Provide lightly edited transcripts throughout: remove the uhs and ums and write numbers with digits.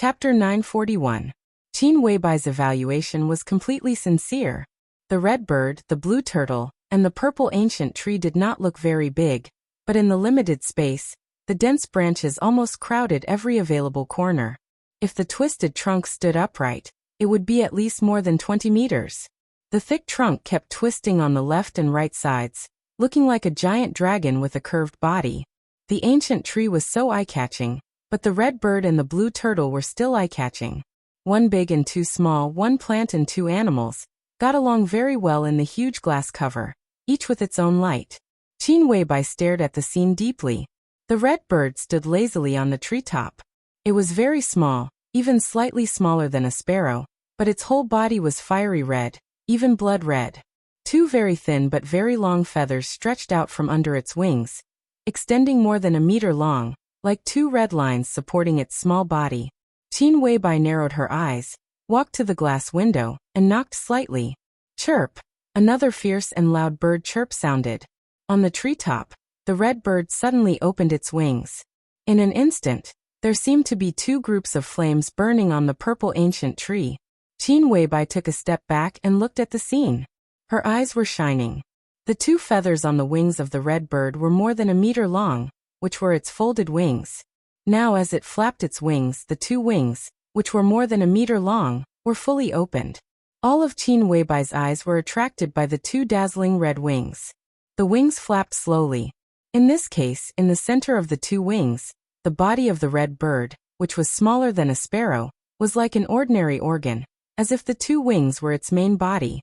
Chapter 941. Qin Weibai's evaluation was completely sincere. The red bird, the blue turtle, and the purple ancient tree did not look very big, but in the limited space, the dense branches almost crowded every available corner. If the twisted trunk stood upright, it would be at least more than 20 meters. The thick trunk kept twisting on the left and right sides, looking like a giant dragon with a curved body. The ancient tree was so eye-catching, but the red bird and the blue turtle were still eye-catching. One big and two small, one plant and two animals, got along very well in the huge glass cover, each with its own light. Qin Weibai stared at the scene deeply. The red bird stood lazily on the treetop. It was very small, even slightly smaller than a sparrow, but its whole body was fiery red, even blood red. Two very thin but very long feathers stretched out from under its wings, extending more than a meter long, like two red lines supporting its small body. Qin Weibai narrowed her eyes, walked to the glass window, and knocked slightly. Chirp! Another fierce and loud bird chirp sounded. On the treetop, the red bird suddenly opened its wings. In an instant, there seemed to be two groups of flames burning on the purple ancient tree. Qin Weibai took a step back and looked at the scene. Her eyes were shining. The two feathers on the wings of the red bird were more than a meter long, which were its folded wings. Now as it flapped its wings, the two wings, which were more than a meter long, were fully opened. All of Qin Weibai's eyes were attracted by the two dazzling red wings. The wings flapped slowly. In this case, in the center of the two wings, the body of the red bird, which was smaller than a sparrow, was like an ordinary organ, as if the two wings were its main body.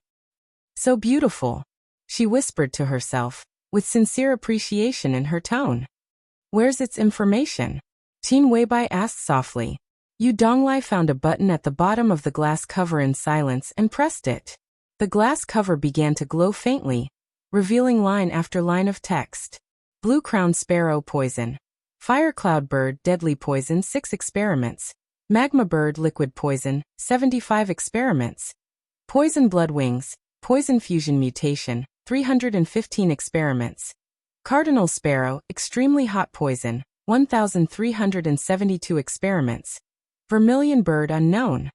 So beautiful, she whispered to herself, with sincere appreciation in her tone. Where's its information? Qin Weibai asked softly. Yu Donglai found a button at the bottom of the glass cover in silence and pressed it. The glass cover began to glow faintly, revealing line after line of text. Blue-crowned sparrow poison. Fire cloud bird deadly poison 6 experiments. Magma bird liquid poison 75 experiments. Poison bloodwings, poison fusion mutation 315 experiments. Cardinal sparrow extremely hot poison 1,372 experiments. Vermilion bird unknown.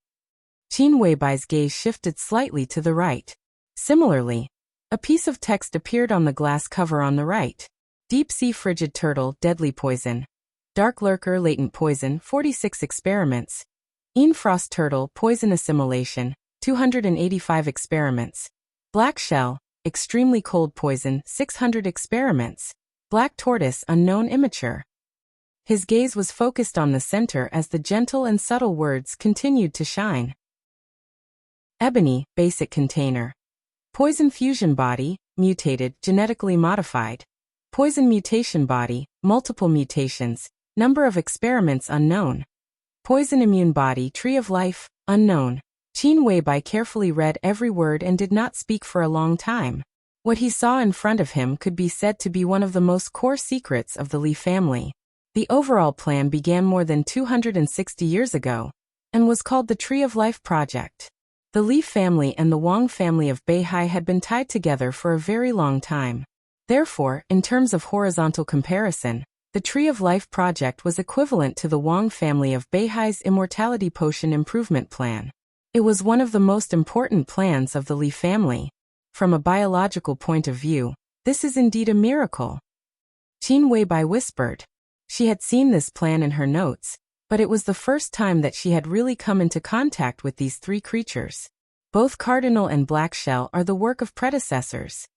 Qin Weibai's gaze shifted slightly to the right. Similarly, a piece of text appeared on the glass cover on the right. Deep-sea frigid turtle deadly poison. Dark lurker latent poison 46 experiments. Frost turtle poison assimilation 285 experiments. Black shell extremely cold poison 600 experiments. Black tortoise unknown immature. His gaze was focused on the center as the gentle and subtle words continued to shine. Ebony basic container. Poison fusion body mutated genetically modified. Poison mutation body, multiple mutations, number of experiments unknown. Poison immune body tree of life, unknown. Qin Weibai carefully read every word and did not speak for a long time. What he saw in front of him could be said to be one of the most core secrets of the Li family. The overall plan began more than 260 years ago, and was called the Tree of Life Project. The Li family and the Wang family of Beihai had been tied together for a very long time. Therefore, in terms of horizontal comparison, the Tree of Life project was equivalent to the Wang family of Beihai's Immortality Potion Improvement Plan. It was one of the most important plans of the Li family. From a biological point of view, this is indeed a miracle. Qin Weibai whispered. She had seen this plan in her notes, but it was the first time that she had really come into contact with these three creatures. Both Cardinal and Black Shell are the work of predecessors.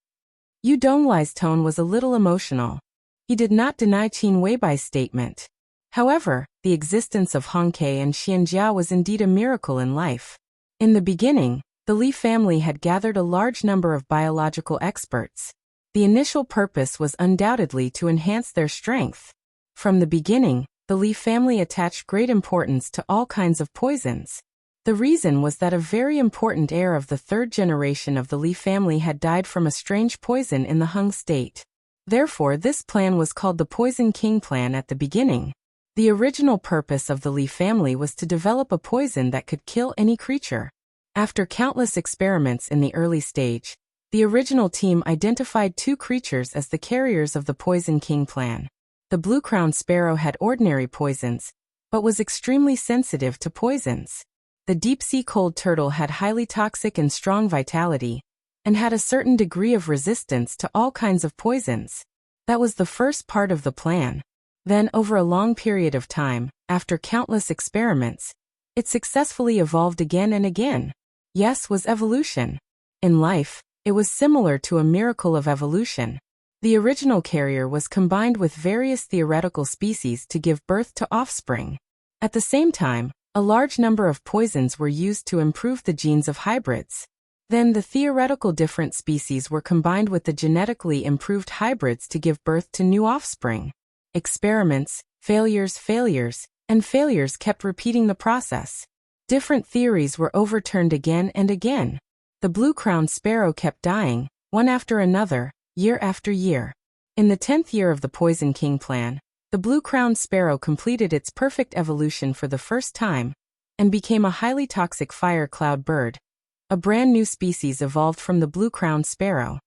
Yu Donglai's tone was a little emotional. He did not deny Qin Weibai's statement. However, the existence of Hongkei and Xianjia was indeed a miracle in life. In the beginning, the Li family had gathered a large number of biological experts. The initial purpose was undoubtedly to enhance their strength. From the beginning, the Li family attached great importance to all kinds of poisons. The reason was that a very important heir of the third generation of the Li family had died from a strange poison in the Hung state. Therefore, this plan was called the Poison King Plan at the beginning. The original purpose of the Li family was to develop a poison that could kill any creature. After countless experiments in the early stage, the original team identified two creatures as the carriers of the Poison King Plan. The blue-crowned sparrow had ordinary poisons, but was extremely sensitive to poisons. The deep-sea cold turtle had highly toxic and strong vitality, and had a certain degree of resistance to all kinds of poisons. That was the first part of the plan. Then, over a long period of time, after countless experiments, it successfully evolved again and again. Yes, was evolution. In life, it was similar to a miracle of evolution. The original carrier was combined with various theoretical species to give birth to offspring. At the same time, a large number of poisons were used to improve the genes of hybrids. Then the theoretical different species were combined with the genetically improved hybrids to give birth to new offspring. Experiments, failures, and failures kept repeating the process. Different theories were overturned again and again. The blue-crowned sparrow kept dying, one after another, year after year. In the 10th year of the Poison King plan, the blue-crowned sparrow completed its perfect evolution for the first time, and became a highly toxic fire cloud bird. A brand new species evolved from the blue-crowned sparrow.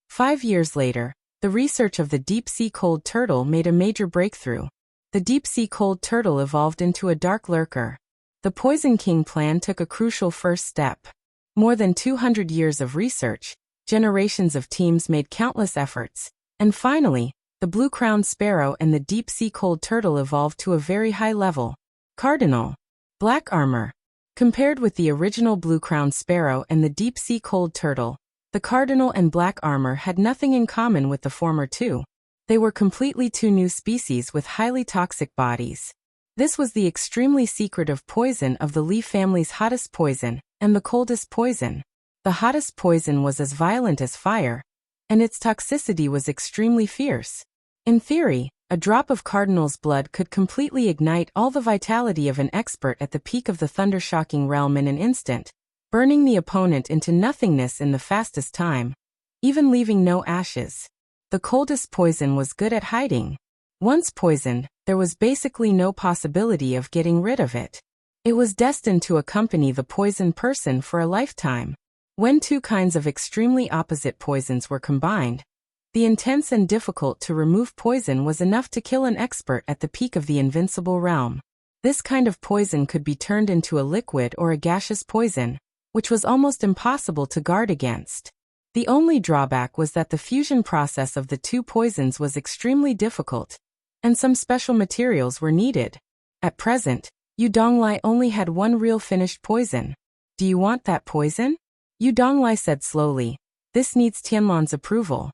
5 years later, the research of the deep-sea cold turtle made a major breakthrough. The deep-sea cold turtle evolved into a dark lurker. The Poison King plan took a crucial first step. More than 200 years of research, generations of teams made countless efforts, and finally, the blue-crowned sparrow and the deep-sea cold turtle evolved to a very high level. Cardinal. Black armor. Compared with the original blue-crowned sparrow and the deep-sea cold turtle, the cardinal and black armor had nothing in common with the former two. They were completely two new species with highly toxic bodies. This was the extremely secretive poison of the leaf family's hottest poison, and the coldest poison. The hottest poison was as violent as fire, and its toxicity was extremely fierce. In theory, a drop of cardinal's blood could completely ignite all the vitality of an expert at the peak of the thunder-shocking realm in an instant, burning the opponent into nothingness in the fastest time, even leaving no ashes. The coldest poison was good at hiding. Once poisoned, there was basically no possibility of getting rid of it. It was destined to accompany the poisoned person for a lifetime. When two kinds of extremely opposite poisons were combined, the intense and difficult to remove poison was enough to kill an expert at the peak of the invincible realm. This kind of poison could be turned into a liquid or a gaseous poison, which was almost impossible to guard against. The only drawback was that the fusion process of the two poisons was extremely difficult, and some special materials were needed. At present, Yu Donglai only had one real finished poison. Do you want that poison? Yu Donglai said slowly. This needs Tianlan's approval.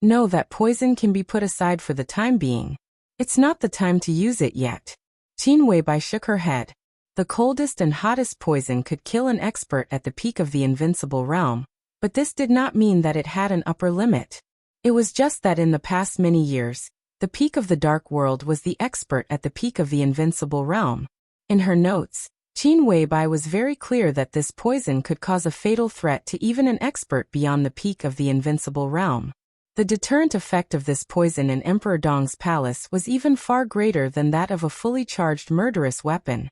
No, that poison can be put aside for the time being. It's not the time to use it yet. Qin Weibai shook her head. The coldest and hottest poison could kill an expert at the peak of the invincible realm, but this did not mean that it had an upper limit. It was just that in the past many years, the peak of the dark world was the expert at the peak of the invincible realm. In her notes, Qin Weibai was very clear that this poison could cause a fatal threat to even an expert beyond the peak of the invincible realm. The deterrent effect of this poison in Emperor Dong's palace was even far greater than that of a fully charged murderous weapon.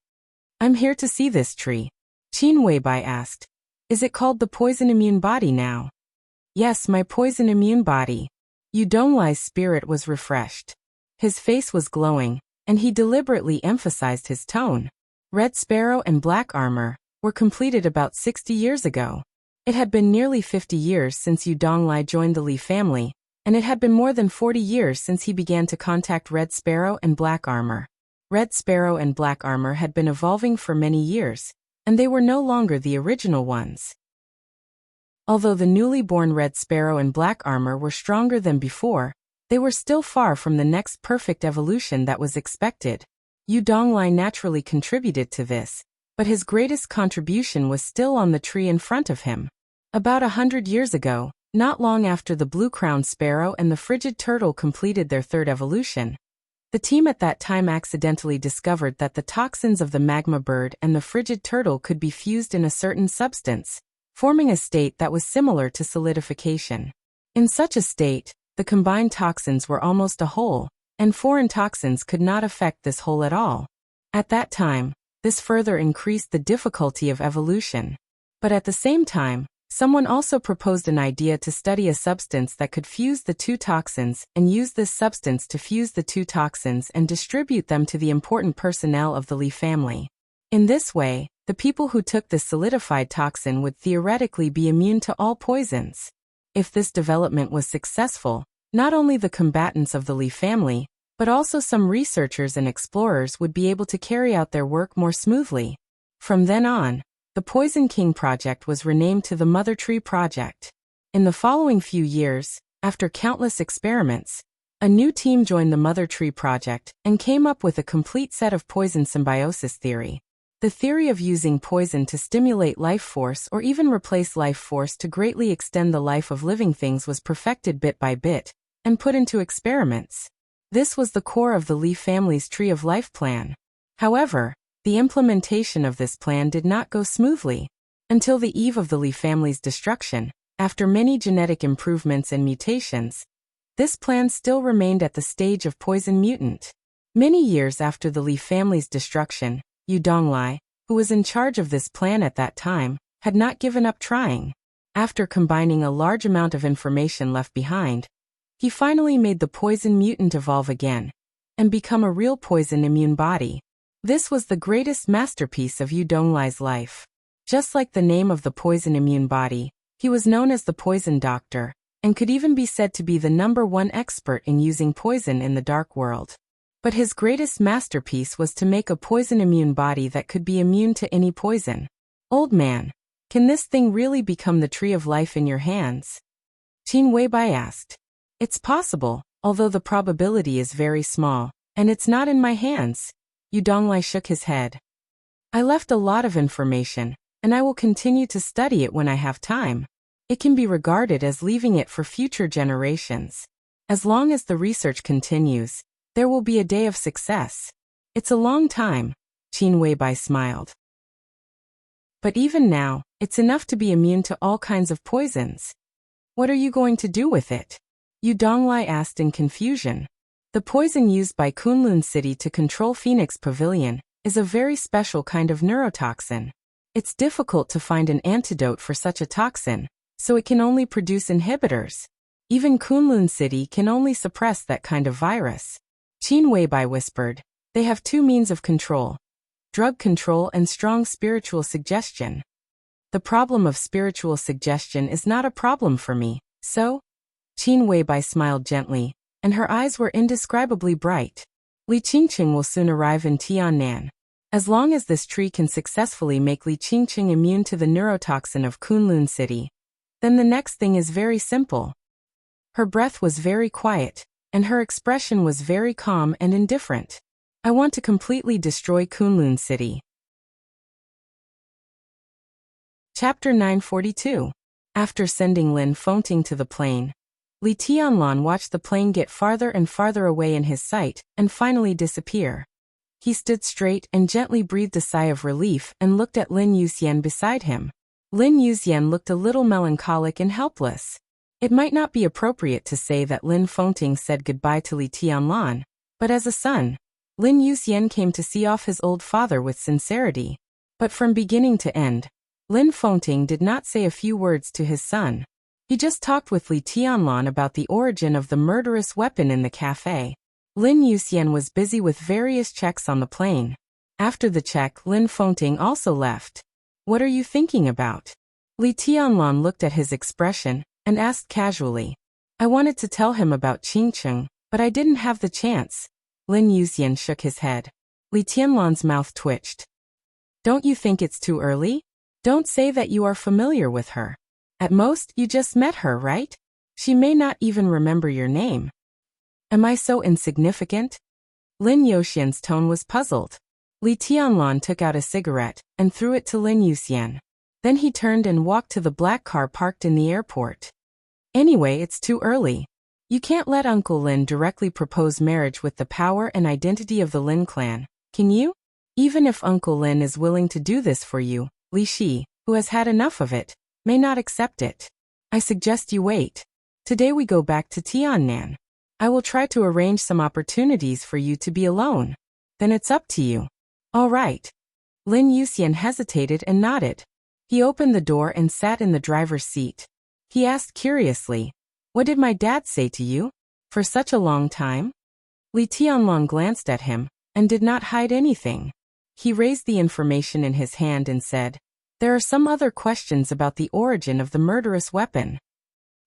I'm here to see this tree. Qin Weibai asked. Is it called the poison immune body now? Yes, my poison immune body. Yu Donglai's spirit was refreshed. His face was glowing, and he deliberately emphasized his tone. Red Sparrow and Black Armor were completed about 60 years ago. It had been nearly 50 years since Yu Donglai joined the Li family, and it had been more than 40 years since he began to contact Red Sparrow and Black Armor. Red Sparrow and Black Armor had been evolving for many years, and they were no longer the original ones. Although the newly born Red Sparrow and Black Armor were stronger than before, they were still far from the next perfect evolution that was expected. Yu Donglai naturally contributed to this, but his greatest contribution was still on the tree in front of him. About 100 years ago, not long after the blue-crowned sparrow and the frigid turtle completed their third evolution, the team at that time accidentally discovered that the toxins of the magma bird and the frigid turtle could be fused in a certain substance, forming a state that was similar to solidification. In such a state, the combined toxins were almost a whole, and foreign toxins could not affect this whole at all. At that time, this further increased the difficulty of evolution. But at the same time, Someone also proposed an idea to study a substance that could fuse the two toxins and use this substance to fuse the two toxins and distribute them to the important personnel of the Li family. In this way, the people who took this solidified toxin would theoretically be immune to all poisons. If this development was successful, not only the combatants of the Li family, but also some researchers and explorers would be able to carry out their work more smoothly. From then on, the Poison King project was renamed to the Mother Tree Project. In the following few years, after countless experiments, a new team joined the Mother Tree Project and came up with a complete set of poison symbiosis theory. The theory of using poison to stimulate life force or even replace life force to greatly extend the life of living things was perfected bit by bit and put into experiments. This was the core of the Li family's Tree of Life plan. However, the implementation of this plan did not go smoothly. Until the eve of the Li family's destruction, after many genetic improvements and mutations, this plan still remained at the stage of poison mutant. Many years after the Li family's destruction, Yu Donglai, who was in charge of this plan at that time, had not given up trying. After combining a large amount of information left behind, he finally made the poison mutant evolve again and become a real poison immune body. This was the greatest masterpiece of Yu Donglai's life. Just like the name of the poison immune body, he was known as the Poison Doctor, and could even be said to be the #1 expert in using poison in the dark world. But his greatest masterpiece was to make a poison immune body that could be immune to any poison. Old man, can this thing really become the Tree of Life in your hands? Qin Weibai asked. It's possible, although the probability is very small, and it's not in my hands. Yu Donglai shook his head. I left a lot of information, and I will continue to study it when I have time. It can be regarded as leaving it for future generations. As long as the research continues, there will be a day of success. It's a long time, Qin Weibai smiled. But even now, it's enough to be immune to all kinds of poisons. What are you going to do with it? Yu Donglai asked in confusion. The poison used by Kunlun City to control Phoenix Pavilion is a very special kind of neurotoxin. It's difficult to find an antidote for such a toxin, so it can only produce inhibitors. Even Kunlun City can only suppress that kind of virus. Qin Weibai whispered, they have two means of control: drug control and strong spiritual suggestion. The problem of spiritual suggestion is not a problem for me, so? Qin Weibai smiled gently, and her eyes were indescribably bright. Li Qingqing will soon arrive in Tiannan. As long as this tree can successfully make Li Qingqing immune to the neurotoxin of Kunlun City, then the next thing is very simple. Her breath was very quiet, and her expression was very calm and indifferent. I want to completely destroy Kunlun City. Chapter 942. After sending Lin Fengting to the plane, Li Tianlan watched the plane get farther and farther away in his sight and finally disappear. He stood straight and gently breathed a sigh of relief and looked at Lin Yuxian beside him. Lin Yuxian looked a little melancholic and helpless. It might not be appropriate to say that Lin Fengting said goodbye to Li Tianlan, but as a son, Lin Yuxian came to see off his old father with sincerity. But from beginning to end, Lin Fengting did not say a few words to his son. He just talked with Li Tianlan about the origin of the murderous weapon in the cafe. Lin Yuxian was busy with various checks on the plane. After the check, Lin Fengting also left. What are you thinking about? Li Tianlan looked at his expression and asked casually. I wanted to tell him about Qingqing, but I didn't have the chance. Lin Yuxian shook his head. Li Tianlan's mouth twitched. Don't you think it's too early? Don't say that you are familiar with her. At most, you just met her, right? She may not even remember your name. Am I so insignificant? Lin Yuxian's tone was puzzled. Li Tianlan took out a cigarette and threw it to Lin Yuxian. Then he turned and walked to the black car parked in the airport. Anyway, it's too early. You can't let Uncle Lin directly propose marriage with the power and identity of the Lin clan, can you? Even if Uncle Lin is willing to do this for you, Li Shi, who has had enough of it, may not accept it. I suggest you wait. Today we go back to Tiannan. I will try to arrange some opportunities for you to be alone. Then it's up to you. All right. Lin Yuxian hesitated and nodded. He opened the door and sat in the driver's seat. He asked curiously, "What did my dad say to you? For such a long time?" Li Tianlong glanced at him, and did not hide anything. He raised the information in his hand and said, "There are some other questions about the origin of the murderous weapon."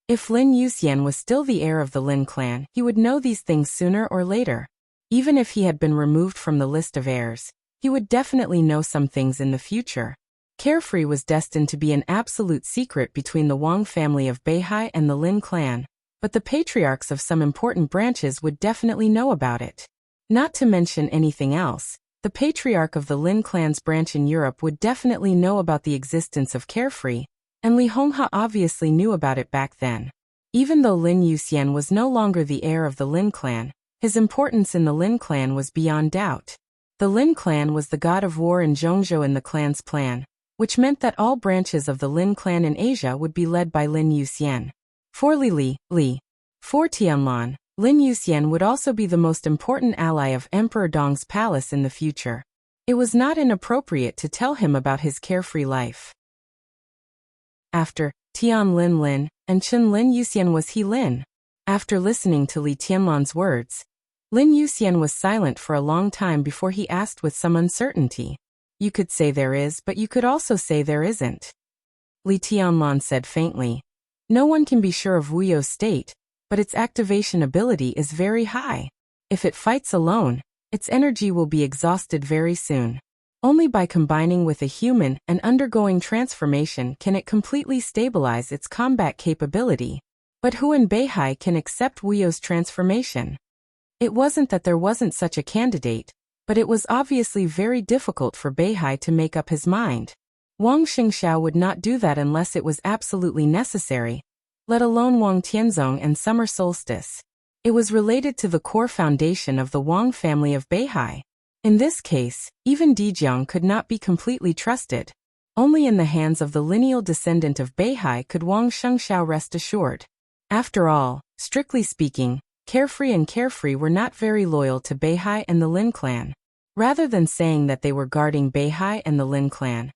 If Lin Yuxian was still the heir of the Lin clan, he would know these things sooner or later. Even if he had been removed from the list of heirs, he would definitely know some things in the future. Carefree was destined to be an absolute secret between the Wang family of Beihai and the Lin clan, but the patriarchs of some important branches would definitely know about it. Not to mention anything else, the patriarch of the Lin clan's branch in Europe would definitely know about the existence of Carefree, and Li Honghe obviously knew about it back then. Even though Lin Yuxian was no longer the heir of the Lin clan, his importance in the Lin clan was beyond doubt. The Lin clan was the god of war in Zhongzhou in the clan's plan, which meant that all branches of the Lin clan in Asia would be led by Lin Yuxian. For For Tianlan, Lin Yuxian would also be the most important ally of Emperor Dong's palace in the future. It was not inappropriate to tell him about his carefree life. After Tian Lin and Chen Lin Yuxian was he Lin. After listening to Li Tianlan's words, Lin Yuxian was silent for a long time before he asked with some uncertainty, "You could say there is, but you could also say there isn't." Li Tianlan said faintly, "No one can be sure of Wuyo's state, but its activation ability is very high. If it fights alone, its energy will be exhausted very soon. Only by combining with a human and undergoing transformation can it completely stabilize its combat capability. But who in Beihai can accept Wuyo's transformation?" It wasn't that there wasn't such a candidate, but it was obviously very difficult for Beihai to make up his mind. Wang Xingxiao would not do that unless it was absolutely necessary, let alone Wang Tianzong and Summer Solstice. It was related to the core foundation of the Wang family of Beihai. In this case, even Dijiang could not be completely trusted. Only in the hands of the lineal descendant of Beihai could Wang Xingxiao rest assured. After all, strictly speaking, Carefree were not very loyal to Beihai and the Lin clan. Rather than saying that they were guarding Beihai and the Lin clan,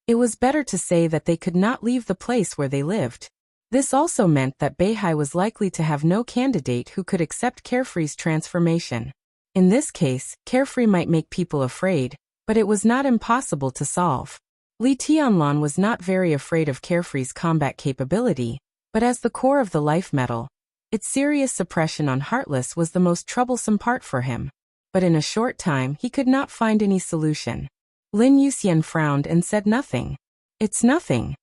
it was better to say that they could not leave the place where they lived. This also meant that Beihai was likely to have no candidate who could accept Carefree's transformation. In this case, Carefree might make people afraid, but it was not impossible to solve. Li Tianlan was not very afraid of Carefree's combat capability, but as the core of the life metal, its serious suppression on Heartless was the most troublesome part for him. But in a short time he could not find any solution. Lin Yuxian frowned and said nothing. "It's nothing,"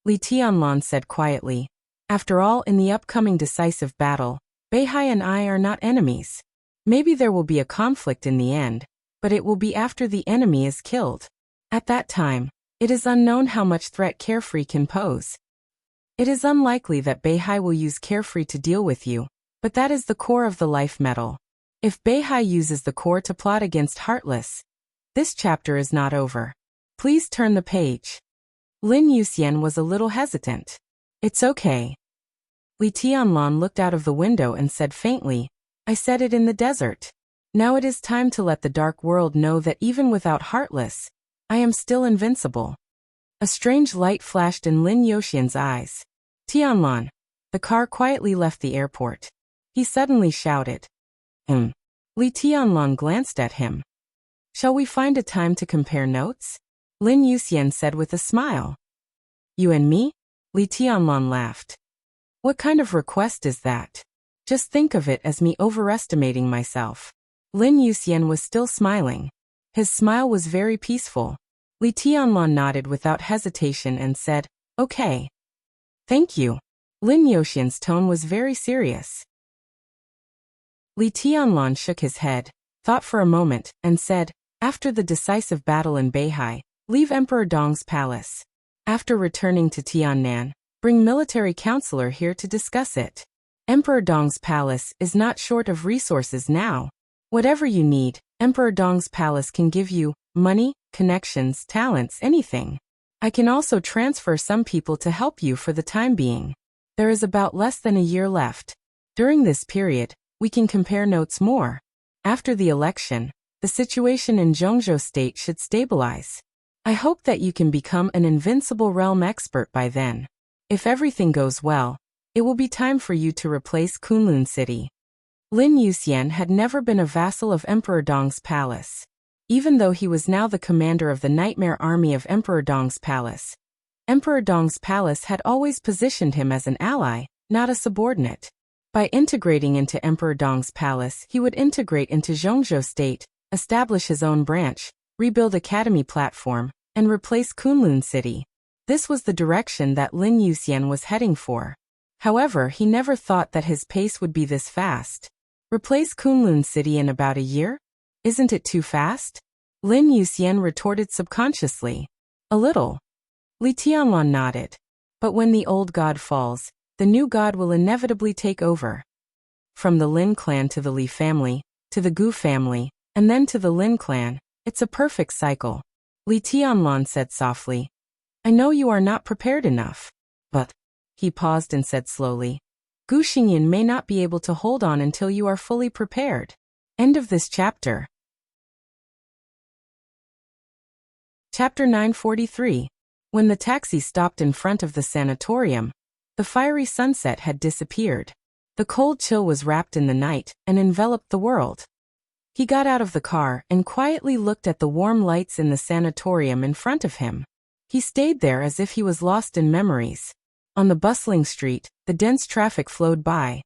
Li Tianlan said quietly. "After all, in the upcoming decisive battle, Beihai and I are not enemies. Maybe there will be a conflict in the end, but it will be after the enemy is killed. At that time, it is unknown how much threat Carefree can pose. It is unlikely that Beihai will use Carefree to deal with you, but that is the core of the life metal. If Beihai uses the core to plot against Heartless, this chapter is not over. Please turn the page." Lin Yuxian was a little hesitant. "It's okay." Li Tianlan looked out of the window and said faintly, "I said it in the desert. Now it is time to let the dark world know that even without Heartless, I am still invincible." A strange light flashed in Lin Yuxian's eyes. "Tianlan." The car quietly left the airport. He suddenly shouted, Li Tianlan glanced at him. "Shall we find a time to compare notes?" Lin Yuxian said with a smile. "You and me?" Li Tianlan laughed. "What kind of request is that? Just think of it as me overestimating myself." Lin Yuxian was still smiling. His smile was very peaceful. Li Tianlan nodded without hesitation and said, "Okay. Thank you." Lin Yuxian's tone was very serious. Li Tianlan shook his head, thought for a moment, and said, "After the decisive battle in Beihai, leave Emperor Dong's palace. After returning to Tiannan, bring military counselor here to discuss it. Emperor Dong's palace is not short of resources now. Whatever you need, Emperor Dong's palace can give you: money, connections, talents, anything. I can also transfer some people to help you for the time being. There is about less than a year left. During this period, we can compare notes more. After the election, the situation in Zhongzhou state should stabilize. I hope that you can become an invincible realm expert by then. If everything goes well, it will be time for you to replace Kunlun City. Lin Yuxian had never been a vassal of Emperor Dong's palace. Even though he was now the commander of the nightmare army of Emperor Dong's palace, Emperor Dong's palace had always positioned him as an ally, not a subordinate. By integrating into Emperor Dong's palace, he would integrate into Zhongzhou state, establish his own branch, rebuild academy platform, and replace Kunlun City. This was the direction that Lin Yuxian was heading for. However, he never thought that his pace would be this fast. Replace Kunlun City in about a year? Isn't it too fast? Lin Yuxian retorted subconsciously. A little. Li Tianlan nodded. But when the old god falls, the new god will inevitably take over. From the Lin clan to the Li family, to the Gu family, and then to the Lin clan, it's a perfect cycle. Li Tianlan said softly. I know you are not prepared enough. But, he paused and said slowly, Gu Xingyan may not be able to hold on until you are fully prepared. End of this chapter. Chapter 943. When the taxi stopped in front of the sanatorium, the fiery sunset had disappeared. The cold chill was wrapped in the night and enveloped the world. He got out of the car and quietly looked at the warm lights in the sanatorium in front of him. He stayed there as if he was lost in memories. On the bustling street, the dense traffic flowed by.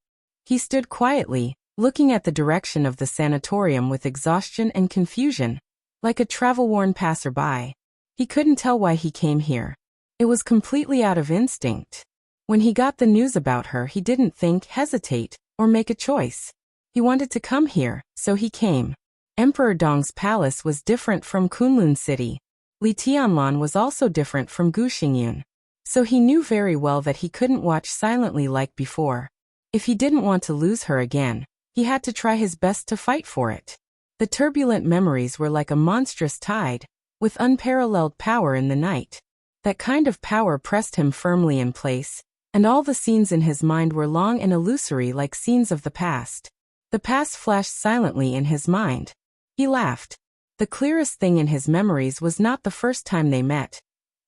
He stood quietly, looking at the direction of the sanatorium with exhaustion and confusion, like a travel-worn passerby. He couldn't tell why he came here. It was completely out of instinct. When he got the news about her, he didn't think, hesitate, or make a choice. He wanted to come here, so he came. Emperor Dong's palace was different from Kunlun City. Li Tianlan was also different from Gu Xingyun. So he knew very well that he couldn't watch silently like before. If he didn't want to lose her again, he had to try his best to fight for it. The turbulent memories were like a monstrous tide, with unparalleled power in the night. That kind of power pressed him firmly in place, and all the scenes in his mind were long and illusory like scenes of the past. The past flashed silently in his mind. He laughed. The clearest thing in his memories was not the first time they met,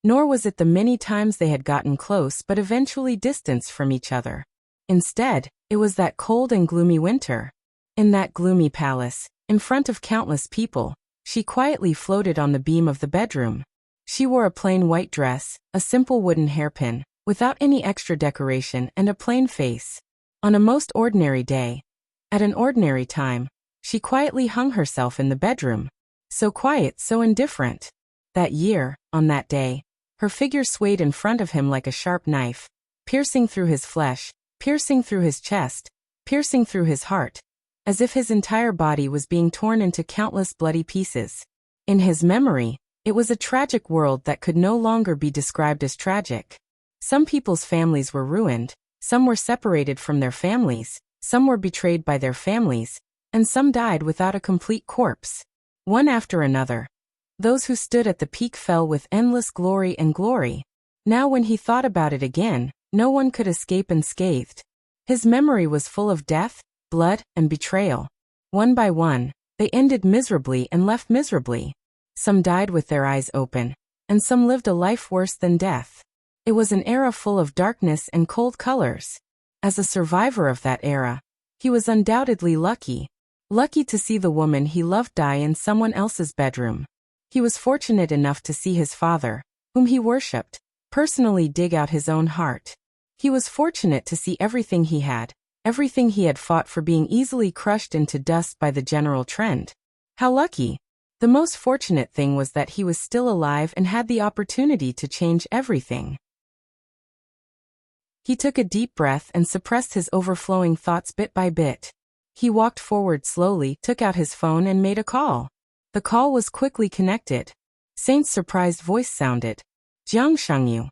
nor was it the many times they had gotten close but eventually distanced from each other. Instead, it was that cold and gloomy winter. In that gloomy palace, in front of countless people, she quietly floated on the beam of the bedroom. She wore a plain white dress, a simple wooden hairpin, without any extra decoration, and a plain face. On a most ordinary day, at an ordinary time, she quietly hung herself in the bedroom. So quiet, so indifferent. That year, on that day, her figure swayed in front of him like a sharp knife, piercing through his flesh, piercing through his chest, piercing through his heart, as if his entire body was being torn into countless bloody pieces. In his memory, it was a tragic world that could no longer be described as tragic. Some people's families were ruined, some were separated from their families, some were betrayed by their families, and some died without a complete corpse. One after another. Those who stood at the peak fell with endless glory and glory. Now when he thought about it again, no one could escape unscathed. His memory was full of death, blood, and betrayal. One by one, they ended miserably and left miserably. Some died with their eyes open, and some lived a life worse than death. It was an era full of darkness and cold colors. As a survivor of that era, he was undoubtedly lucky. Lucky to see the woman he loved die in someone else's bedroom. He was fortunate enough to see his father, whom he worshipped, personally dig out his own heart. He was fortunate to see everything he had fought for being easily crushed into dust by the general trend. How lucky! The most fortunate thing was that he was still alive and had the opportunity to change everything. He took a deep breath and suppressed his overflowing thoughts bit by bit. He walked forward slowly, took out his phone and made a call. The call was quickly connected. Saint's surprised voice sounded. Jiang Shangyu.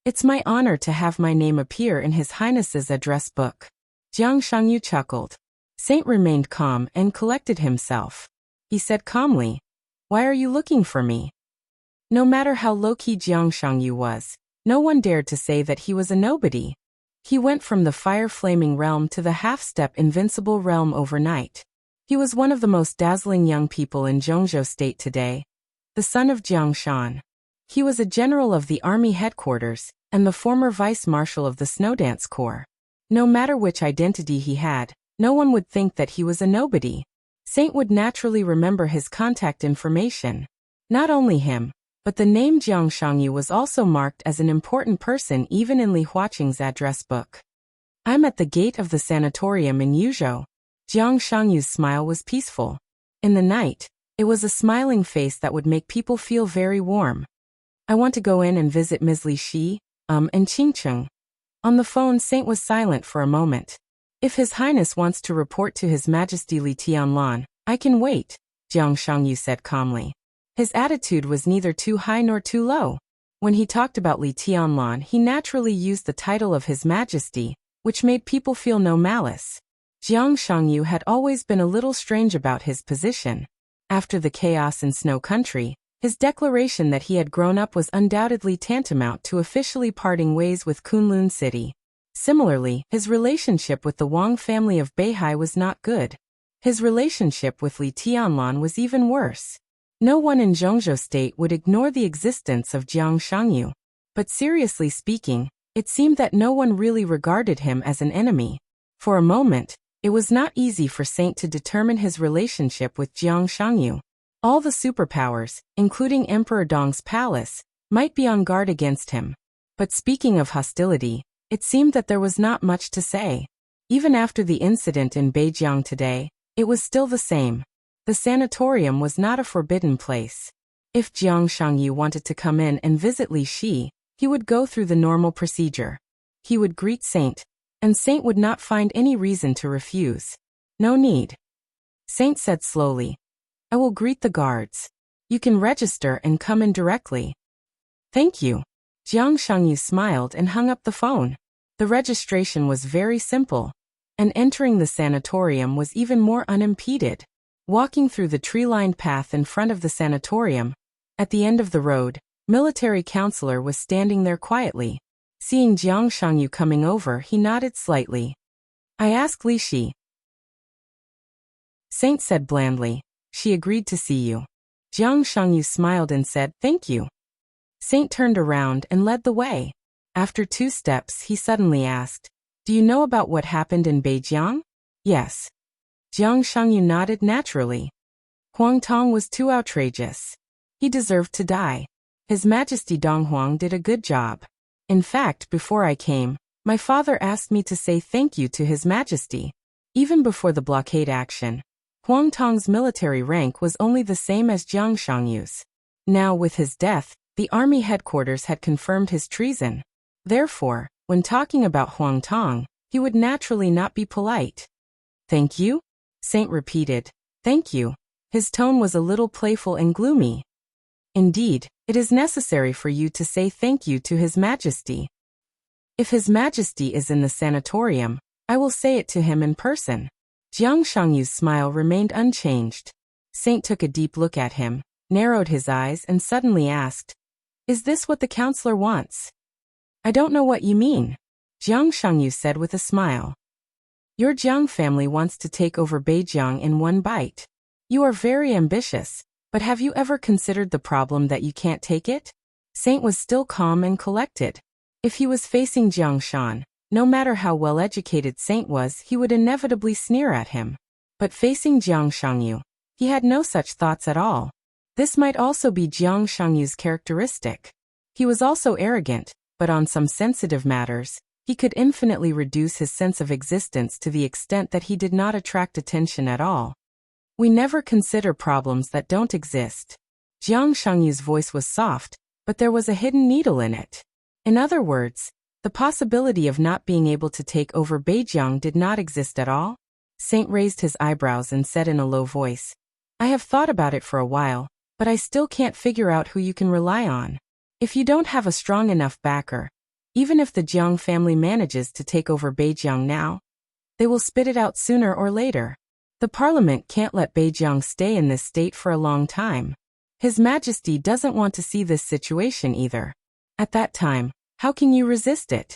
It's my honor to have my name appear in His Highness's address book. Jiang Shangyu chuckled. Saint remained calm and collected himself. He said calmly, Why are you looking for me? No matter how low-key Jiang Shangyu was, no one dared to say that he was a nobody. He went from the fire-flaming realm to the half-step invincible realm overnight. He was one of the most dazzling young people in Zhongzhou state today. The the son of Jiang Shan. He was a general of the army headquarters and the former vice-marshal of the Snowdance Corps. No matter which identity he had, no one would think that he was a nobody. Saint would naturally remember his contact information. Not only him, but the name Jiang Shangyu was also marked as an important person even in Li Huaqing's address book. I'm at the gate of the sanatorium in Yuzhou. Jiang Shangyu's smile was peaceful. In the night, it was a smiling face that would make people feel very warm. I want to go in and visit Ms. Li Shi, and Qingcheng. On the phone, Saint was silent for a moment. If His Highness wants to report to His Majesty Li Tianlan, I can wait, Jiang Shangyu said calmly. His attitude was neither too high nor too low. When he talked about Li Tianlan, he naturally used the title of His Majesty, which made people feel no malice. Jiang Shangyu had always been a little strange about his position. After the chaos in Snow Country, his declaration that he had grown up was undoubtedly tantamount to officially parting ways with Kunlun City. Similarly, his relationship with the Wang family of Beihai was not good. His relationship with Li Tianlan was even worse. No one in Zhongzhou State would ignore the existence of Jiang Shangyu. But seriously speaking, it seemed that no one really regarded him as an enemy. For a moment, it was not easy for Saint to determine his relationship with Jiang Shangyu. All the superpowers, including Emperor Dong's palace, might be on guard against him. But speaking of hostility, it seemed that there was not much to say. Even after the incident in Beijiang today, it was still the same. The sanatorium was not a forbidden place. If Jiang Shangyu wanted to come in and visit Li Shi, he would go through the normal procedure. He would greet Saint, and Saint would not find any reason to refuse. No need. Saint said slowly, I will greet the guards. You can register and come in directly. Thank you. Jiang Shangyu smiled and hung up the phone. The registration was very simple, and entering the sanatorium was even more unimpeded. Walking through the tree-lined path in front of the sanatorium, at the end of the road, military counselor was standing there quietly. Seeing Jiang Shangyu coming over, he nodded slightly. I asked Li Shi. Saint said blandly, she agreed to see you. Jiang Shangyu smiled and said, thank you. Saint turned around and led the way. After 2 steps, he suddenly asked, do you know about what happened in Beijiang? Yes. Jiang Shangyu nodded naturally. Huang Tong was too outrageous. He deserved to die. His Majesty Dong Huang did a good job. In fact, before I came, my father asked me to say thank you to His Majesty. Even before the blockade action, Huang Tong's military rank was only the same as Jiang Shangyu's. Now, with his death, the army headquarters had confirmed his treason. Therefore, when talking about Huang Tong, he would naturally not be polite. Thank you? Saint repeated, thank you. His tone was a little playful and gloomy. Indeed, it is necessary for you to say thank you to His Majesty. If His Majesty is in the sanatorium, I will say it to him in person. Jiang Shangyu's smile remained unchanged. Saint took a deep look at him, narrowed his eyes and suddenly asked, is this what the counselor wants? I don't know what you mean, Jiang Shangyu said with a smile. Your Jiang family wants to take over Beijiang in one bite. You are very ambitious, but have you ever considered the problem that you can't take it? Saint was still calm and collected. If he was facing Jiang Shan, no matter how well-educated Saint was, he would inevitably sneer at him. But facing Jiang Shangyu, he had no such thoughts at all. This might also be Jiang Shangyu's characteristic. He was also arrogant, but on some sensitive matters, he could infinitely reduce his sense of existence to the extent that he did not attract attention at all. We never consider problems that don't exist. Jiang Shangyu's voice was soft, but there was a hidden needle in it. In other words, the possibility of not being able to take over Beijiang did not exist at all. Saint raised his eyebrows and said in a low voice, I have thought about it for a while, but I still can't figure out who you can rely on. If you don't have a strong enough backer, even if the Jiang family manages to take over Beijiang now, they will spit it out sooner or later. The parliament can't let Beijiang stay in this state for a long time. His Majesty doesn't want to see this situation either. At that time, how can you resist it?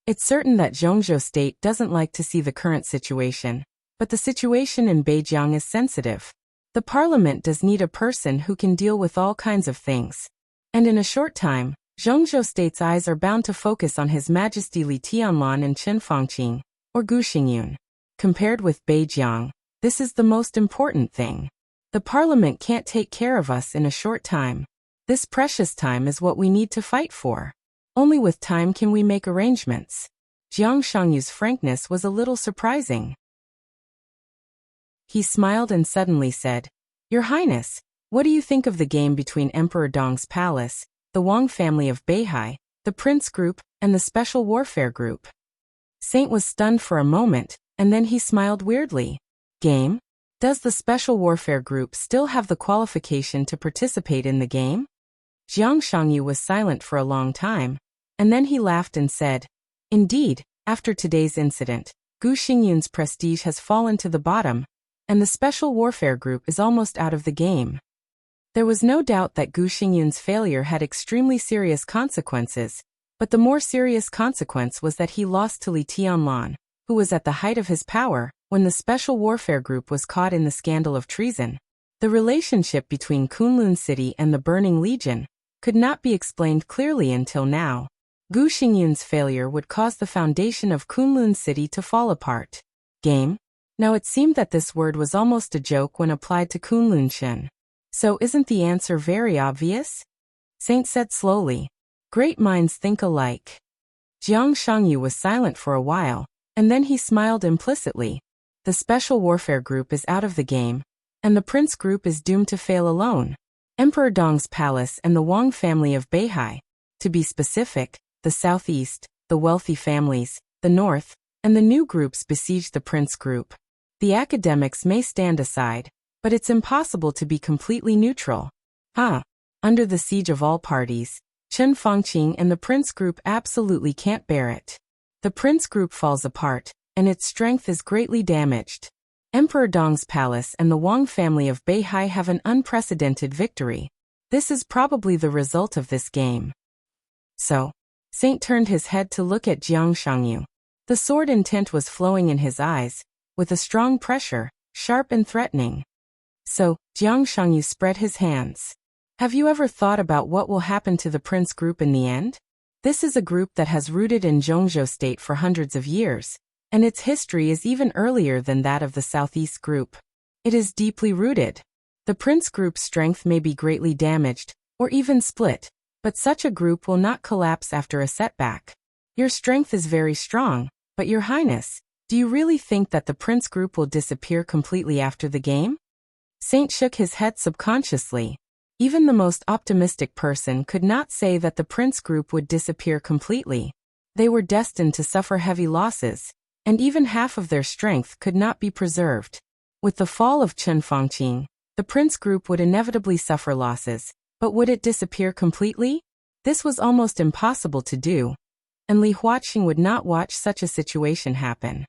It's certain that Zhongzhou State doesn't like to see the current situation, but the situation in Beijiang is sensitive. The parliament does need a person who can deal with all kinds of things. And in a short time, Zhongzhou State's eyes are bound to focus on His Majesty Li Tianlan and Chen Fangqing, or Gu Xingyun. Compared with Beijiang, this is the most important thing. The parliament can't take care of us in a short time. This precious time is what we need to fight for. Only with time can we make arrangements. Jiang Shangyu's frankness was a little surprising. He smiled and suddenly said, "Your Highness, what do you think of the game between Emperor Dong's palace, the Wang family of Beihai, the Prince Group, and the Special Warfare Group?" Saint was stunned for a moment, and then he smiled weirdly. Game? Does the Special Warfare Group still have the qualification to participate in the game? Jiang Shangyu was silent for a long time, and then he laughed and said, "Indeed, after today's incident, Gu Xingyun's prestige has fallen to the bottom, and the Special Warfare Group is almost out of the game." There was no doubt that Gu Xingyun's failure had extremely serious consequences, but the more serious consequence was that he lost to Li Tianlan, who was at the height of his power when the Special Warfare Group was caught in the scandal of treason. The relationship between Kunlun City and the Burning Legion could not be explained clearly until now. Gu Xingyun's failure would cause the foundation of Kunlun City to fall apart. Game? Now it seemed that this word was almost a joke when applied to Kunlun Shen. So isn't the answer very obvious? Saint said slowly. Great minds think alike. Jiang Shangyu was silent for a while, and then he smiled implicitly. The Special Warfare Group is out of the game, and the Prince Group is doomed to fail alone. Emperor Dong's palace and the Wang family of Beihai, to be specific, the southeast, the wealthy families, the north, and the new groups besiege the Prince Group. The academics may stand aside, but it's impossible to be completely neutral. Under the siege of all parties, Chen Fangqing and the Prince Group absolutely can't bear it. The Prince Group falls apart, and its strength is greatly damaged. Emperor Dong's palace and the Wang family of Beihai have an unprecedented victory. This is probably the result of this game. So, Saint turned his head to look at Jiang Shangyu. The sword intent was flowing in his eyes, with a strong pressure, sharp and threatening. So, Jiang Shangyu spread his hands. Have you ever thought about what will happen to the Prince Group in the end? This is a group that has rooted in Zhongzhou State for hundreds of years, and its history is even earlier than that of the Southeast Group. It is deeply rooted. The Prince Group's strength may be greatly damaged, or even split, but such a group will not collapse after a setback. Your strength is very strong, but Your Highness, do you really think that the Prince Group will disappear completely after the game? Saint shook his head subconsciously. Even the most optimistic person could not say that the Prince Group would disappear completely. They were destined to suffer heavy losses, and even half of their strength could not be preserved. With the fall of Chen Fangqing, the Prince Group would inevitably suffer losses, but would it disappear completely? This was almost impossible to do, and Li Huaqing would not watch such a situation happen.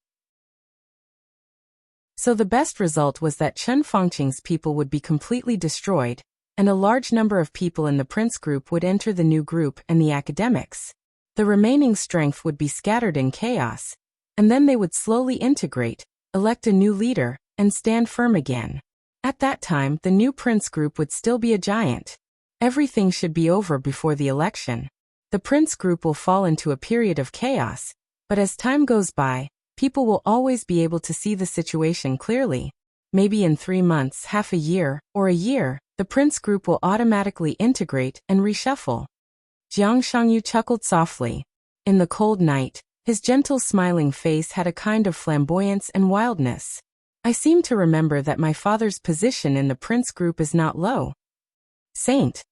So the best result was that Chen Fangqing's people would be completely destroyed, and a large number of people in the Prince Group would enter the new group and the academics. The remaining strength would be scattered in chaos, and then they would slowly integrate, elect a new leader, and stand firm again. At that time, the new Prince Group would still be a giant. Everything should be over before the election. The Prince Group will fall into a period of chaos, but as time goes by, people will always be able to see the situation clearly. Maybe in 3 months, half a year, or a year, the Prince Group will automatically integrate and reshuffle. Jiang Shangyu chuckled softly. In the cold night, his gentle smiling face had a kind of flamboyance and wildness. I seem to remember that my father's position in the Prince Group is not low. Saint.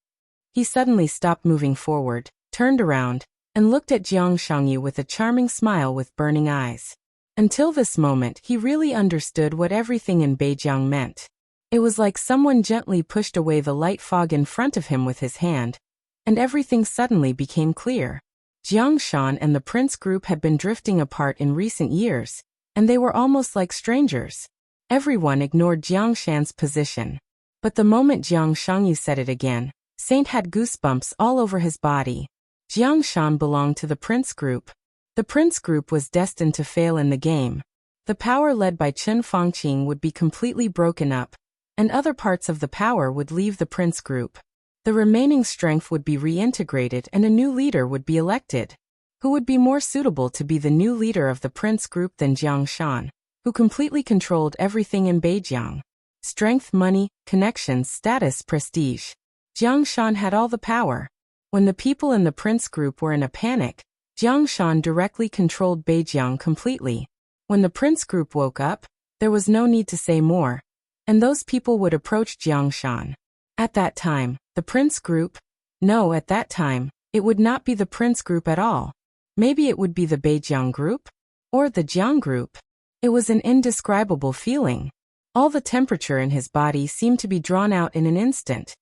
He suddenly stopped moving forward, turned around, and looked at Jiang Shangyu with a charming smile with burning eyes. Until this moment, he really understood what everything in Beijiang meant. It was like someone gently pushed away the light fog in front of him with his hand, and everything suddenly became clear. Jiang Shan and the Prince Group had been drifting apart in recent years, and they were almost like strangers. Everyone ignored Jiang Shan's position. But the moment Jiang Shangyu said it again, Saint had goosebumps all over his body. Jiang Shan belonged to the Prince Group. The Prince Group was destined to fail in the game. The power led by Chen Fangqing would be completely broken up, and other parts of the power would leave the prince group. The remaining strength would be reintegrated and a new leader would be elected. Who would be more suitable to be the new leader of the prince group than Jiang Shan, who completely controlled everything in Beijiang? Strength, money, connections, status, prestige. Jiang Shan had all the power. When the people in the prince group were in a panic, Jiang Shan directly controlled Beijiang completely. When the prince group woke up, there was no need to say more, and those people would approach Jiang Shan. At that time, the prince group? No, at that time, it would not be the prince group at all. Maybe it would be the Beijiang group? Or the Jiang group? It was an indescribable feeling. All the temperature in his body seemed to be drawn out in an instant,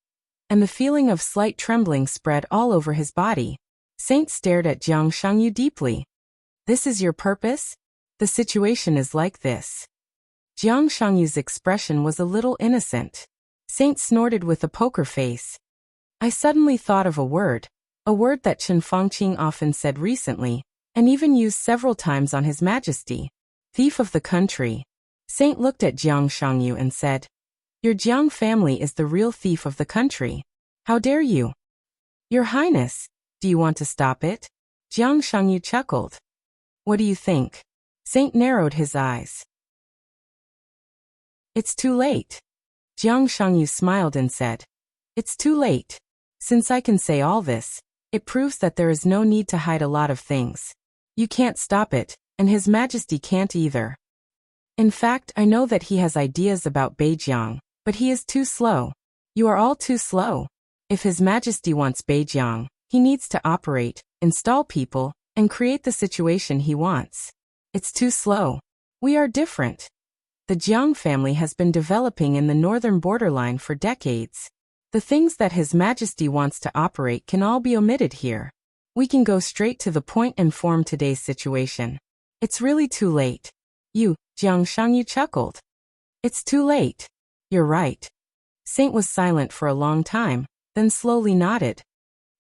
and the feeling of slight trembling spread all over his body. Saint stared at Jiang Shangyu deeply. This is your purpose? The situation is like this. Jiang Shangyu's expression was a little innocent. Saint snorted with a poker face. I suddenly thought of a word that Chen Fangqing often said recently, and even used several times on His Majesty. Thief of the country. Saint looked at Jiang Shangyu and said, Your Jiang family is the real thief of the country. How dare you? Your Highness, do you want to stop it? Jiang Shangyu chuckled. What do you think? Saint narrowed his eyes. It's too late. Jiang Shangyu smiled and said, It's too late. Since I can say all this, it proves that there is no need to hide a lot of things. You can't stop it, and His Majesty can't either. In fact, I know that he has ideas about Beijiang, but he is too slow. You are all too slow. If His Majesty wants Beijiang, he needs to operate, install people, and create the situation he wants. It's too slow. We are different. The Jiang family has been developing in the northern borderline for decades. The things that His Majesty wants to operate can all be omitted here. We can go straight to the point and form today's situation. It's really too late. You, Jiang Shangyu chuckled. It's too late. You're right. Saint was silent for a long time, then slowly nodded.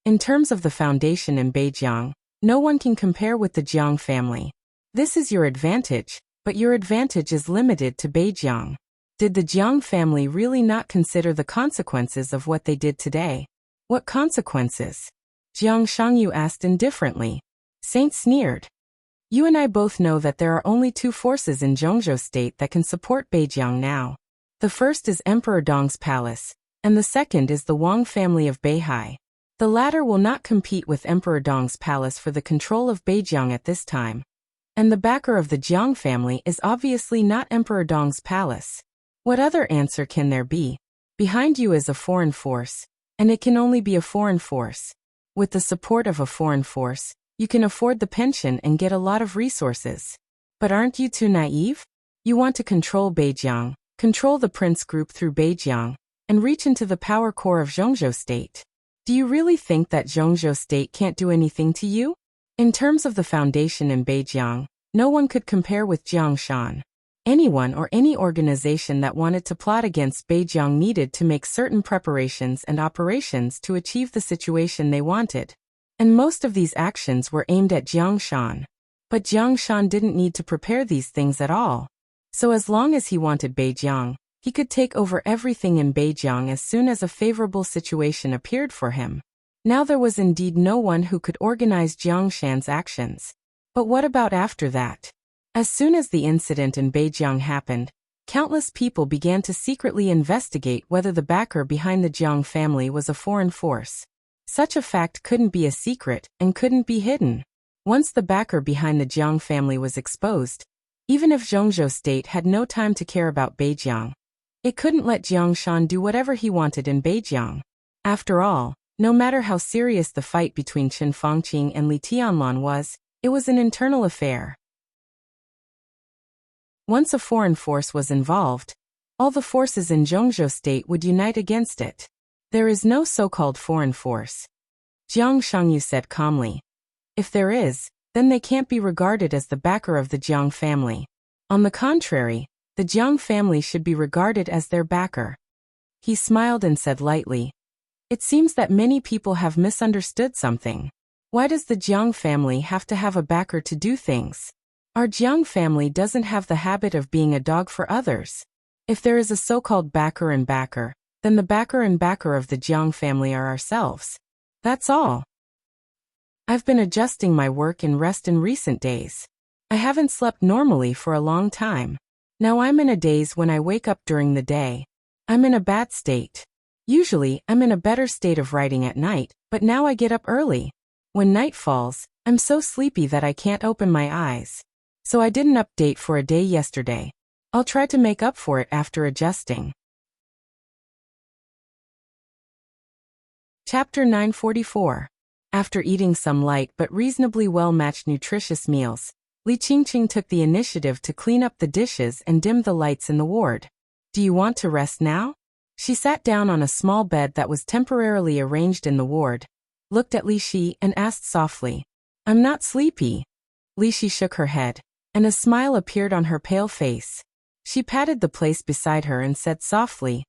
In terms of the foundation in Beijiang, no one can compare with the Jiang family. This is your advantage, but your advantage is limited to Beijiang. Did the Jiang family really not consider the consequences of what they did today? What consequences? Jiang Shangyu asked indifferently. Saint sneered. You and I both know that there are only two forces in Zhongzhou state that can support Beijiang now. The first is Emperor Dong's palace, and the second is the Wang family of Beihai. The latter will not compete with Emperor Dong's palace for the control of Beijiang at this time. And the backer of the Jiang family is obviously not Emperor Dong's palace. What other answer can there be? Behind you is a foreign force, and it can only be a foreign force. With the support of a foreign force, you can afford the pension and get a lot of resources. But aren't you too naive? You want to control Beijiang, control the prince group through Beijiang, and reach into the power core of Zhongzhou state. Do you really think that Zhongzhou state can't do anything to you? In terms of the foundation in Beijiang, no one could compare with Jiang Shan. Anyone or any organization that wanted to plot against Beijiang needed to make certain preparations and operations to achieve the situation they wanted. And most of these actions were aimed at Jiang Shan. But Jiang Shan didn't need to prepare these things at all. So as long as he wanted Beijiang, he could take over everything in Beijiang as soon as a favorable situation appeared for him. Now there was indeed no one who could organize Jiang Shan's actions. But what about after that? As soon as the incident in Beijiang happened, countless people began to secretly investigate whether the backer behind the Jiang family was a foreign force. Such a fact couldn't be a secret and couldn't be hidden. Once the backer behind the Jiang family was exposed, even if Zhongzhou state had no time to care about Beijiang, it couldn't let Jiang Shan do whatever he wanted in Beijiang. After all, no matter how serious the fight between Chen Fangqing and Li Tianlan was, it was an internal affair. Once a foreign force was involved, all the forces in Zhongzhou state would unite against it. There is no so-called foreign force. Jiang Shangyu said calmly. If there is, then they can't be regarded as the backer of the Jiang family. On the contrary, the Jiang family should be regarded as their backer. He smiled and said lightly, It seems that many people have misunderstood something. Why does the Jiang family have to have a backer to do things? Our Jiang family doesn't have the habit of being a dog for others. If there is a so-called backer and backer, then the backer and backer of the Jiang family are ourselves. That's all. I've been adjusting my work and rest in recent days. I haven't slept normally for a long time. Now I'm in a daze when I wake up during the day. I'm in a bad state. Usually, I'm in a better state of writing at night, but now I get up early. When night falls, I'm so sleepy that I can't open my eyes. So I didn't update for a day yesterday. I'll try to make up for it after adjusting. Chapter 944. After eating some light but reasonably well-matched nutritious meals, Li Qingqing took the initiative to clean up the dishes and dim the lights in the ward. Do you want to rest now? She sat down on a small bed that was temporarily arranged in the ward, looked at Li Shi and asked softly, I'm not sleepy. Li Shi shook her head, and a smile appeared on her pale face. She patted the place beside her and said softly,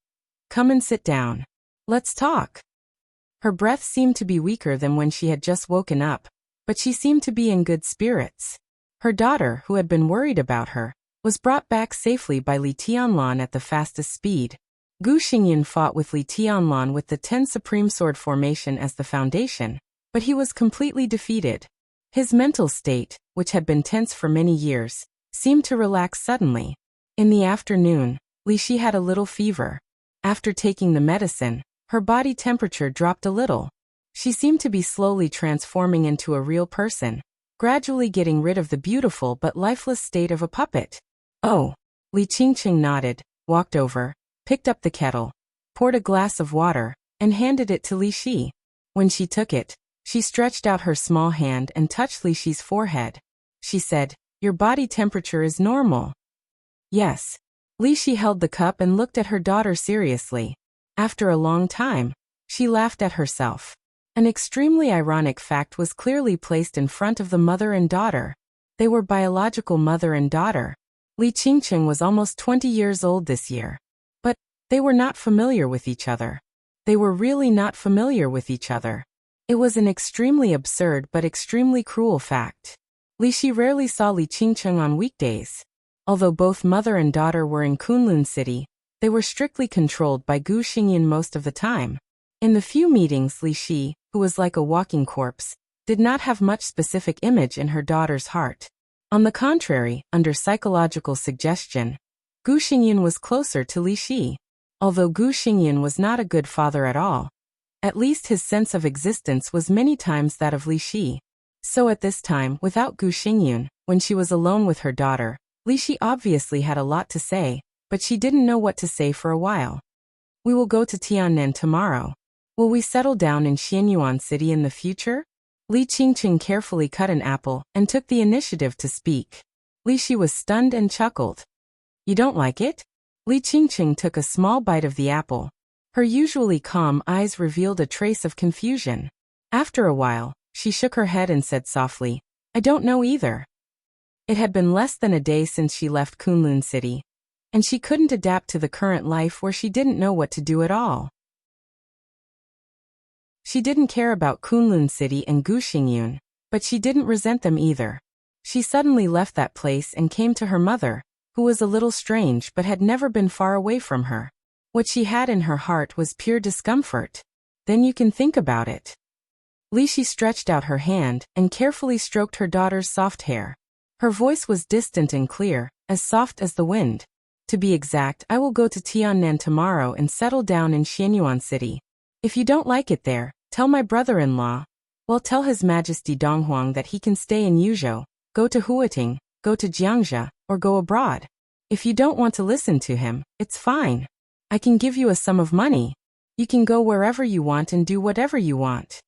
Come and sit down. Let's talk. Her breath seemed to be weaker than when she had just woken up, but she seemed to be in good spirits. Her daughter, who had been worried about her, was brought back safely by Li Tianlan at the fastest speed. Gu Xingyan fought with Li Tianlan with the 10 Supreme Sword formation as the foundation, but he was completely defeated. His mental state, which had been tense for many years, seemed to relax suddenly. In the afternoon, Li Shi had a little fever. After taking the medicine, her body temperature dropped a little. She seemed to be slowly transforming into a real person, gradually getting rid of the beautiful but lifeless state of a puppet. Oh. Li Qingqing nodded, walked over, picked up the kettle, poured a glass of water, and handed it to Li Shi. When she took it, she stretched out her small hand and touched Li Shi's forehead. She said, Your body temperature is normal. Yes. Li Shi held the cup and looked at her daughter seriously. After a long time, she laughed at herself. An extremely ironic fact was clearly placed in front of the mother and daughter. They were biological mother and daughter. Li Qingqing was almost 20 years old this year. But they were not familiar with each other. They were really not familiar with each other. It was an extremely absurd but extremely cruel fact. Li Shi rarely saw Li Qingqing on weekdays. Although both mother and daughter were in Kunlun City, they were strictly controlled by Gu Xingyan most of the time. In the few meetings, Li Shi, who was like a walking corpse, did not have much specific image in her daughter's heart. On the contrary, under psychological suggestion, Gu Xingyan was closer to Li Shi. Although Gu Xingyan was not a good father at all, at least his sense of existence was many times that of Li Shi. So at this time, without Gu Xingyan, when she was alone with her daughter, Li Shi obviously had a lot to say, but she didn't know what to say for a while. We will go to Tiannan tomorrow. Will we settle down in Xianyuan City in the future? Li Qingqing carefully cut an apple and took the initiative to speak. Li Shi was stunned and chuckled. You don't like it? Li Qingqing took a small bite of the apple. Her usually calm eyes revealed a trace of confusion. After a while, she shook her head and said softly, I don't know either. It had been less than a day since she left Kunlun City, and she couldn't adapt to the current life where she didn't know what to do at all. She didn't care about Kunlun City and Gu Xingyun, but she didn't resent them either. She suddenly left that place and came to her mother, who was a little strange but had never been far away from her. What she had in her heart was pure discomfort. Then you can think about it. Li Shi stretched out her hand and carefully stroked her daughter's soft hair. Her voice was distant and clear, as soft as the wind. To be exact, I will go to Tiannan tomorrow and settle down in Xianyuan City. If you don't like it there, tell my brother-in-law. Well, tell His Majesty Donghuang that he can stay in Yuzhou, go to Huating, go to Jiangxia, or go abroad. If you don't want to listen to him, it's fine. I can give you a sum of money. You can go wherever you want and do whatever you want.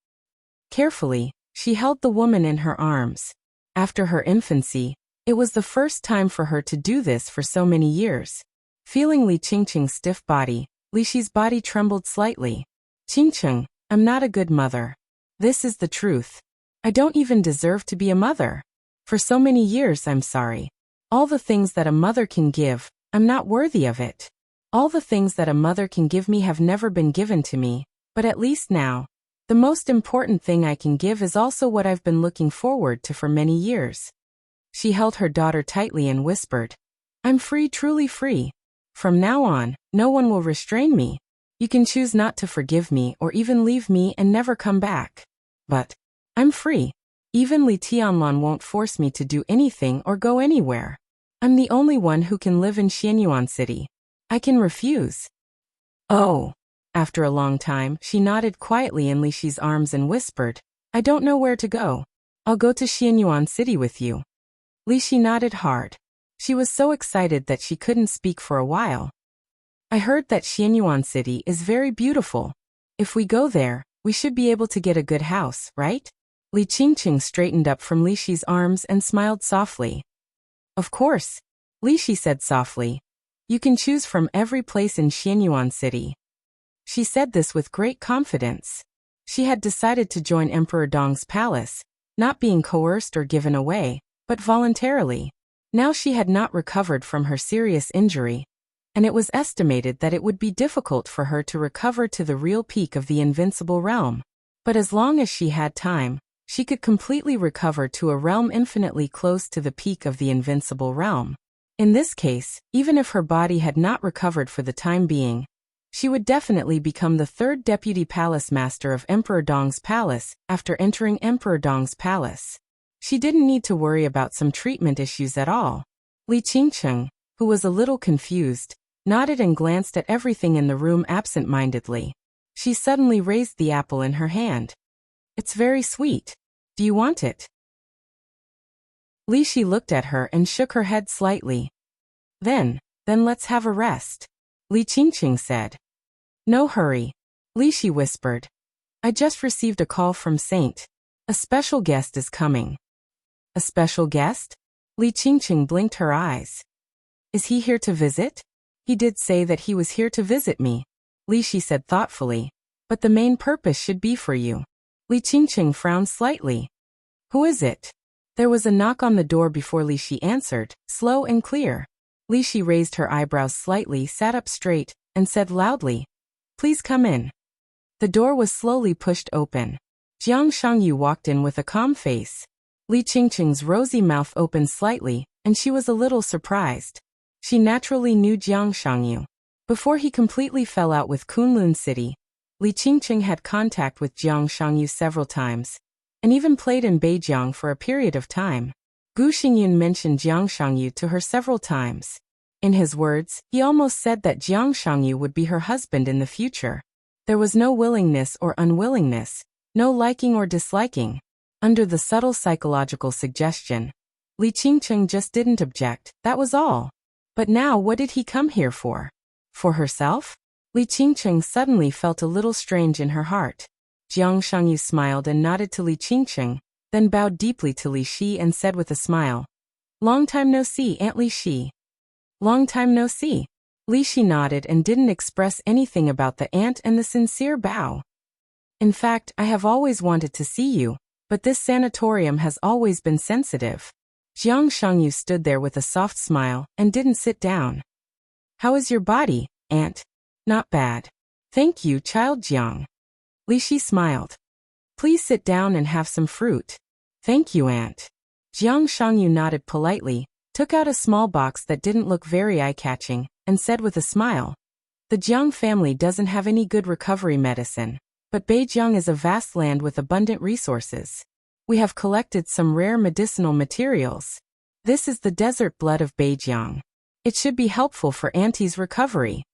Carefully, she held the woman in her arms. After her infancy, it was the first time for her to do this for so many years. Feeling Li Qingqing's stiff body, Li Shi's body trembled slightly. Qingqing, I'm not a good mother. This is the truth. I don't even deserve to be a mother. For so many years, I'm sorry. All the things that a mother can give, I'm not worthy of it. All the things that a mother can give me have never been given to me, but at least now, the most important thing I can give is also what I've been looking forward to for many years. She held her daughter tightly and whispered, I'm free, truly free. From now on, no one will restrain me. You can choose not to forgive me or even leave me and never come back. But I'm free. Even Li Tianlan won't force me to do anything or go anywhere. I'm the only one who can live in Xianyuan City. I can refuse. Oh. After a long time, she nodded quietly in Li Shi's arms and whispered, I don't know where to go. I'll go to Xianyuan City with you. Li Shi nodded hard. She was so excited that she couldn't speak for a while. I heard that Xianyuan City is very beautiful. If we go there, we should be able to get a good house, right? Li Qingqing straightened up from Li Shi's arms and smiled softly. Of course, Li Shi said softly. You can choose from every place in Xianyuan City. She said this with great confidence. She had decided to join Emperor Dong's palace, not being coerced or given away, but voluntarily. Now she had not recovered from her serious injury, and it was estimated that it would be difficult for her to recover to the real peak of the invincible realm. But as long as she had time, she could completely recover to a realm infinitely close to the peak of the invincible realm. In this case, even if her body had not recovered for the time being, she would definitely become the third deputy palace master of Emperor Dong's palace after entering Emperor Dong's palace. She didn't need to worry about some treatment issues at all. Li Qingqing, who was a little confused, nodded and glanced at everything in the room absent-mindedly. She suddenly raised the apple in her hand. It's very sweet. Do you want it? Li Shi looked at her and shook her head slightly. Then let's have a rest, Li Qingqing said. No hurry, Li Shi whispered. I just received a call from Saint. A special guest is coming. A special guest? Li Qingqing blinked her eyes. Is he here to visit? He did say that he was here to visit me, Li Shi said thoughtfully. But the main purpose should be for you. Li Qingqing frowned slightly. Who is it? There was a knock on the door before Li Shi answered, slow and clear. Li Shi raised her eyebrows slightly, sat up straight, and said loudly, Please come in. The door was slowly pushed open. Jiang Shangyu walked in with a calm face. Li Qingqing's rosy mouth opened slightly, and she was a little surprised. She naturally knew Jiang Shangyu. Before he completely fell out with Kunlun City, Li Qingqing had contact with Jiang Shangyu several times, and even played in Beijiang for a period of time. Gu Xingyun mentioned Jiang Shangyu to her several times. In his words, he almost said that Jiang Shangyu would be her husband in the future. There was no willingness or unwillingness, no liking or disliking. Under the subtle psychological suggestion, Li Qingqing just didn't object, that was all. But now what did he come here for? For herself? Li Qingqing suddenly felt a little strange in her heart. Jiang Shangyu smiled and nodded to Li Qingqing, then bowed deeply to Li Shi and said with a smile, Long time no see, Aunt Li Shi. Long time no see. Li Shi nodded and didn't express anything about the aunt and the sincere bow. In fact, I have always wanted to see you, but this sanatorium has always been sensitive. Jiang Shangyu stood there with a soft smile and didn't sit down. How is your body, aunt? Not bad. Thank you, child Jiang. Li Shi smiled. Please sit down and have some fruit. Thank you, aunt. Jiang Shangyu nodded politely, took out a small box that didn't look very eye-catching, and said with a smile, The Jiang family doesn't have any good recovery medicine, but Beijiang is a vast land with abundant resources. We have collected some rare medicinal materials. This is the desert blood of Beijiang. It should be helpful for Auntie's recovery.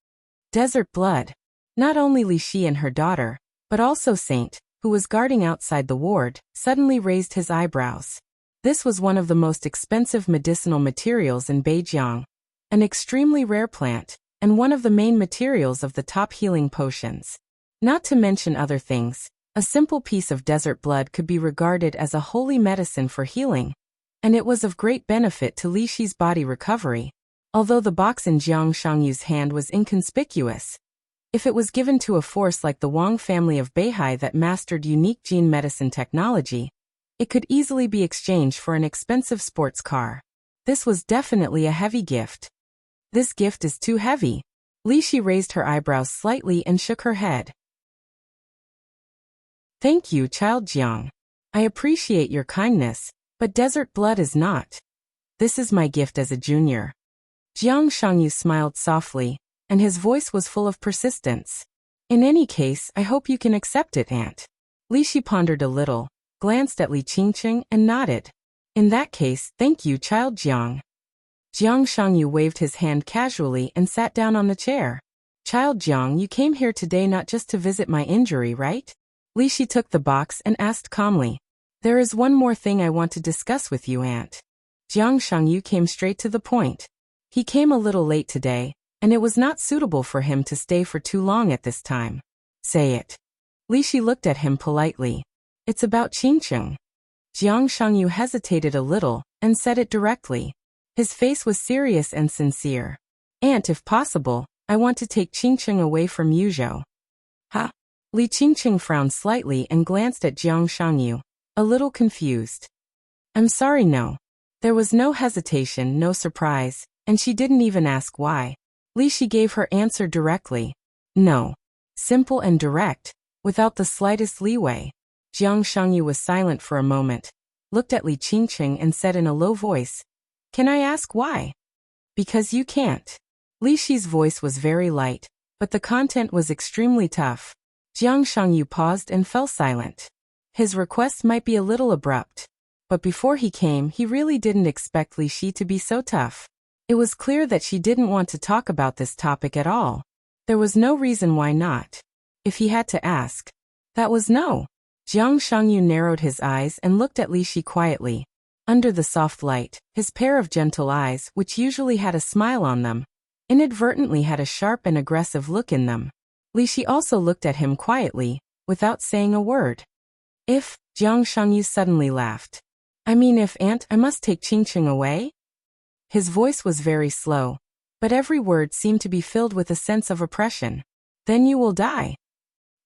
Desert blood. Not only Li Shi and her daughter, but also Saint, who was guarding outside the ward, suddenly raised his eyebrows. This was one of the most expensive medicinal materials in Beijiang, an extremely rare plant, and one of the main materials of the top healing potions. Not to mention other things, a simple piece of desert blood could be regarded as a holy medicine for healing, and it was of great benefit to Li Shi's body recovery. Although the box in Jiang Shangyu's hand was inconspicuous, if it was given to a force like the Wang family of Beihai that mastered unique gene medicine technology, it could easily be exchanged for an expensive sports car. This was definitely a heavy gift. This gift is too heavy. Li Shi raised her eyebrows slightly and shook her head. Thank you, child Jiang. I appreciate your kindness, but desert blood is not. This is my gift as a junior. Jiang Shangyu smiled softly, and his voice was full of persistence. In any case, I hope you can accept it, Aunt. Li Shi pondered a little, glanced at Li Qingqing, and nodded. In that case, thank you, child Jiang. Jiang Shangyu waved his hand casually and sat down on the chair. Child Jiang, you came here today not just to visit my injury, right? Li Shi took the box and asked calmly. There is one more thing I want to discuss with you, Aunt. Jiang Shangyu came straight to the point. He came a little late today, and it was not suitable for him to stay for too long at this time. Say it. Li Shi looked at him politely. It's about Qingqing. Jiang Shangyu hesitated a little, and said it directly. His face was serious and sincere. Aunt, if possible, I want to take Qingqing away from Yuzhou. Huh? Li Qingqing frowned slightly and glanced at Jiang Shangyu, a little confused. I'm sorry, no. There was no hesitation, no surprise, and she didn't even ask why. Li Shi gave her answer directly. No. Simple and direct, without the slightest leeway. Jiang Shangyu was silent for a moment, looked at Li Qingqing and said in a low voice, Can I ask why? Because you can't. Li Shi's voice was very light, but the content was extremely tough. Jiang Shangyu paused and fell silent. His request might be a little abrupt, but before he came he really didn't expect Li Shi to be so tough. It was clear that she didn't want to talk about this topic at all. There was no reason why not. If he had to ask, that was no. Jiang Shangyu narrowed his eyes and looked at Li Shi quietly. Under the soft light, his pair of gentle eyes, which usually had a smile on them, inadvertently had a sharp and aggressive look in them. Li Shi also looked at him quietly, without saying a word. If, Jiang Shangyu suddenly laughed. I mean if, Aunt, I must take Qingqing away? His voice was very slow, but every word seemed to be filled with a sense of oppression. Then you will die.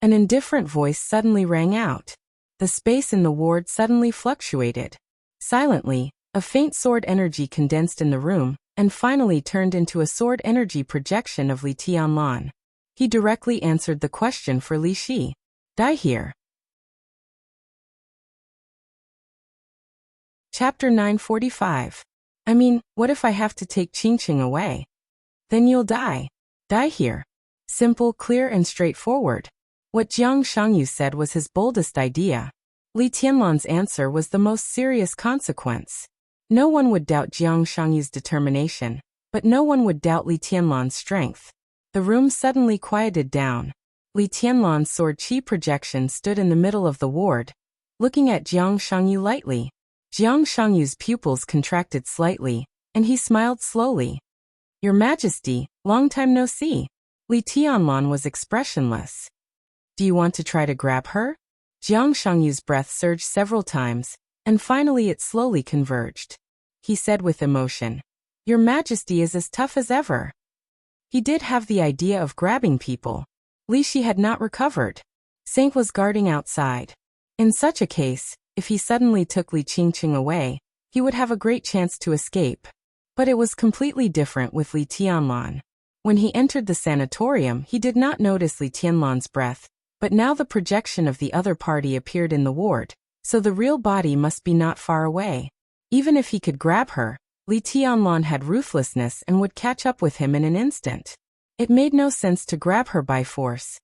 An indifferent voice suddenly rang out. The space in the ward suddenly fluctuated. Silently, a faint sword energy condensed in the room, and finally turned into a sword energy projection of Li Tianlan. He directly answered the question for Li Shi. Die here. Chapter 945. I mean, what if I have to take Qingqing away? Then you'll die. Die here. Simple, clear and straightforward. What Jiang Shangyu said was his boldest idea. Li Tianlan's answer was the most serious consequence. No one would doubt Jiang Shangyu's determination, but no one would doubt Li Tianlan's strength. The room suddenly quieted down. Li Tianlan's sword chi projection stood in the middle of the ward, looking at Jiang Shangyu lightly. Jiang Shangyu's pupils contracted slightly, and he smiled slowly. Your Majesty, long time no see. Li Tianlan was expressionless. Do you want to try to grab her? Jiang Shangyu's breath surged several times, and finally it slowly converged. He said with emotion, Your Majesty is as tough as ever. He did have the idea of grabbing people. Li Shi had not recovered. Sank was guarding outside. In such a case, if he suddenly took Li Qingqing away, he would have a great chance to escape. But it was completely different with Li Tianlan. When he entered the sanatorium, he did not notice Li Tianlan's breath, but now the projection of the other party appeared in the ward, so the real body must be not far away. Even if he could grab her, Li Tianlan had ruthlessness and would catch up with him in an instant. It made no sense to grab her by force.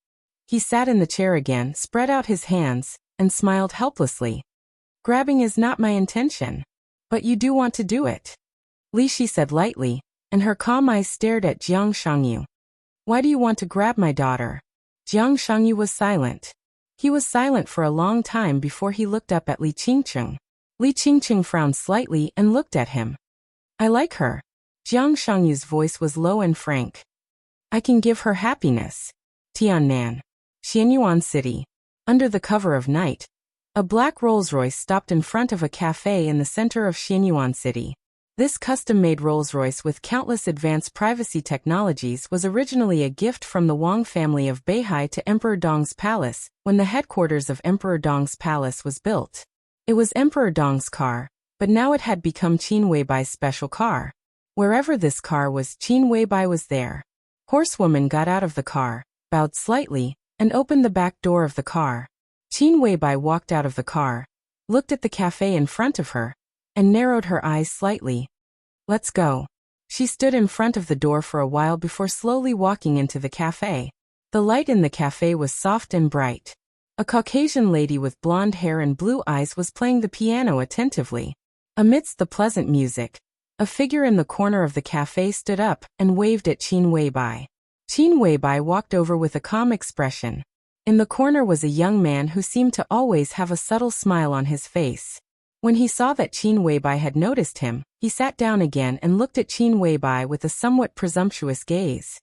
He sat in the chair again, spread out his hands, and smiled helplessly. Grabbing is not my intention. But you do want to do it. Li Shi said lightly, and her calm eyes stared at Jiang Shangyu. Why do you want to grab my daughter? Jiang Shangyu was silent. He was silent for a long time before he looked up at Li Qingqing. Li Qingqing frowned slightly and looked at him. I like her. Jiang Shangyu's voice was low and frank. I can give her happiness. Tiannan. Xianyuan City. Under the cover of night, a black Rolls-Royce stopped in front of a cafe in the center of Xianyuan City. This custom-made Rolls-Royce with countless advanced privacy technologies was originally a gift from the Wang family of Beihai to Emperor Dong's palace when the headquarters of Emperor Dong's palace was built. It was Emperor Dong's car, but now it had become Qin Weibai's special car. Wherever this car was, Qin Weibai was there. Horsewoman got out of the car, bowed slightly, and opened the back door of the car. Qin Weibai walked out of the car, looked at the cafe in front of her, and narrowed her eyes slightly. Let's go. She stood in front of the door for a while before slowly walking into the cafe. The light in the cafe was soft and bright. A Caucasian lady with blonde hair and blue eyes was playing the piano attentively. Amidst the pleasant music, a figure in the corner of the cafe stood up and waved at Qin Weibai. Qin Weibai walked over with a calm expression. In the corner was a young man who seemed to always have a subtle smile on his face. When he saw that Qin Weibai had noticed him, he sat down again and looked at Qin Weibai with a somewhat presumptuous gaze.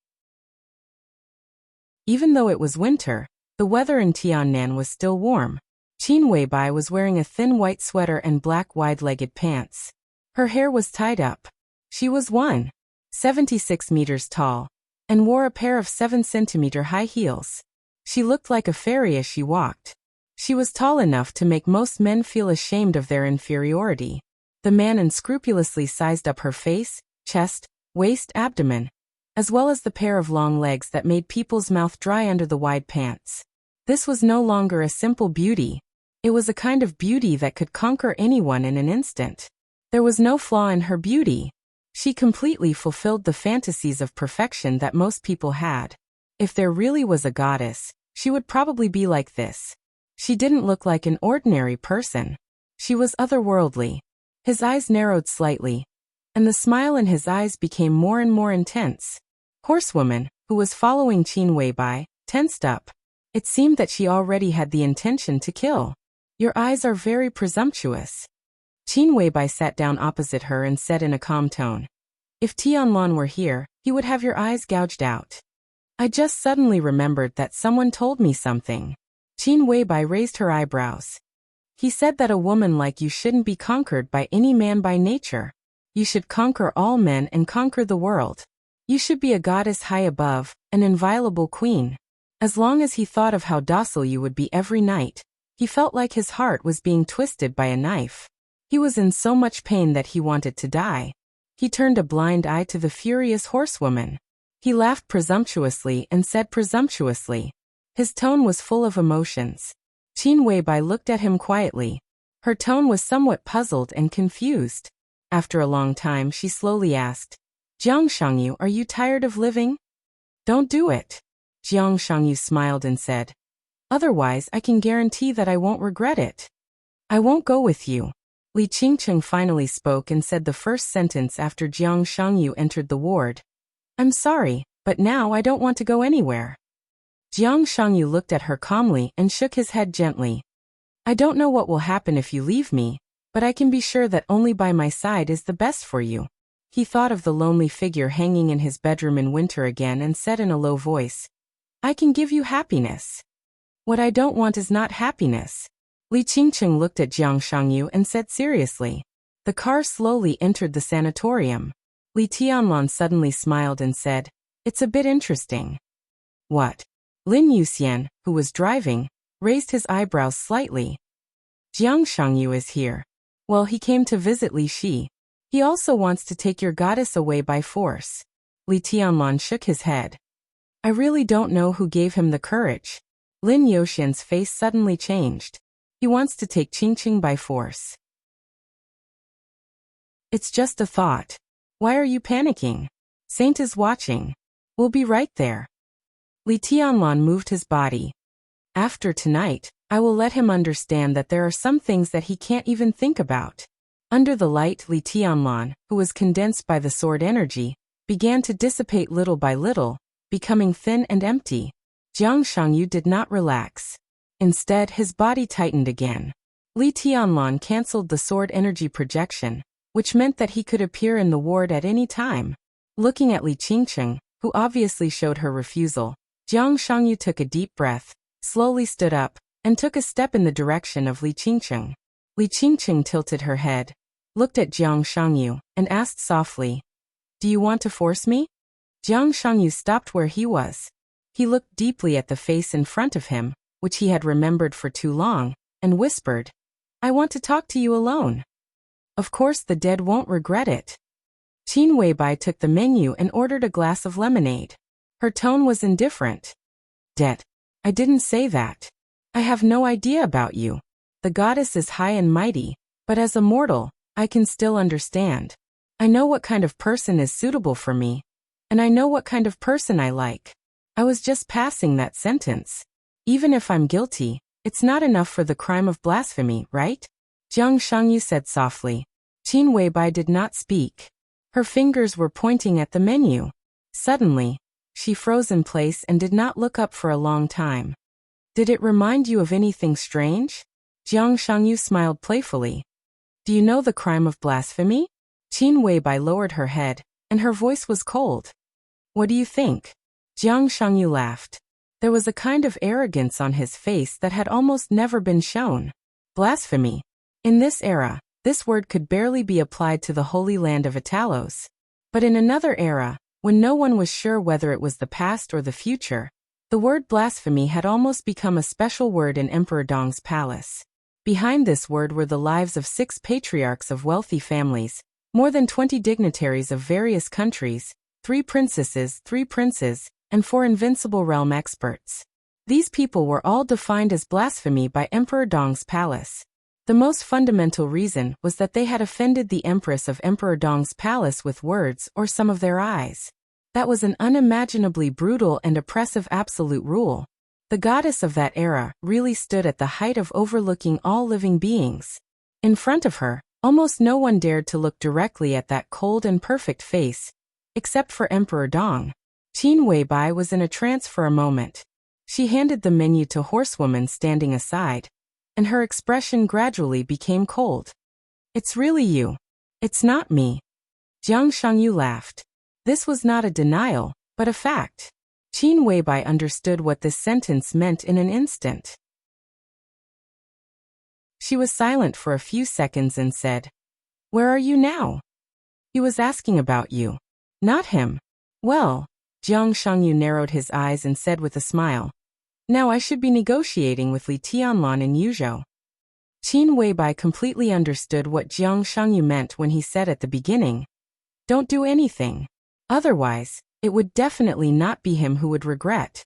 Even though it was winter, the weather in Tiannan was still warm. Qin Weibai was wearing a thin white sweater and black wide-legged pants. Her hair was tied up. She was 1.76 meters tall and wore a pair of 7-centimeter high heels. She looked like a fairy as she walked. She was tall enough to make most men feel ashamed of their inferiority. The man unscrupulously sized up her face, chest, waist, abdomen, as well as the pair of long legs that made people's mouth dry under the wide pants. This was no longer a simple beauty. It was a kind of beauty that could conquer anyone in an instant. There was no flaw in her beauty. She completely fulfilled the fantasies of perfection that most people had. If there really was a goddess, she would probably be like this. She didn't look like an ordinary person. She was otherworldly. His eyes narrowed slightly, and the smile in his eyes became more and more intense. Horsewoman, who was following Qin Weibai, tensed up. It seemed that she already had the intention to kill. Your eyes are very presumptuous. Qin Weibai sat down opposite her and said in a calm tone, If Tianlan were here, he would have your eyes gouged out. I just suddenly remembered that someone told me something. Qin Weibai raised her eyebrows. He said that a woman like you shouldn't be conquered by any man by nature. You should conquer all men and conquer the world. You should be a goddess high above, an inviolable queen. As long as he thought of how docile you would be every night, he felt like his heart was being twisted by a knife. He was in so much pain that he wanted to die. He turned a blind eye to the furious horsewoman. He laughed presumptuously and said presumptuously. His tone was full of emotions. Qin Weibai looked at him quietly. Her tone was somewhat puzzled and confused. After a long time she slowly asked, Jiang Shangyu, are you tired of living? Don't do it. Jiang Shangyu smiled and said, Otherwise I can guarantee that I won't regret it. I won't go with you. Li Qingcheng finally spoke and said the first sentence after Jiang Shangyu entered the ward. I'm sorry, but now I don't want to go anywhere. Jiang Shangyu looked at her calmly and shook his head gently. I don't know what will happen if you leave me, but I can be sure that only by my side is the best for you. He thought of the lonely figure hanging in his bedroom in winter again and said in a low voice, I can give you happiness. What I don't want is not happiness. Li Qingcheng looked at Jiang Shangyu and said seriously. The car slowly entered the sanatorium. Li Tianlan suddenly smiled and said, It's a bit interesting. What? Lin Yuxian, who was driving, raised his eyebrows slightly. Jiang Shangyu is here. Well, he came to visit Li Shi. He also wants to take your goddess away by force. Li Tianlan shook his head. I really don't know who gave him the courage. Lin Yuxian's face suddenly changed. He wants to take Qingqing by force. It's just a thought. Why are you panicking? Saint is watching. We'll be right there. Li Tianlan moved his body. After tonight, I will let him understand that there are some things that he can't even think about. Under the light, Li Tianlan, who was condensed by the sword energy, began to dissipate little by little, becoming thin and empty. Jiang Shangyu did not relax. Instead, his body tightened again. Li Tianlan cancelled the sword energy projection, which meant that he could appear in the ward at any time. Looking at Li Qingcheng, who obviously showed her refusal, Jiang Shangyu took a deep breath, slowly stood up, and took a step in the direction of Li Qingcheng. Li Qingcheng tilted her head, looked at Jiang Shangyu, and asked softly, Do you want to force me? Jiang Shangyu stopped where he was. He looked deeply at the face in front of him, which he had remembered for too long, and whispered, I want to talk to you alone. Of course the dead won't regret it. Qin Weibai took the menu and ordered a glass of lemonade. Her tone was indifferent. Dead. I didn't say that. I have no idea about you. The goddess is high and mighty, but as a mortal, I can still understand. I know what kind of person is suitable for me, and I know what kind of person I like. I was just passing that sentence. Even if I'm guilty, it's not enough for the crime of blasphemy, right? Jiang Shangyu said softly. Qin Weibai did not speak. Her fingers were pointing at the menu. Suddenly, she froze in place and did not look up for a long time. Did it remind you of anything strange? Jiang Shangyu smiled playfully. Do you know the crime of blasphemy? Qin Weibai lowered her head, and her voice was cold. What do you think? Jiang Shangyu laughed. There was a kind of arrogance on his face that had almost never been shown. Blasphemy. In this era, this word could barely be applied to the Holy Land of Italos. But in another era, when no one was sure whether it was the past or the future, the word blasphemy had almost become a special word in Emperor Dong's palace. Behind this word were the lives of 6 patriarchs of wealthy families, more than 20 dignitaries of various countries, 3 princesses, 3 princes, and 4 invincible realm experts. These people were all defined as blasphemy by Emperor Dong's palace. The most fundamental reason was that they had offended the Empress of Emperor Dong's palace with words or some of their eyes. That was an unimaginably brutal and oppressive absolute rule. The goddess of that era really stood at the height of overlooking all living beings. In front of her, almost no one dared to look directly at that cold and perfect face, except for Emperor Dong. Qin Weibai was in a trance for a moment. She handed the menu to Horsewoman standing aside, and her expression gradually became cold. It's really you. It's not me. Jiang Shangyu laughed. This was not a denial, but a fact. Qin Weibai understood what this sentence meant in an instant. She was silent for a few seconds and said, "Where are you now?" He was asking about you. Not him. Well, Jiang Shangyu narrowed his eyes and said with a smile, "Now I should be negotiating with Li Tianlan in Yuzhou." Qin Weibai completely understood what Jiang Shangyu meant when he said at the beginning, "Don't do anything. Otherwise, it would definitely not be him who would regret."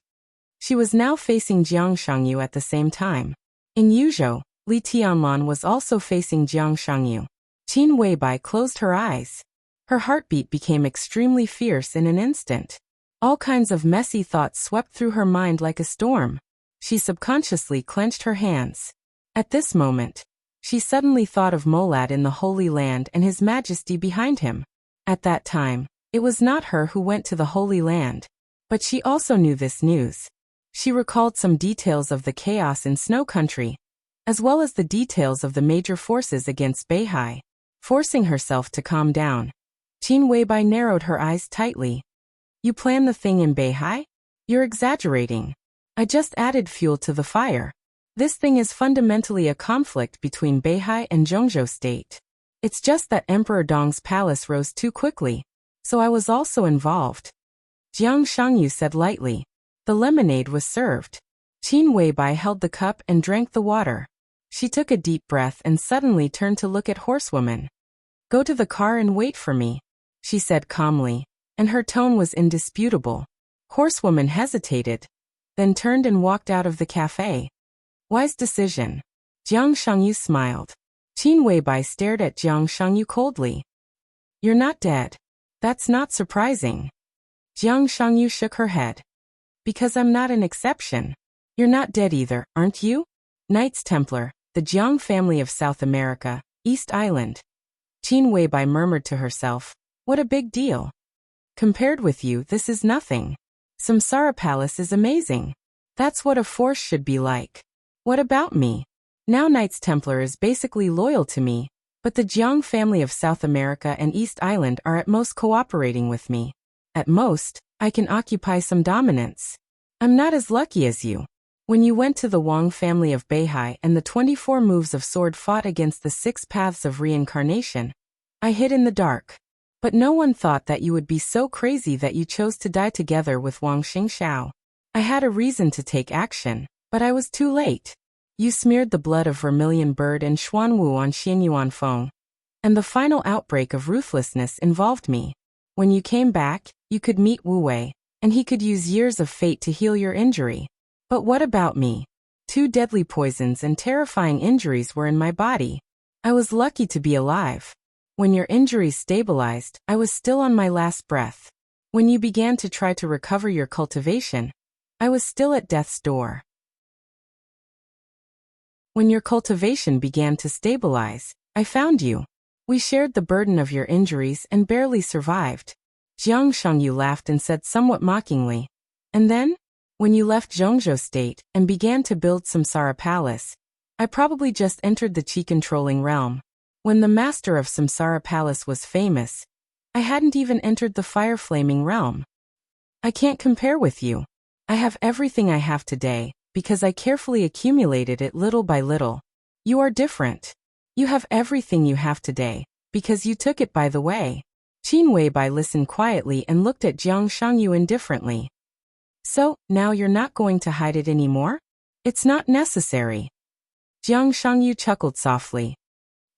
She was now facing Jiang Shangyu at the same time. In Yuzhou, Li Tianlan was also facing Jiang Shangyu. Qin Weibai closed her eyes. Her heartbeat became extremely fierce in an instant. All kinds of messy thoughts swept through her mind like a storm. She subconsciously clenched her hands. At this moment, she suddenly thought of Molad in the Holy Land and His Majesty behind him. At that time, it was not her who went to the Holy Land. But she also knew this news. She recalled some details of the chaos in Snow Country, as well as the details of the major forces against Beihai. Forcing herself to calm down, Qin Weibai narrowed her eyes tightly. You plan the thing in Beihai? You're exaggerating. I just added fuel to the fire. This thing is fundamentally a conflict between Beihai and Zhongzhou State. It's just that Emperor Dong's palace rose too quickly, so I was also involved. Jiang Shangyu said lightly. The lemonade was served. Qin Weibai held the cup and drank the water. She took a deep breath and suddenly turned to look at Horsewoman. Go to the car and wait for me, she said calmly, and her tone was indisputable. Horsewoman hesitated, then turned and walked out of the cafe. Wise decision. Jiang Shangyu smiled. Qin Weibai stared at Jiang Shangyu coldly. You're not dead. That's not surprising. Jiang Shangyu shook her head. Because I'm not an exception. You're not dead either, aren't you? Knights Templar, the Jiang family of South America, East Island. Qin Weibai murmured to herself, what a big deal. Compared with you, this is nothing. Samsara Palace is amazing. That's what a force should be like. What about me? Now Knights Templar is basically loyal to me, but the Jiang family of South America and East Island are at most cooperating with me. At most, I can occupy some dominance. I'm not as lucky as you. When you went to the Wang family of Beihai and the 24 moves of sword fought against the 6 paths of reincarnation, I hid in the dark. But no one thought that you would be so crazy that you chose to die together with Wang Xingxiao. I had a reason to take action, but I was too late. You smeared the blood of Vermilion Bird and Xuanwu on Xianyuan Feng. And the final outbreak of ruthlessness involved me. When you came back, you could meet Wu Wei, and he could use years of fate to heal your injury. But what about me? 2 deadly poisons and terrifying injuries were in my body. I was lucky to be alive. When your injuries stabilized, I was still on my last breath. When you began to try to recover your cultivation, I was still at death's door. When your cultivation began to stabilize, I found you. We shared the burden of your injuries and barely survived. Jiang Shangyu laughed and said somewhat mockingly. And then, when you left Zhongzhou State and began to build Samsara Palace, I probably just entered the Qi-controlling realm. When the master of Samsara Palace was famous, I hadn't even entered the fire-flaming realm. I can't compare with you. I have everything I have today, because I carefully accumulated it little by little. You are different. You have everything you have today, because you took it by the way. Qin Weibai listened quietly and looked at Jiang Shangyu indifferently. So, now you're not going to hide it anymore? It's not necessary. Jiang Shangyu chuckled softly.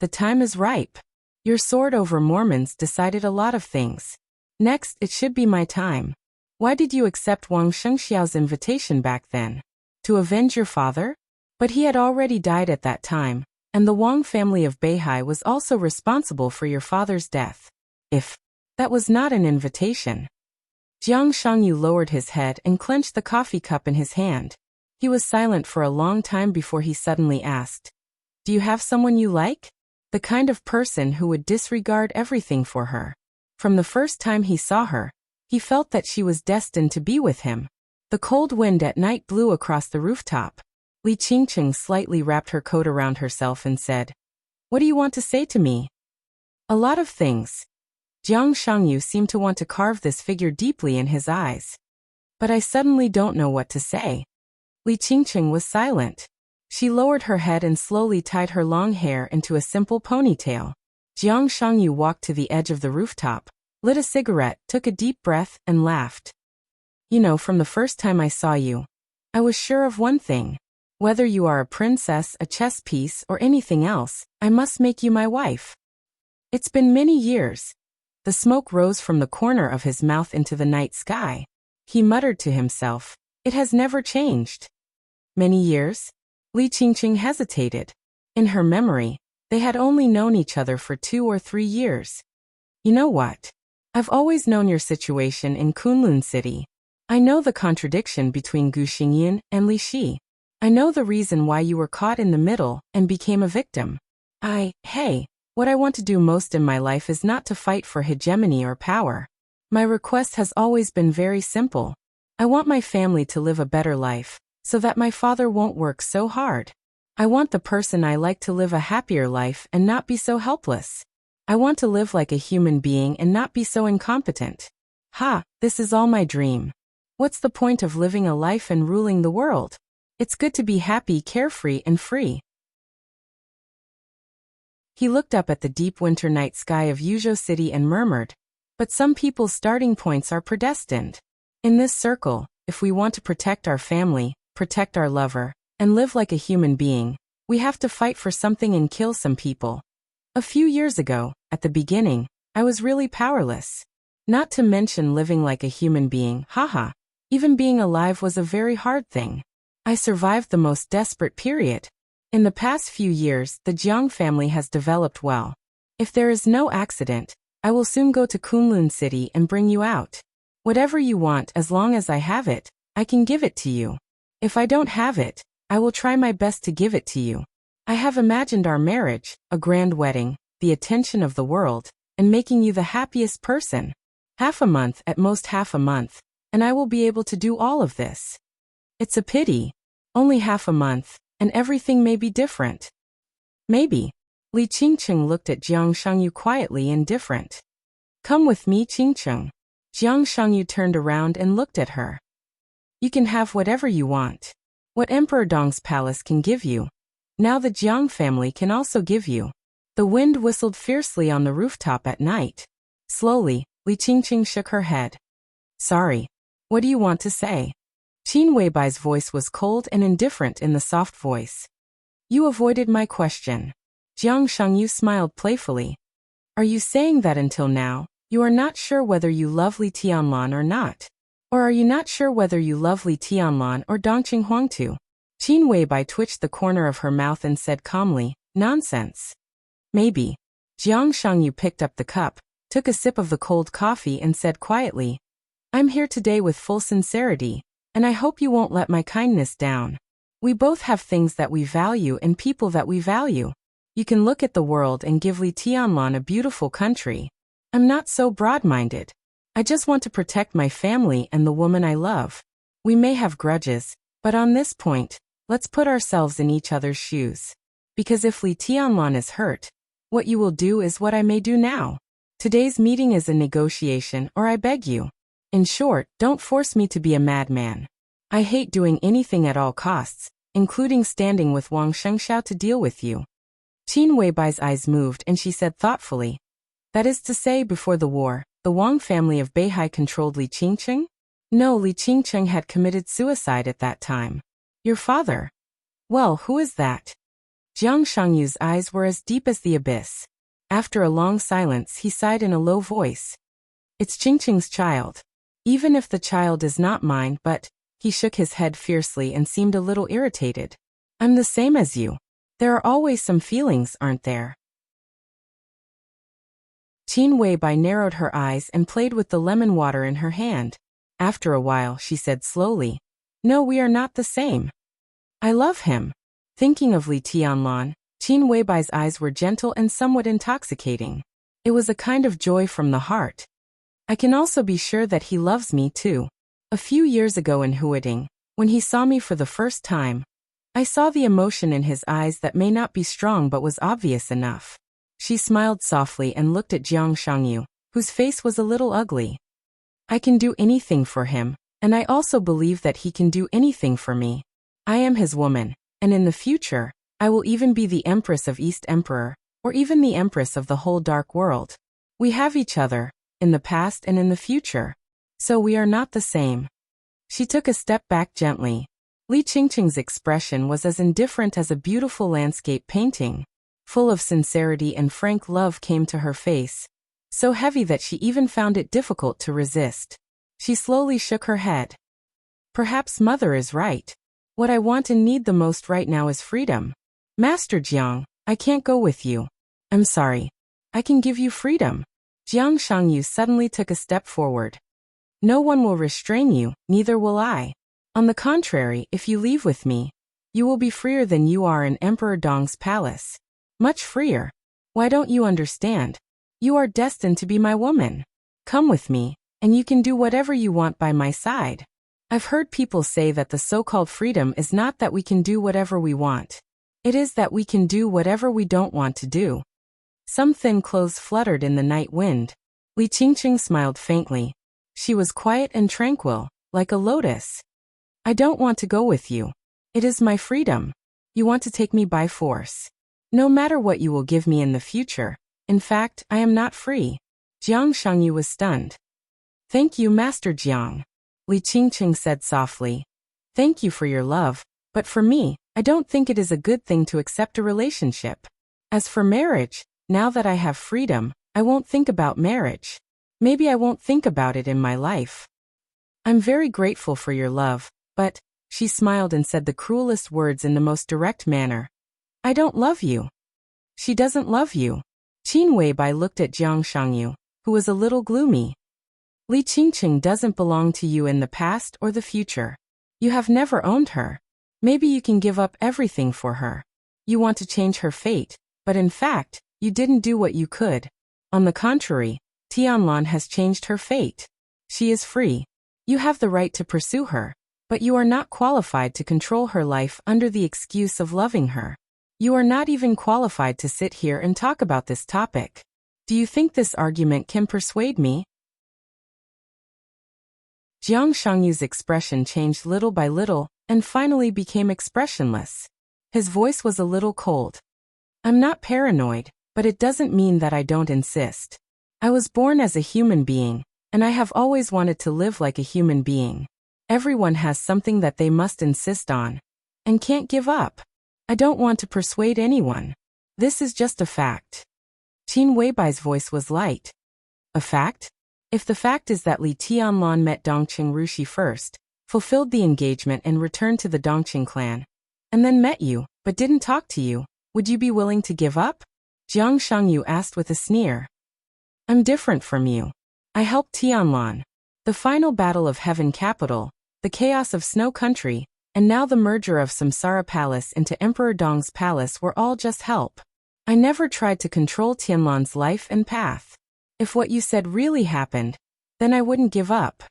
The time is ripe. Your sword over Mormons decided a lot of things. Next, it should be my time. Why did you accept Wang Shengxiao's invitation back then? To avenge your father? But he had already died at that time, and the Wang family of Beihai was also responsible for your father's death. If that was not an invitation. Jiang Shangyu lowered his head and clenched the coffee cup in his hand. He was silent for a long time before he suddenly asked, Do you have someone you like? The kind of person who would disregard everything for her. From the first time he saw her, he felt that she was destined to be with him. The cold wind at night blew across the rooftop. Li Qingqing slightly wrapped her coat around herself and said, What do you want to say to me? A lot of things. Jiang Shangyu seemed to want to carve this figure deeply in his eyes. But I suddenly don't know what to say. Li Qingqing was silent. She lowered her head and slowly tied her long hair into a simple ponytail. Jiang Shangyu walked to the edge of the rooftop, lit a cigarette, took a deep breath, and laughed. You know, from the first time I saw you, I was sure of one thing. Whether you are a princess, a chess piece, or anything else, I must make you my wife. It's been many years. The smoke rose from the corner of his mouth into the night sky. He muttered to himself, It has never changed. Many years? Li Qingqing hesitated. In her memory, they had only known each other for 2 or 3 years. You know what? I've always known your situation in Kunlun City. I know the contradiction between Gu Xingyin and Li Shi. I know the reason why you were caught in the middle and became a victim. Hey, what I want to do most in my life is not to fight for hegemony or power. My request has always been very simple. I want my family to live a better life, so that my father won't work so hard. I want the person I like to live a happier life and not be so helpless. I want to live like a human being and not be so incompetent. This is all my dream. What's the point of living a life and ruling the world? It's good to be happy, carefree, and free. He looked up at the deep winter night sky of Yuzhou City and murmured, But some people's starting points are predestined. In this circle, if we want to protect our family, protect our lover, and live like a human being, we have to fight for something and kill some people. A few years ago, at the beginning, I was really powerless. Not to mention living like a human being, Even being alive was a very hard thing. I survived the most desperate period. In the past few years, the Jiang family has developed well. If there is no accident, I will soon go to Kunlun City and bring you out. Whatever you want, as long as I have it, I can give it to you. If I don't have it, I will try my best to give it to you. I have imagined our marriage, a grand wedding, the attention of the world, and making you the happiest person. Half a month, at most half a month, and I will be able to do all of this. It's a pity. Only half a month, and everything may be different. Maybe. Li Qingqing looked at Jiang Shangyu quietly, indifferent. Come with me, Qingqing. Jiang Shangyu turned around and looked at her. You can have whatever you want. What Emperor Dong's palace can give you, now the Jiang family can also give you. The wind whistled fiercely on the rooftop at night. Slowly, Li Qingqing shook her head. Sorry. What do you want to say? Qin Weibai's voice was cold and indifferent in the soft voice. You avoided my question. Jiang Shangyu smiled playfully. Are you saying that until now, you are not sure whether you love Li Tianlan or not? Or are you not sure whether you love Li Tianlan or Dongqing Huangtu? Qin Weibai twitched the corner of her mouth and said calmly, Nonsense. Maybe. Jiang Shangyu picked up the cup, took a sip of the cold coffee and said quietly, "I'm here today with full sincerity, and I hope you won't let my kindness down. We both have things that we value and people that we value. You can look at the world and give Li Tianlan a beautiful country. I'm not so broad-minded. I just want to protect my family and the woman I love. We may have grudges, but on this point, let's put ourselves in each other's shoes. Because if Li Tianlan is hurt, what you will do is what I may do now. Today's meeting is a negotiation, or I beg you. In short, don't force me to be a madman. I hate doing anything at all costs, including standing with Wang Shengxiao to deal with you." Qin Weibai's eyes moved and she said thoughtfully, "That is to say, before the war, the Wang family of Beihai controlled Li Qingqing?" "No, Li Qingqing had committed suicide at that time." "Your father? Well, who is that?" Jiang Shangyu's eyes were as deep as the abyss. After a long silence, he sighed in a low voice. "It's Qingqing's child. Even if the child is not mine, but..." He shook his head fiercely and seemed a little irritated. "I'm the same as you. There are always some feelings, aren't there?" Qin Weibai narrowed her eyes and played with the lemon water in her hand. After a while, she said slowly, "No, we are not the same. I love him." Thinking of Li Tianlan, Qin Weibai's eyes were gentle and somewhat intoxicating. It was a kind of joy from the heart. "I can also be sure that he loves me too. A few years ago in Huading, when he saw me for the first time, I saw the emotion in his eyes that may not be strong but was obvious enough." She smiled softly and looked at Jiang Shangyu, whose face was a little ugly. "I can do anything for him, and I also believe that he can do anything for me. I am his woman, and in the future, I will even be the Empress of East Emperor, or even the Empress of the whole dark world. We have each other, in the past and in the future. So we are not the same." She took a step back gently. Li Qingqing's expression was as indifferent as a beautiful landscape painting. Full of sincerity and frank love came to her face, so heavy that she even found it difficult to resist. She slowly shook her head. "Perhaps Mother is right. What I want and need the most right now is freedom. Master Jiang, I can't go with you. I'm sorry. I can give you freedom." Jiang Shangyu suddenly took a step forward. "No one will restrain you, neither will I. On the contrary, if you leave with me, you will be freer than you are in Emperor Dong's palace. Much freer. Why don't you understand? You are destined to be my woman. Come with me, and you can do whatever you want by my side. I've heard people say that the so-called freedom is not that we can do whatever we want. It is that we can do whatever we don't want to do." Some thin clothes fluttered in the night wind. Li Qingqing smiled faintly. She was quiet and tranquil, like a lotus. "I don't want to go with you. It is my freedom. You want to take me by force. No matter what you will give me in the future. In fact, I am not free." Jiang Shangyu was stunned. "Thank you, Master Jiang," Li Qingqing said softly. "Thank you for your love, but for me, I don't think it is a good thing to accept a relationship. As for marriage, now that I have freedom, I won't think about marriage. Maybe I won't think about it in my life. I'm very grateful for your love, but," she smiled and said the cruelest words in the most direct manner, "I don't love you." "She doesn't love you." Qin Weibai looked at Jiang Shangyu, who was a little gloomy. "Li Qingqing doesn't belong to you in the past or the future. You have never owned her. Maybe you can give up everything for her. You want to change her fate, but in fact, you didn't do what you could. On the contrary, Tianlan has changed her fate. She is free. You have the right to pursue her, but you are not qualified to control her life under the excuse of loving her. You are not even qualified to sit here and talk about this topic. Do you think this argument can persuade me?" Jiang Shangyu's expression changed little by little and finally became expressionless. His voice was a little cold. "I'm not paranoid, but it doesn't mean that I don't insist. I was born as a human being, and I have always wanted to live like a human being. Everyone has something that they must insist on, and can't give up. I don't want to persuade anyone. This is just a fact." Qin Weibai's voice was light. "A fact? If the fact is that Li Tianlan met Dongqing Rushi first, fulfilled the engagement and returned to the Dongqing clan, and then met you, but didn't talk to you, would you be willing to give up?" Jiang Shangyu asked with a sneer. I'm different from you. I helped Tianlan. The final battle of Heaven Capital, the chaos of Snow Country, and now the merger of Samsara Palace into Emperor Dong's palace were all just help. I never tried to control Tianlan's life and path. If what you said really happened, then I wouldn't give up.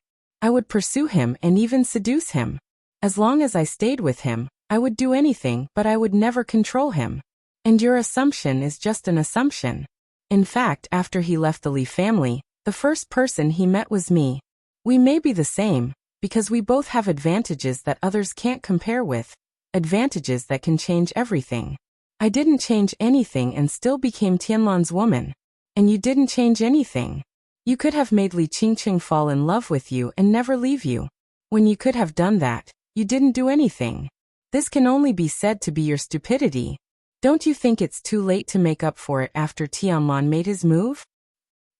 I would pursue him and even seduce him. As long as I stayed with him, I would do anything, but I would never control him. And your assumption is just an assumption. In fact, after he left the Li family, the first person he met was me. We may be the same, because we both have advantages that others can't compare with, advantages that can change everything. I didn't change anything and still became Tianlan's woman. And you didn't change anything. You could have made Li Qingqing fall in love with you and never leave you. When you could have done that, you didn't do anything. This can only be said to be your stupidity. Don't you think it's too late to make up for it after Tianlan made his move?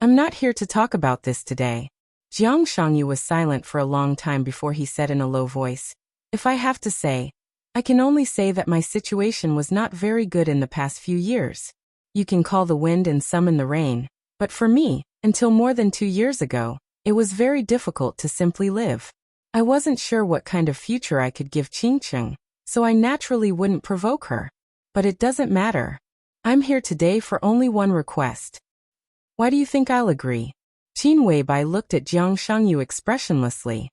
I'm not here to talk about this today. Jiang Shangyu was silent for a long time before he said in a low voice, if I have to say, I can only say that my situation was not very good in the past few years. You can call the wind and summon the rain, but for me, until more than 2 years ago, it was very difficult to simply live. I wasn't sure what kind of future I could give Qingqing, so I naturally wouldn't provoke her. But it doesn't matter. I'm here today for only one request. Why do you think I'll agree? Qin Weibai looked at Jiang Shangyu expressionlessly.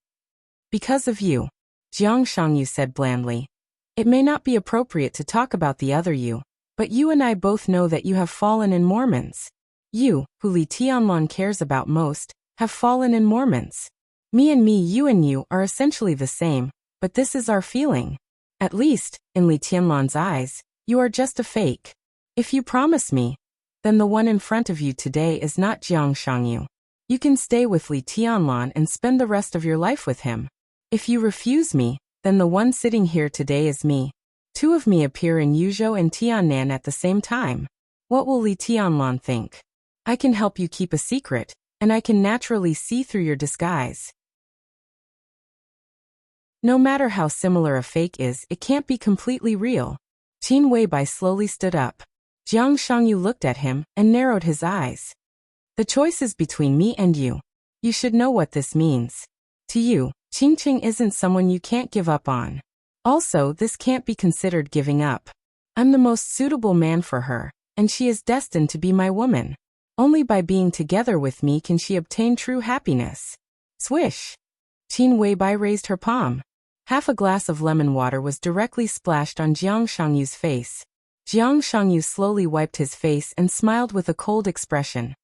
Because of you, Jiang Shangyu said blandly. It may not be appropriate to talk about the other you, but you and I both know that you have fallen in Mormons. You, who Li Tianlan cares about most, have fallen in Mormons. Me, you and you are essentially the same, but this is our feeling. At least, in Li Tianlan's eyes, you are just a fake. If you promise me, then the one in front of you today is not Jiang Shangyu. You can stay with Li Tianlan and spend the rest of your life with him. If you refuse me, then the one sitting here today is me. Two of me appear in Yuzhou and Tiannan at the same time. What will Li Tianlan think? I can help you keep a secret, and I can naturally see through your disguise. No matter how similar a fake is, it can't be completely real. Qin Weibai slowly stood up. Jiang Shangyu looked at him and narrowed his eyes. The choice is between me and you. You should know what this means. To you, Qingqing isn't someone you can't give up on. Also, this can't be considered giving up. I'm the most suitable man for her, and she is destined to be my woman. Only by being together with me can she obtain true happiness. Swish! Qin Weibai raised her palm. Half a glass of lemon water was directly splashed on Jiang Shangyu's face. Jiang Shangyu slowly wiped his face and smiled with a cold expression.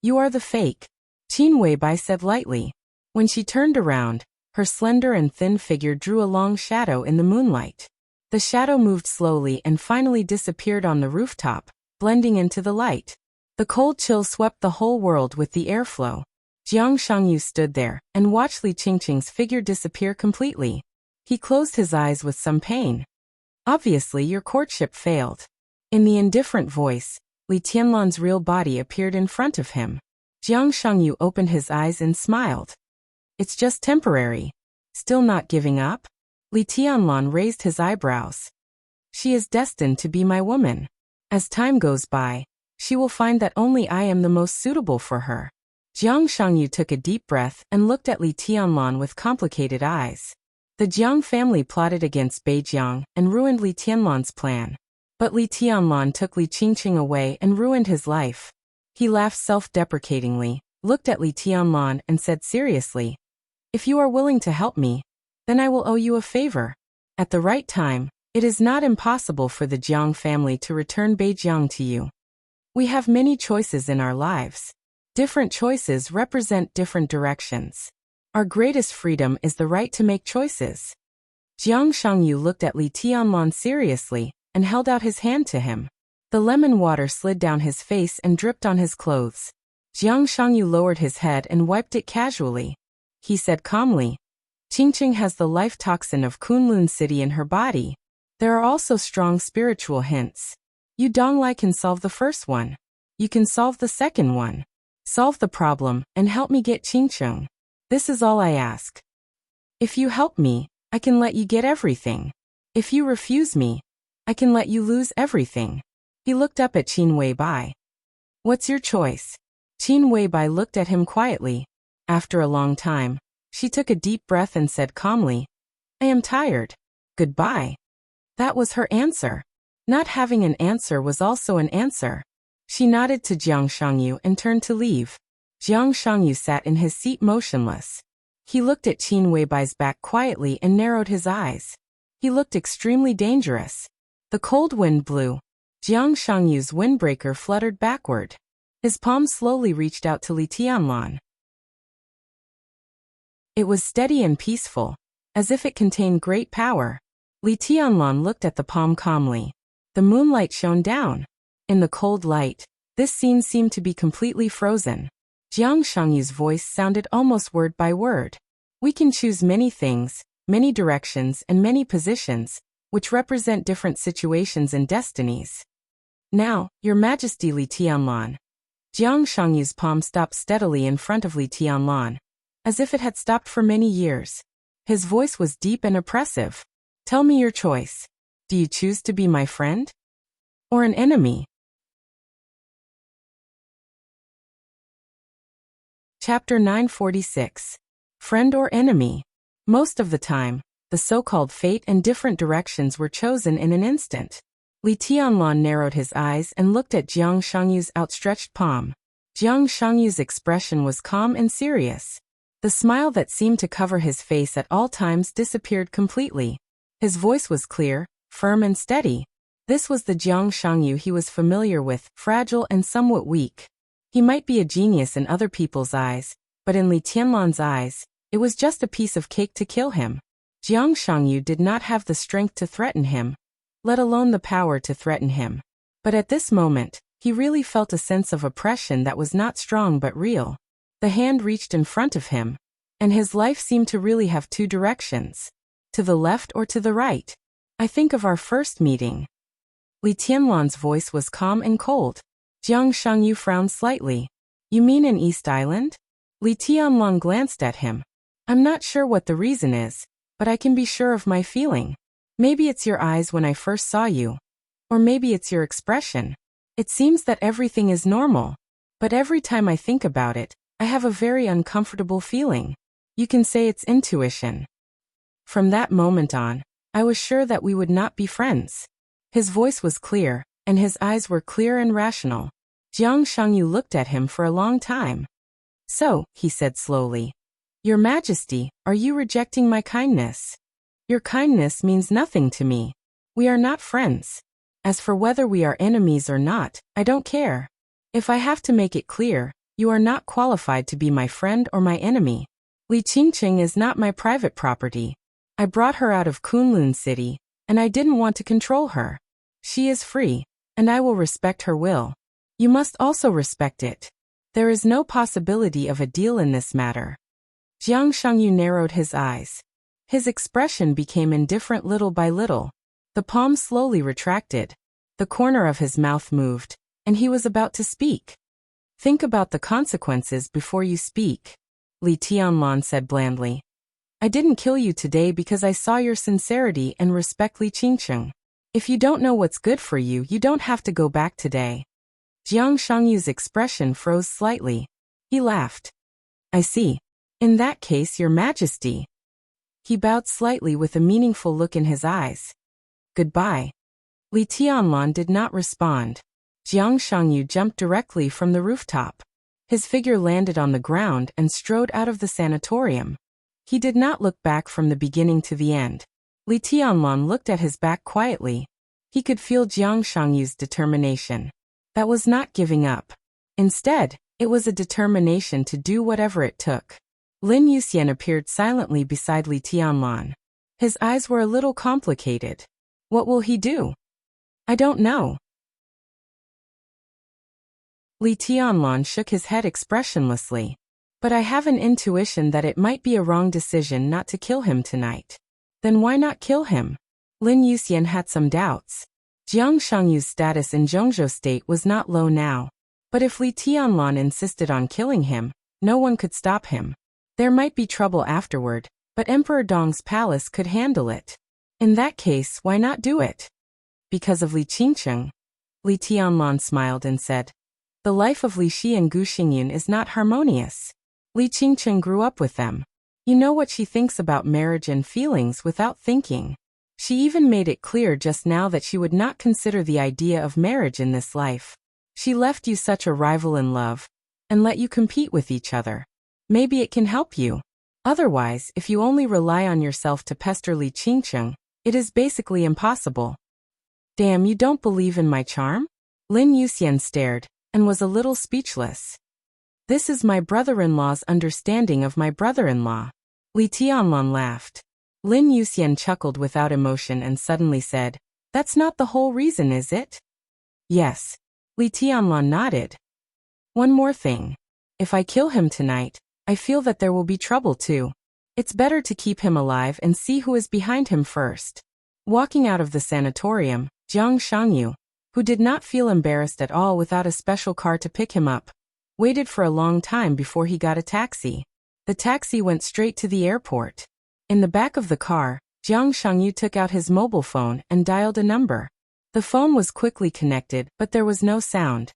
You are the fake, Qin Weibai said lightly. When she turned around, her slender and thin figure drew a long shadow in the moonlight. The shadow moved slowly and finally disappeared on the rooftop, blending into the light. The cold chill swept the whole world with the airflow. Jiang Shangyu stood there and watched Li Qingqing's figure disappear completely. He closed his eyes with some pain. Obviously, your courtship failed. In the indifferent voice, Li Tianlan's real body appeared in front of him. Jiang Shangyu opened his eyes and smiled. It's just temporary. Still not giving up? Li Tianlan raised his eyebrows. She is destined to be my woman. As time goes by, she will find that only I am the most suitable for her. Jiang Shangyu took a deep breath and looked at Li Tianlan with complicated eyes. The Jiang family plotted against Beijiang and ruined Li Tianlan's plan. But Li Tianlan took Li Qingqing away and ruined his life. He laughed self-deprecatingly, looked at Li Tianlan and said seriously, if you are willing to help me, then I will owe you a favor. At the right time, it is not impossible for the Jiang family to return Beijiang to you. We have many choices in our lives. Different choices represent different directions. Our greatest freedom is the right to make choices. Jiang Shangyu looked at Li Tianlan seriously and held out his hand to him. The lemon water slid down his face and dripped on his clothes. Jiang Shangyu lowered his head and wiped it casually. He said calmly, Qingqing has the life toxin of Kunlun City in her body. There are also strong spiritual hints. You Donglai can solve the first one. You can solve the second one. Solve the problem and help me get Qingqing. This is all I ask. If you help me, I can let you get everything. If you refuse me, I can let you lose everything. He looked up at Qin Weibai. What's your choice? Qin Weibai looked at him quietly. After a long time, she took a deep breath and said calmly, I am tired. Goodbye. That was her answer. Not having an answer was also an answer. She nodded to Jiang Shangyu and turned to leave. Jiang Shangyu sat in his seat motionless. He looked at Qin Weibai's back quietly and narrowed his eyes. He looked extremely dangerous. The cold wind blew. Jiang Shangyu's windbreaker fluttered backward. His palm slowly reached out to Li Tianlan. It was steady and peaceful, as if it contained great power. Li Tianlan looked at the palm calmly. The moonlight shone down. In the cold light, this scene seemed to be completely frozen. Jiang Shangyu's voice sounded almost word by word. We can choose many things, many directions and many positions, which represent different situations and destinies. Now, Your Majesty Li Tianlan. Jiang Shangyu's palm stopped steadily in front of Li Tianlan, as if it had stopped for many years. His voice was deep and oppressive. Tell me your choice. Do you choose to be my friend? Or an enemy? Chapter 946. Friend or enemy? Most of the time, the so-called fate and different directions were chosen in an instant. Li Tianlan narrowed his eyes and looked at Jiang Shangyu's outstretched palm. Jiang Shangyu's expression was calm and serious. The smile that seemed to cover his face at all times disappeared completely. His voice was clear, firm and steady. This was the Jiang Shangyu he was familiar with, fragile and somewhat weak. He might be a genius in other people's eyes, but in Li Tianlan's eyes, it was just a piece of cake to kill him. Jiang Shangyu did not have the strength to threaten him, let alone the power to threaten him. But at this moment, he really felt a sense of oppression that was not strong but real. The hand reached in front of him, and his life seemed to really have two directions. To the left or to the right. I think of our first meeting. Li Tianlan's voice was calm and cold. Jiang Shangyu frowned slightly. You mean in East Island? Li Tianlan glanced at him. I'm not sure what the reason is, but I can be sure of my feeling. Maybe it's your eyes when I first saw you. Or maybe it's your expression. It seems that everything is normal. But every time I think about it, I have a very uncomfortable feeling. You can say it's intuition. From that moment on, I was sure that we would not be friends. His voice was clear, and his eyes were clear and rational. Jiang Shangyu looked at him for a long time. So, he said slowly, Your Majesty, are you rejecting my kindness? Your kindness means nothing to me. We are not friends. As for whether we are enemies or not, I don't care. If I have to make it clear, you are not qualified to be my friend or my enemy. Li Qingqing is not my private property. I brought her out of Kunlun City, and I didn't want to control her. She is free, and I will respect her will. You must also respect it. There is no possibility of a deal in this matter. Jiang Shangyu narrowed his eyes. His expression became indifferent little by little. The palm slowly retracted. The corner of his mouth moved, and he was about to speak. Think about the consequences before you speak, Li Tianlan said blandly. I didn't kill you today because I saw your sincerity and respect Li Qingqing. If you don't know what's good for you, you don't have to go back today. Jiang Shangyu's expression froze slightly. He laughed. I see. In that case, Your Majesty. He bowed slightly with a meaningful look in his eyes. Goodbye. Li Tianlan did not respond. Jiang Shangyu jumped directly from the rooftop. His figure landed on the ground and strode out of the sanatorium. He did not look back from the beginning to the end. Li Tianlan looked at his back quietly. He could feel Jiang Shangyu's determination. That was not giving up. Instead, it was a determination to do whatever it took. Lin Yuxian appeared silently beside Li Tianlan. His eyes were a little complicated. What will he do? I don't know. Li Tianlan shook his head expressionlessly. But I have an intuition that it might be a wrong decision not to kill him tonight. Then why not kill him? Lin Yuxian had some doubts. Jiang Shangyu's status in Zhongzhou State was not low now. But if Li Tianlan insisted on killing him, no one could stop him. There might be trouble afterward, but Emperor Dong's palace could handle it. In that case, why not do it? Because of Li Qingqing. Li Tianlan smiled and said, "The life of Li Shi and Gu Xingyun is not harmonious. Li Qingcheng grew up with them. You know what she thinks about marriage and feelings without thinking. She even made it clear just now that she would not consider the idea of marriage in this life. She left you such a rival in love, and let you compete with each other. Maybe it can help you. Otherwise, if you only rely on yourself to pester Li Qingcheng, it is basically impossible." "Damn, you don't believe in my charm?" Lin Yuxian stared, and was a little speechless. "This is my brother-in-law's understanding of my brother-in-law." Li Tianlan laughed. Lin Yuxian chuckled without emotion and suddenly said, "That's not the whole reason, is it?" "Yes." Li Tianlan nodded. "One more thing. If I kill him tonight, I feel that there will be trouble too. It's better to keep him alive and see who is behind him first." Walking out of the sanatorium, Jiang Shangyu, who did not feel embarrassed at all without a special car to pick him up, waited for a long time before he got a taxi. The taxi went straight to the airport. In the back of the car, Jiang Shangyu took out his mobile phone and dialed a number. The phone was quickly connected, but there was no sound.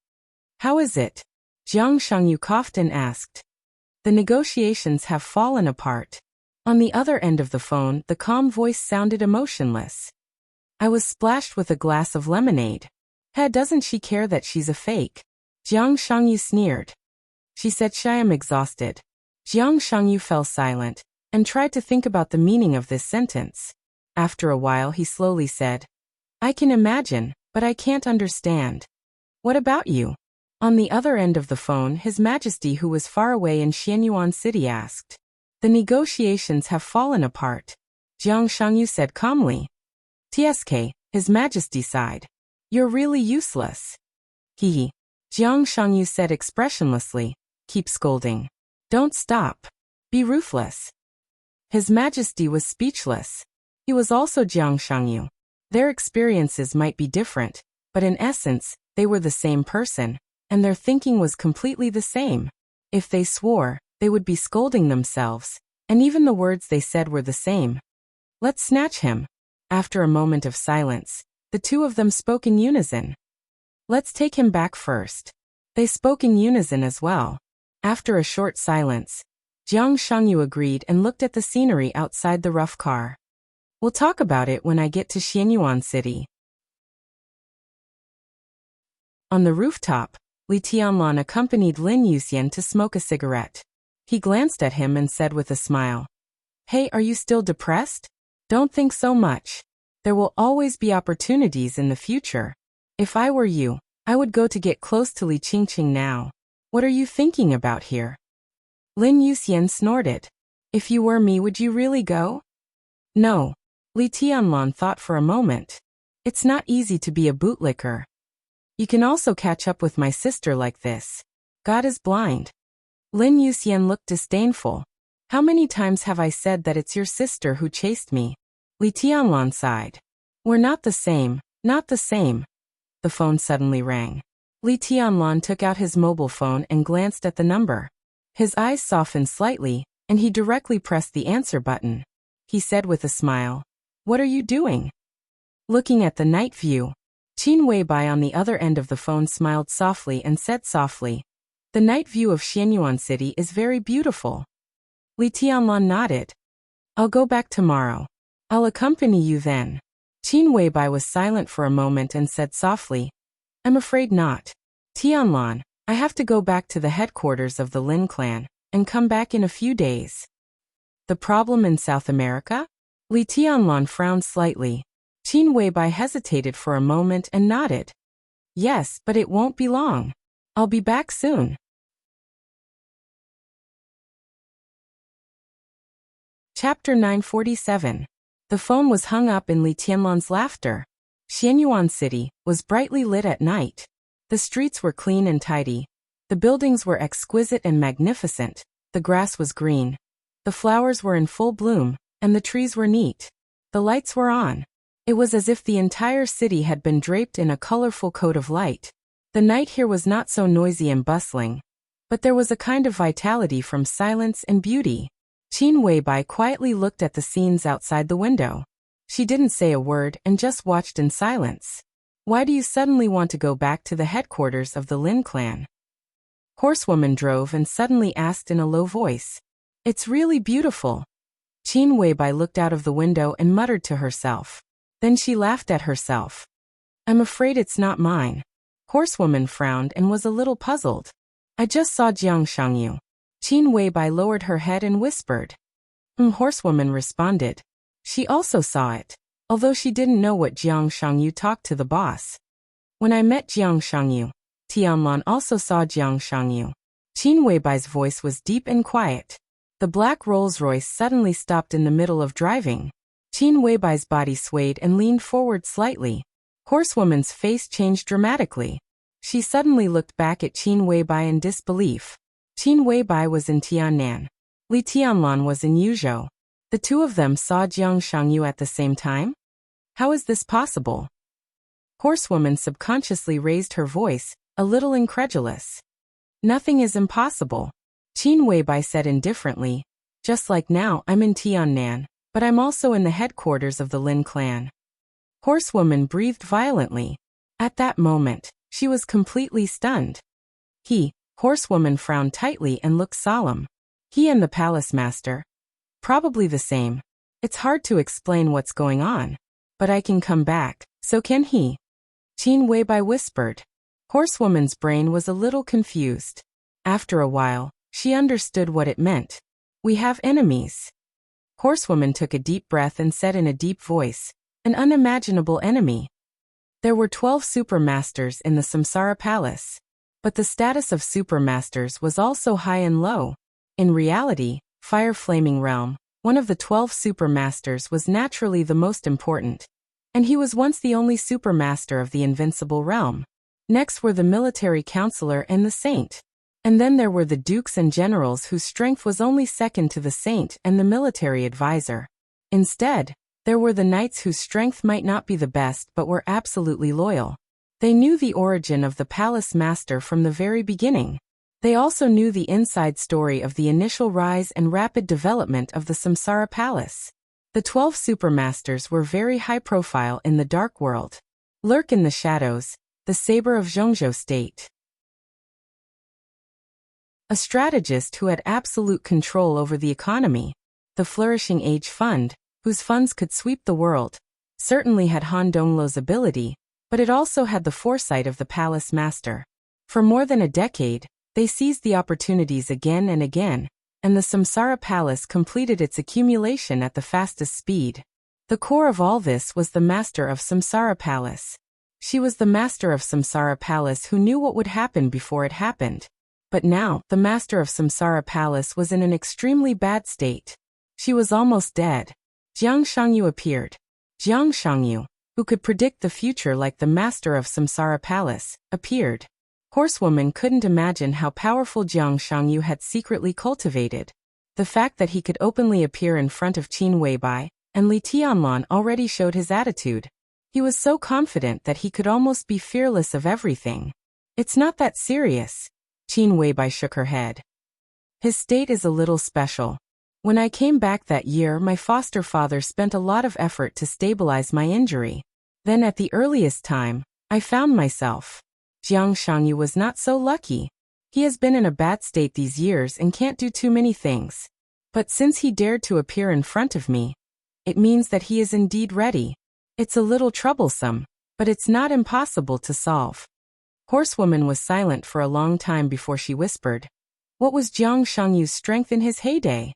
"How is it?" Jiang Shangyu coughed and asked. "The negotiations have fallen apart." On the other end of the phone, the calm voice sounded emotionless. "I was splashed with a glass of lemonade. Doesn't she care that she's a fake?" Jiang Shangyu sneered. She said, "I am exhausted." Jiang Shangyu fell silent, and tried to think about the meaning of this sentence. After a while he slowly said, "I can imagine, but I can't understand. What about you?" On the other end of the phone, His Majesty, who was far away in Xianyuan City, asked. "The negotiations have fallen apart," Jiang Shangyu said calmly. "TSK," His Majesty sighed. "You're really useless." "Hee." Jiang Shangyu said expressionlessly, "Keep scolding. Don't stop. Be ruthless." His Majesty was speechless. He was also Jiang Shangyu. Their experiences might be different, but in essence, they were the same person, and their thinking was completely the same. If they swore, they would be scolding themselves, and even the words they said were the same. "Let's snatch him." After a moment of silence, the two of them spoke in unison. "Let's take him back first." They spoke in unison as well. After a short silence, Jiang Shangyu agreed and looked at the scenery outside the rough car. "We'll talk about it when I get to Xianyuan City." On the rooftop, Li Tianlan accompanied Lin Yuxian to smoke a cigarette. He glanced at him and said with a smile, "Hey, are you still depressed? Don't think so much. There will always be opportunities in the future. If I were you, I would go to get close to Li Qingqing now. What are you thinking about here?" Lin Yuxian snorted. "If you were me, would you really go?" "No." Li Tianlan thought for a moment. "It's not easy to be a bootlicker. You can also catch up with my sister like this. God is blind." Lin Yuxian looked disdainful. "How many times have I said that it's your sister who chased me?" Li Tianlan sighed. "We're not the same, not the same." The phone suddenly rang. Li Tianlan took out his mobile phone and glanced at the number. His eyes softened slightly, and he directly pressed the answer button. He said with a smile, "What are you doing?" "Looking at the night view." Qin Weibai on the other end of the phone smiled softly and said softly, "The night view of Xianyuan City is very beautiful." Li Tianlan nodded. "I'll go back tomorrow. I'll accompany you then." Qin Weibai was silent for a moment and said softly, "I'm afraid not. Tianlan, I have to go back to the headquarters of the Lin clan, and come back in a few days." "The problem in South America?" Li Tianlan frowned slightly. Qin Weibai hesitated for a moment and nodded. "Yes, but it won't be long. I'll be back soon." Chapter 947. The phone was hung up in Li Tianlan's laughter. Xianyuan City was brightly lit at night. The streets were clean and tidy. The buildings were exquisite and magnificent. The grass was green. The flowers were in full bloom, and the trees were neat. The lights were on. It was as if the entire city had been draped in a colorful coat of light. The night here was not so noisy and bustling, but there was a kind of vitality from silence and beauty. Qin Weibai quietly looked at the scenes outside the window. She didn't say a word and just watched in silence. Why do you suddenly want to go back to the headquarters of the Lin clan? Horsewoman drove and suddenly asked in a low voice. It's really beautiful. Qin Weibai looked out of the window and muttered to herself. Then she laughed at herself. I'm afraid it's not mine. Horsewoman frowned and was a little puzzled. I just saw Jiang Shangyu. Qin Weibai lowered her head and whispered. Horsewoman responded. She also saw it, although she didn't know what Jiang Shangyu talked to the boss. When I met Jiang Shangyu, Tianlan also saw Jiang Shangyu. Qin Weibai's voice was deep and quiet. The black Rolls-Royce suddenly stopped in the middle of driving. Qin Weibai's body swayed and leaned forward slightly. Horsewoman's face changed dramatically. She suddenly looked back at Qin Weibai in disbelief. Qin Weibai was in Tiannan. Li Tianlan was in Yuzhou. The two of them saw Jiang Shangyu at the same time? How is this possible? Horsewoman subconsciously raised her voice, a little incredulous. Nothing is impossible. Qin Weibai said indifferently. Just like now, I'm in Tiannan, but I'm also in the headquarters of the Lin clan. Horsewoman breathed violently. At that moment, she was completely stunned. Horsewoman frowned tightly and looked solemn. He and the palace master. Probably the same. It's hard to explain what's going on. But I can come back, so can he. Qin Weibai whispered. Horsewoman's brain was a little confused. After a while, she understood what it meant. We have enemies. Horsewoman took a deep breath and said in a deep voice, an unimaginable enemy. There were 12 supermasters in the Samsara Palace. But the status of supermasters was also high and low. In reality, Fire Flaming Realm, one of the 12 supermasters, was naturally the most important. And he was once the only supermaster of the Invincible Realm. Next were the military counselor and the saint. And then there were the dukes and generals whose strength was only second to the saint and the military advisor. Instead, there were the knights whose strength might not be the best but were absolutely loyal. They knew the origin of the palace master from the very beginning. They also knew the inside story of the initial rise and rapid development of the Samsara Palace. The 12 supermasters were very high profile in the dark world. Lurk in the shadows, the saber of Zhongzhou State. A strategist who had absolute control over the economy. The Flourishing Age Fund, whose funds could sweep the world, certainly had Han Dongluo's ability, but it also had the foresight of the palace master. For more than a decade, they seized the opportunities again and again, and the Samsara Palace completed its accumulation at the fastest speed. The core of all this was the master of Samsara Palace. She was the master of Samsara Palace who knew what would happen before it happened. But now, the master of Samsara Palace was in an extremely bad state. She was almost dead. Jiang Shangyu appeared. Jiang Shangyu, who could predict the future like the master of Samsara Palace, appeared. Horsewoman couldn't imagine how powerful Jiang Shangyu had secretly cultivated. The fact that he could openly appear in front of Qin Weibai and Li Tianlan already showed his attitude. He was so confident that he could almost be fearless of everything. It's not that serious. Qin Weibai shook her head. His state is a little special. When I came back that year, my foster father spent a lot of effort to stabilize my injury. Then at the earliest time, I found myself. Jiang Shangyu was not so lucky. He has been in a bad state these years and can't do too many things. But since he dared to appear in front of me, it means that he is indeed ready. It's a little troublesome, but it's not impossible to solve. Horsewoman was silent for a long time before she whispered. What was Jiang Shangyu's strength in his heyday?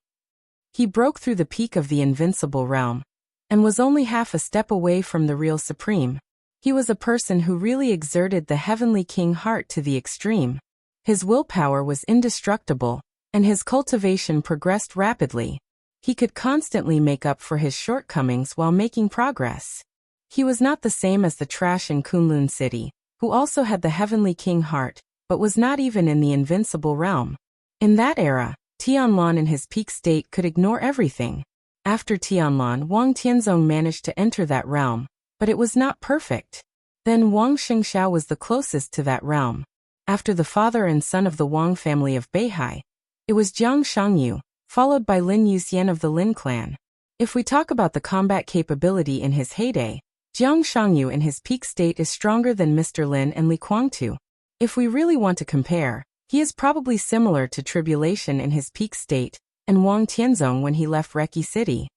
He broke through the peak of the Invincible Realm, and was only half a step away from the real Supreme. He was a person who really exerted the Heavenly King heart to the extreme. His willpower was indestructible, and his cultivation progressed rapidly. He could constantly make up for his shortcomings while making progress. He was not the same as the trash in Kunlun City, who also had the Heavenly King heart, but was not even in the Invincible Realm. In that era, Tianlan in his peak state could ignore everything. After Tianlan, Wang Tianzong managed to enter that realm, but it was not perfect. Then Wang Xingxiao was the closest to that realm. After the father and son of the Wang family of Beihai, it was Jiang Shangyu, followed by Lin Yuxian of the Lin clan. If we talk about the combat capability in his heyday, Jiang Shangyu in his peak state is stronger than Mr. Lin and Li Guangtu. If we really want to compare, he is probably similar to Tribulation in his peak state, and Wang Tianzong when he left Reki City.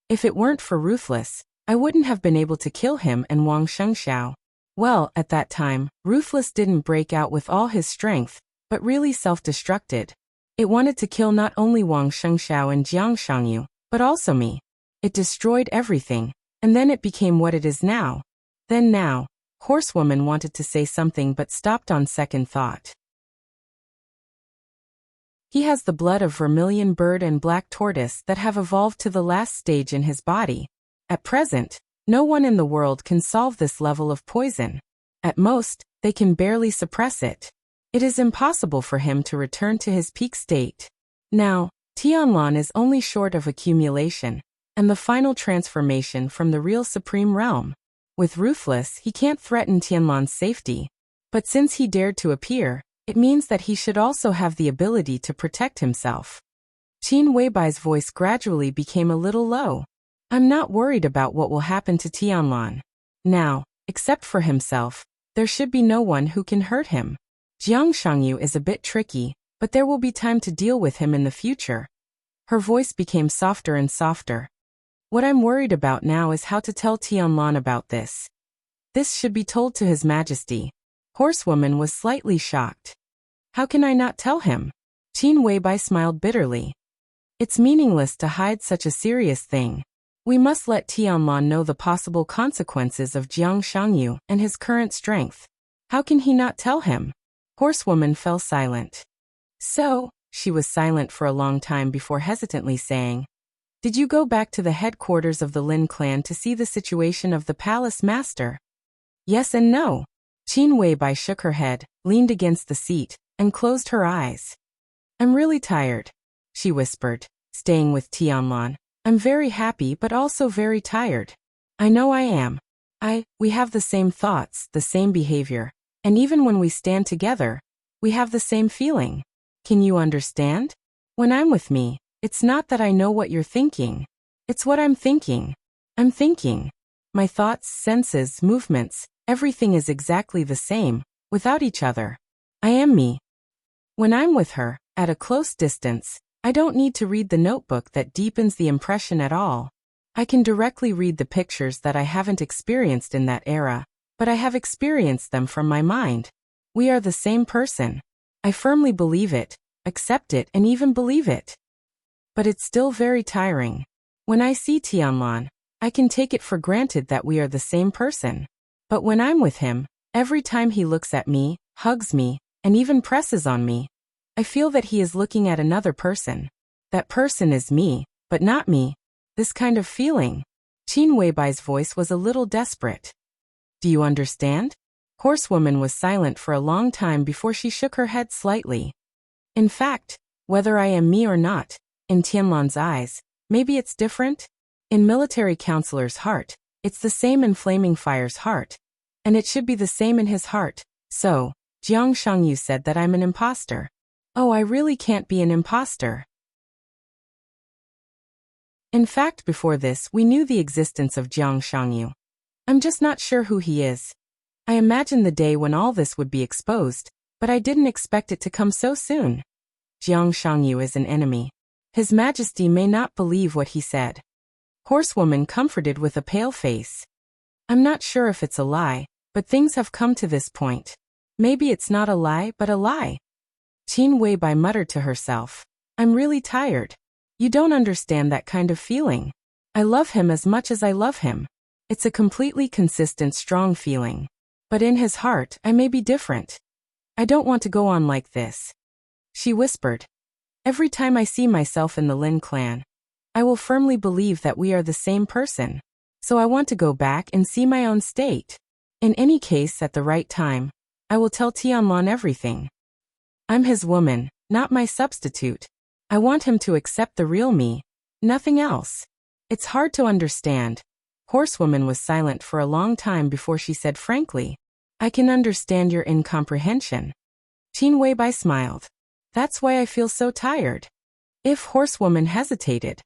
If it weren't for Ruthless, I wouldn't have been able to kill him and Wang Shengxiao. Well, at that time, Ruthless didn't break out with all his strength, but really self-destructed. It wanted to kill not only Wang Shengxiao and Jiang Shangyu, but also me. It destroyed everything, and then it became what it is now. Then now, Horsewoman wanted to say something but stopped on second thought. He has the blood of vermilion bird and black tortoise that have evolved to the last stage in his body. At present, no one in the world can solve this level of poison. At most, they can barely suppress it. It is impossible for him to return to his peak state. Now, Tianlan is only short of accumulation, and the final transformation from the real supreme realm. With Ruthless, he can't threaten Tianlan's safety. But since he dared to appear, it means that he should also have the ability to protect himself. Qin Weibai's voice gradually became a little low. I'm not worried about what will happen to Tianlan. Now, except for himself, there should be no one who can hurt him. Jiang Shangyu is a bit tricky, but there will be time to deal with him in the future. Her voice became softer and softer. What I'm worried about now is how to tell Tianlan about this. This should be told to His Majesty. Horsewoman was slightly shocked. How can I not tell him? Qin Weibai smiled bitterly. It's meaningless to hide such a serious thing. We must let Tianlan know the possible consequences of Jiang Shangyu and his current strength. How can he not tell him? Horsewoman fell silent. So, she was silent for a long time before hesitantly saying, did you go back to the headquarters of the Lin clan to see the situation of the palace master? Yes and no. Qin Weibai shook her head, leaned against the seat, and closed her eyes. I'm really tired, she whispered, staying with Tianlan. I'm very happy but also very tired. I know I am. We have the same thoughts, the same behavior, and even when we stand together, we have the same feeling. Can you understand? When I'm with me, it's not that I know what you're thinking. It's what I'm thinking. I'm thinking. My thoughts, senses, movements, everything is exactly the same, without each other. I am me. When I'm with her, at a close distance, I don't need to read the notebook that deepens the impression at all. I can directly read the pictures that I haven't experienced in that era, but I have experienced them from my mind. We are the same person. I firmly believe it, accept it, and even believe it. But it's still very tiring. When I see Tianlan, I can take it for granted that we are the same person. But when I'm with him, every time he looks at me, hugs me, and even presses on me, I feel that he is looking at another person. That person is me, but not me. This kind of feeling. Qin Weibai's voice was a little desperate. Do you understand? Horsewoman was silent for a long time before she shook her head slightly. In fact, whether I am me or not, in Tianlan's eyes, maybe it's different. In Military Counselor's heart, it's the same in Flaming Fire's heart. And it should be the same in his heart. So, Jiang Shangyu said that I'm an imposter. Oh, I really can't be an imposter. In fact, before this, we knew the existence of Jiang Shangyu. I'm just not sure who he is. I imagined the day when all this would be exposed, but I didn't expect it to come so soon. Jiang Shangyu is an enemy. His Majesty may not believe what he said. Horsewoman comforted with a pale face. I'm not sure if it's a lie, but things have come to this point. Maybe it's not a lie, but a lie. Qin Weibai muttered to herself. I'm really tired. You don't understand that kind of feeling. I love him as much as I love him. It's a completely consistent, strong feeling. But in his heart, I may be different. I don't want to go on like this. She whispered. Every time I see myself in the Lin clan, I will firmly believe that we are the same person. So I want to go back and see my own state. In any case, at the right time, I will tell Tianlan everything. I'm his woman, not my substitute. I want him to accept the real me, nothing else. It's hard to understand. Horsewoman was silent for a long time before she said frankly, I can understand your incomprehension. Qin Weibai smiled. That's why I feel so tired. If Horsewoman hesitated.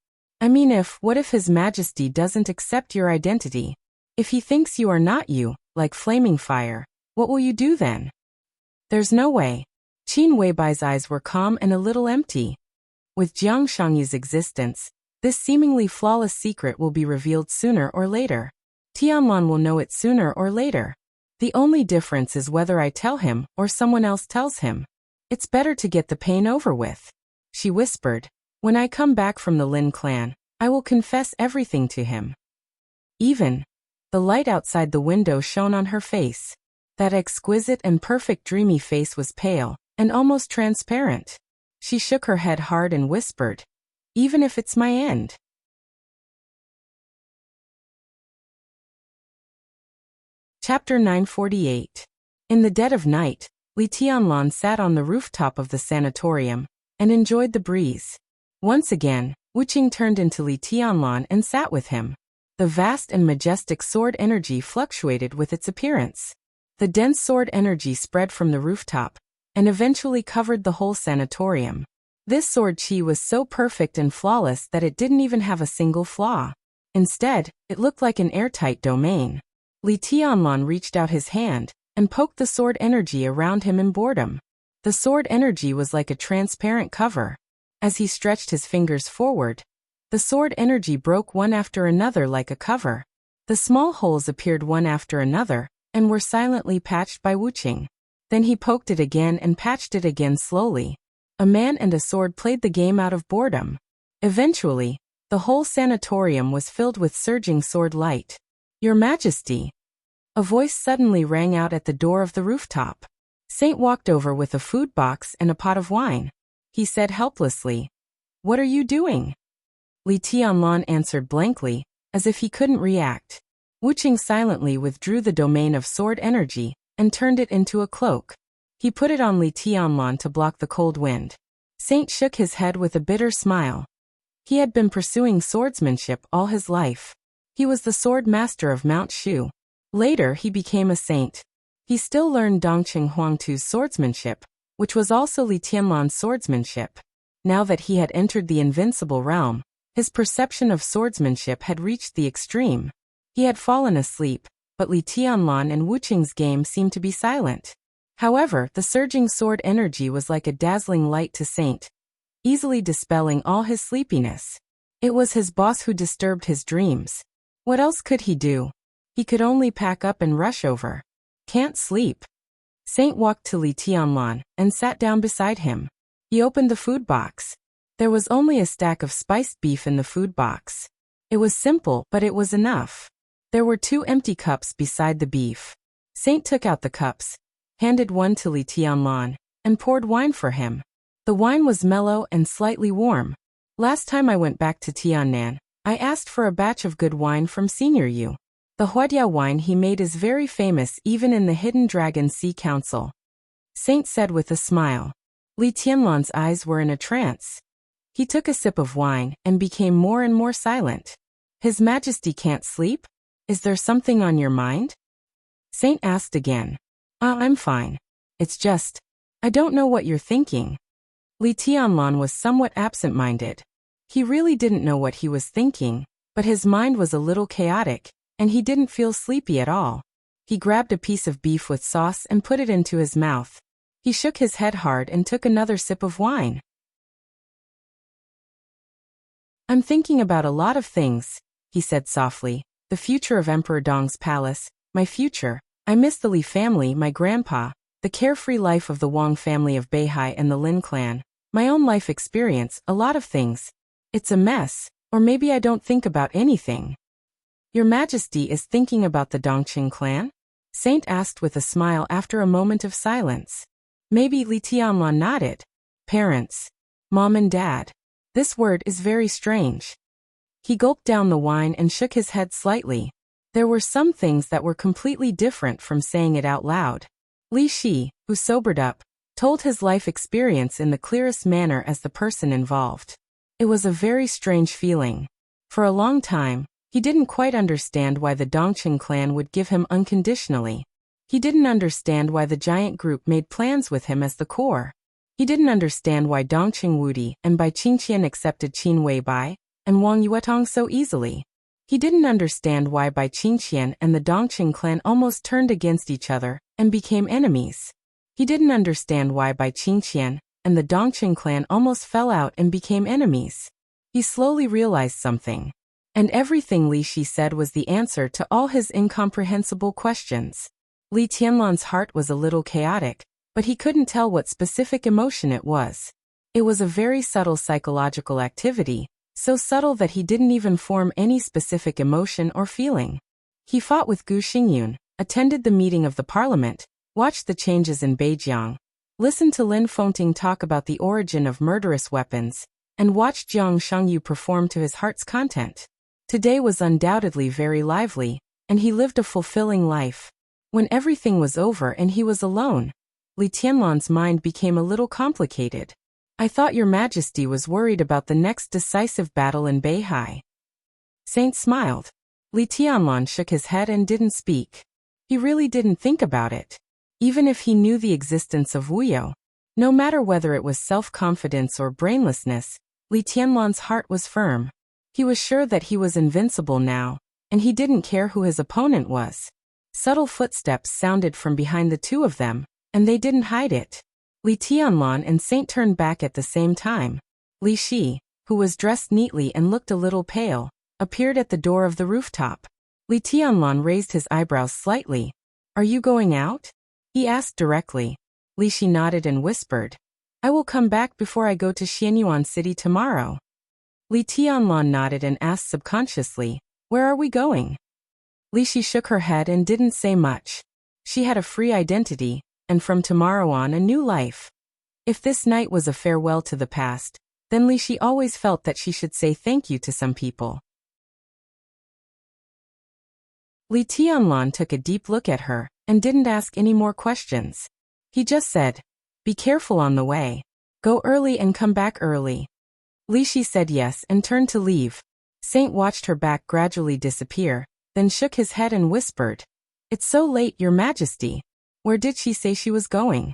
What if His Majesty doesn't accept your identity? If he thinks you are not you, like flaming fire, what will you do then? There's no way. Qin Weibai's eyes were calm and a little empty. With Jiang Shangyi's existence, this seemingly flawless secret will be revealed sooner or later. Tianlan will know it sooner or later. The only difference is whether I tell him or someone else tells him. It's better to get the pain over with. She whispered, when I come back from the Lin clan, I will confess everything to him. Even. The light outside the window shone on her face. That exquisite and perfect dreamy face was pale and almost transparent. She shook her head hard and whispered, even if it's my end. Chapter 948. In the dead of night, Li Tianlan sat on the rooftop of the sanatorium and enjoyed the breeze. Once again, Wu Qing turned into Li Tianlan and sat with him. The vast and majestic sword energy fluctuated with its appearance. The dense sword energy spread from the rooftop and eventually covered the whole sanatorium. This sword chi was so perfect and flawless that it didn't even have a single flaw. Instead, it looked like an airtight domain. Li Tianlan reached out his hand and poked the sword energy around him in boredom. The sword energy was like a transparent cover. As he stretched his fingers forward, the sword energy broke one after another like a cover. The small holes appeared one after another and were silently patched by Wu Qing. Then he poked it again and patched it again slowly. A man and a sword played the game out of boredom. Eventually, the whole sanatorium was filled with surging sword light. Your Majesty! A voice suddenly rang out at the door of the rooftop. Saint walked over with a food box and a pot of wine. He said helplessly, "What are you doing?" Li Tianlan answered blankly, as if he couldn't react. Wu Qing silently withdrew the domain of sword energy and turned it into a cloak. He put it on Li Tianlan to block the cold wind. Saint shook his head with a bitter smile. He had been pursuing swordsmanship all his life. He was the sword master of Mount Shu. Later he became a saint. He still learned Dongqing Huangtu's swordsmanship, which was also Li Tianlan's swordsmanship. Now that he had entered the invincible realm, his perception of swordsmanship had reached the extreme. He had fallen asleep, but Li Tianlan and Wu Qing's game seemed to be silent. However, the surging sword energy was like a dazzling light to Saint, easily dispelling all his sleepiness. It was his boss who disturbed his dreams. What else could he do? He could only pack up and rush over. Can't sleep. Saint walked to Li Tianlan and sat down beside him. He opened the food box. There was only a stack of spiced beef in the food box. It was simple, but it was enough. There were 2 empty cups beside the beef. Saint took out the cups, handed one to Li Tianlan, and poured wine for him. The wine was mellow and slightly warm. Last time I went back to Tiannan, I asked for a batch of good wine from Senior Yu. The Huadia wine he made is very famous even in the Hidden Dragon Sea Council. Saint said with a smile. Li Tianlan's eyes were in a trance. He took a sip of wine and became more and more silent. His Majesty can't sleep? Is there something on your mind? Saint asked again. I'm fine. It's just, I don't know what you're thinking. Li Tianlan was somewhat absent-minded. He really didn't know what he was thinking, but his mind was a little chaotic, and he didn't feel sleepy at all. He grabbed a piece of beef with sauce and put it into his mouth. He shook his head hard and took another sip of wine. I'm thinking about a lot of things, he said softly. The future of Emperor Dong's palace, my future. I miss the Li family, my grandpa, the carefree life of the Wang family of Beihai and the Lin clan, my own life experience, a lot of things. It's a mess, or maybe I don't think about anything. Your Majesty is thinking about the Dongqing clan? Saint asked with a smile after a moment of silence. Maybe Li Tianlan nodded. Parents. Mom and Dad. This word is very strange. He gulped down the wine and shook his head slightly. There were some things that were completely different from saying it out loud. Li Shi, who sobered up, told his life experience in the clearest manner as the person involved. It was a very strange feeling. For a long time, he didn't quite understand why the Dongqing clan would give him unconditionally. He didn't understand why the giant group made plans with him as the core. He didn't understand why Dongqing Wudi and Bai Qingqian accepted Qin Weibai and Wang Yuetong so easily. He didn't understand why Bai Qingqian and the Dongqing clan almost turned against each other and became enemies. He didn't understand why Bai Qingqian and the Dongqing clan almost fell out and became enemies. He slowly realized something. And everything Li Shi said was the answer to all his incomprehensible questions. Li Tianlan's heart was a little chaotic, but he couldn't tell what specific emotion it was. It was a very subtle psychological activity, so subtle that he didn't even form any specific emotion or feeling. He fought with Gu Xingyun, attended the meeting of the parliament, watched the changes in Beijiang, listened to Lin Fengting talk about the origin of murderous weapons, and watched Jiang Shangyu perform to his heart's content. Today was undoubtedly very lively, and he lived a fulfilling life. When everything was over and he was alone, Li Tianlan's mind became a little complicated. I thought your majesty was worried about the next decisive battle in Beihai. Saint smiled. Li Tianlan shook his head and didn't speak. He really didn't think about it. Even if he knew the existence of Wuyo, no matter whether it was self-confidence or brainlessness, Li Tianlan's heart was firm. He was sure that he was invincible now, and he didn't care who his opponent was. Subtle footsteps sounded from behind the two of them, and they didn't hide it. Li Tianlan and Saint turned back at the same time. Li Shi, who was dressed neatly and looked a little pale, appeared at the door of the rooftop. Li Tianlan raised his eyebrows slightly. Are you going out? He asked directly. Li Shi nodded and whispered, I will come back before I go to Xianyuan City tomorrow. Li Tianlan nodded and asked subconsciously, where are we going? Li Shi shook her head and didn't say much. She had a free identity, and from tomorrow on a new life. If this night was a farewell to the past, then Li Shi always felt that she should say thank you to some people. Li Tianlan took a deep look at her, and didn't ask any more questions. He just said, be careful on the way. Go early and come back early. Li Shi said yes and turned to leave. Saint watched her back gradually disappear, then shook his head and whispered, it's so late, your majesty. Where did she say she was going?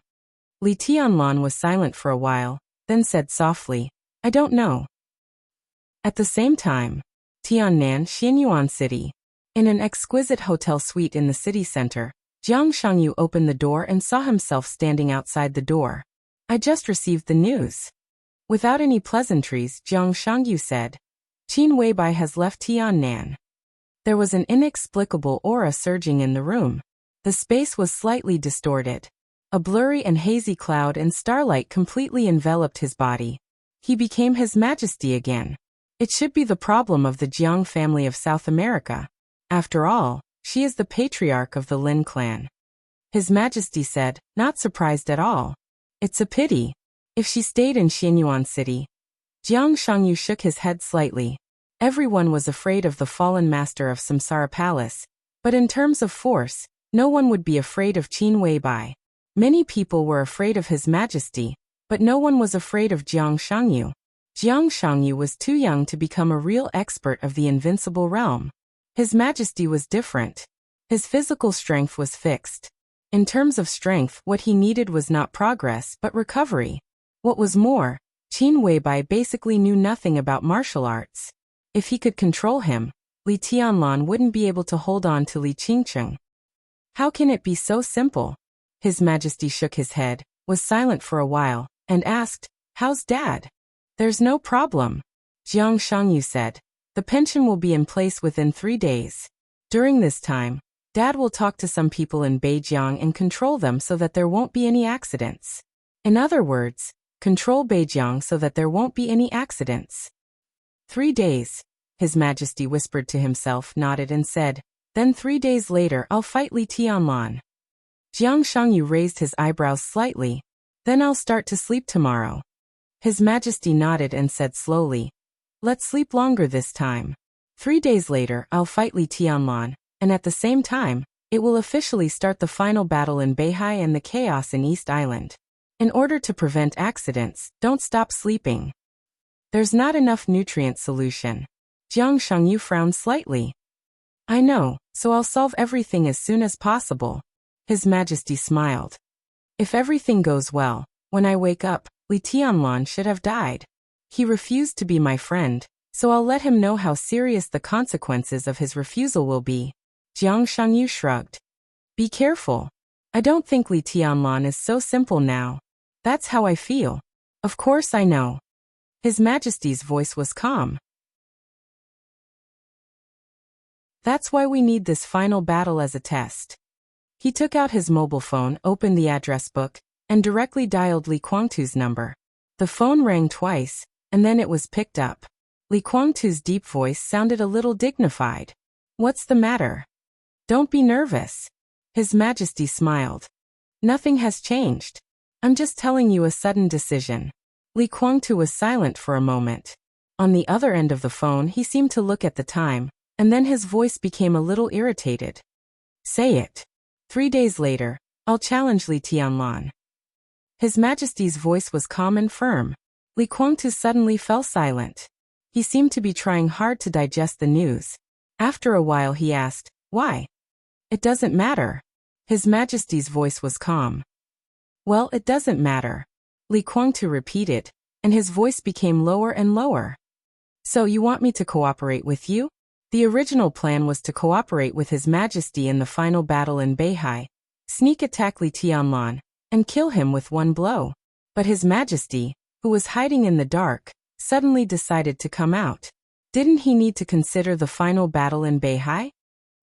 Li Tianlan was silent for a while, then said softly, I don't know. At the same time, Tiannan, Xianyuan City. In an exquisite hotel suite in the city center, Jiang Shangyu opened the door and saw himself standing outside the door. I just received the news. Without any pleasantries, Jiang Shangyu said, Qin Weibai has left Tiannan. There was an inexplicable aura surging in the room. The space was slightly distorted. A blurry and hazy cloud and starlight completely enveloped his body. He became His Majesty again. It should be the problem of the Jiang family of South America. After all, she is the patriarch of the Lin clan. His Majesty said, not surprised at all. It's a pity. If she stayed in Xianyuan City. Jiang Shangyu shook his head slightly. Everyone was afraid of the fallen master of Samsara Palace, but in terms of force, no one would be afraid of Qin Weibai. Many people were afraid of His Majesty, but no one was afraid of Jiang Shangyu. Jiang Shangyu was too young to become a real expert of the invincible realm. His Majesty was different. His physical strength was fixed. In terms of strength, what he needed was not progress but recovery. What was more, Qin Weibai basically knew nothing about martial arts. If he could control him, Li Tianlan wouldn't be able to hold on to Li Qingcheng. How can it be so simple? His Majesty shook his head, was silent for a while, and asked, how's Dad? There's no problem. Jiang Shangyu said, the pension will be in place within 3 days. During this time, Dad will talk to some people in Beijiang and control them so that there won't be any accidents. In other words, control Beijiang so that there won't be any accidents. 3 days, His Majesty whispered to himself, nodded and said, then 3 days later I'll fight Li Tianlan. Jiang Shangyu raised his eyebrows slightly. Then I'll start to sleep tomorrow. His Majesty nodded and said slowly, let's sleep longer this time. 3 days later I'll fight Li Tianlan, and at the same time, it will officially start the final battle in Beihai and the chaos in East Island. In order to prevent accidents, don't stop sleeping. There's not enough nutrient solution. Jiang Shangyu frowned slightly. I know, so I'll solve everything as soon as possible. His Majesty smiled. If everything goes well, when I wake up, Li Tianlan should have died. He refused to be my friend, so I'll let him know how serious the consequences of his refusal will be. Jiang Shangyu shrugged. Be careful. I don't think Li Tianlan is so simple now. That's how I feel. Of course I know. His Majesty's voice was calm. That's why we need this final battle as a test. He took out his mobile phone, opened the address book, and directly dialed Li Guangtu's number. The phone rang twice, and then it was picked up. Li Guangtu's deep voice sounded a little dignified. What's the matter? Don't be nervous. His Majesty smiled. Nothing has changed. I'm just telling you a sudden decision. Li Guangtu was silent for a moment. On the other end of the phone he seemed to look at the time, and then his voice became a little irritated. Say it. 3 days later, I'll challenge Li Tianlan. His Majesty's voice was calm and firm. Li Guangtu suddenly fell silent. He seemed to be trying hard to digest the news. After a while he asked, why? It doesn't matter. His Majesty's voice was calm. Well, it doesn't matter. Li Guangtu repeated, and his voice became lower and lower. So you want me to cooperate with you? The original plan was to cooperate with His Majesty in the final battle in Beihai, sneak attack Li Tianlan, and kill him with one blow. But His Majesty, who was hiding in the dark, suddenly decided to come out. Didn't he need to consider the final battle in Beihai?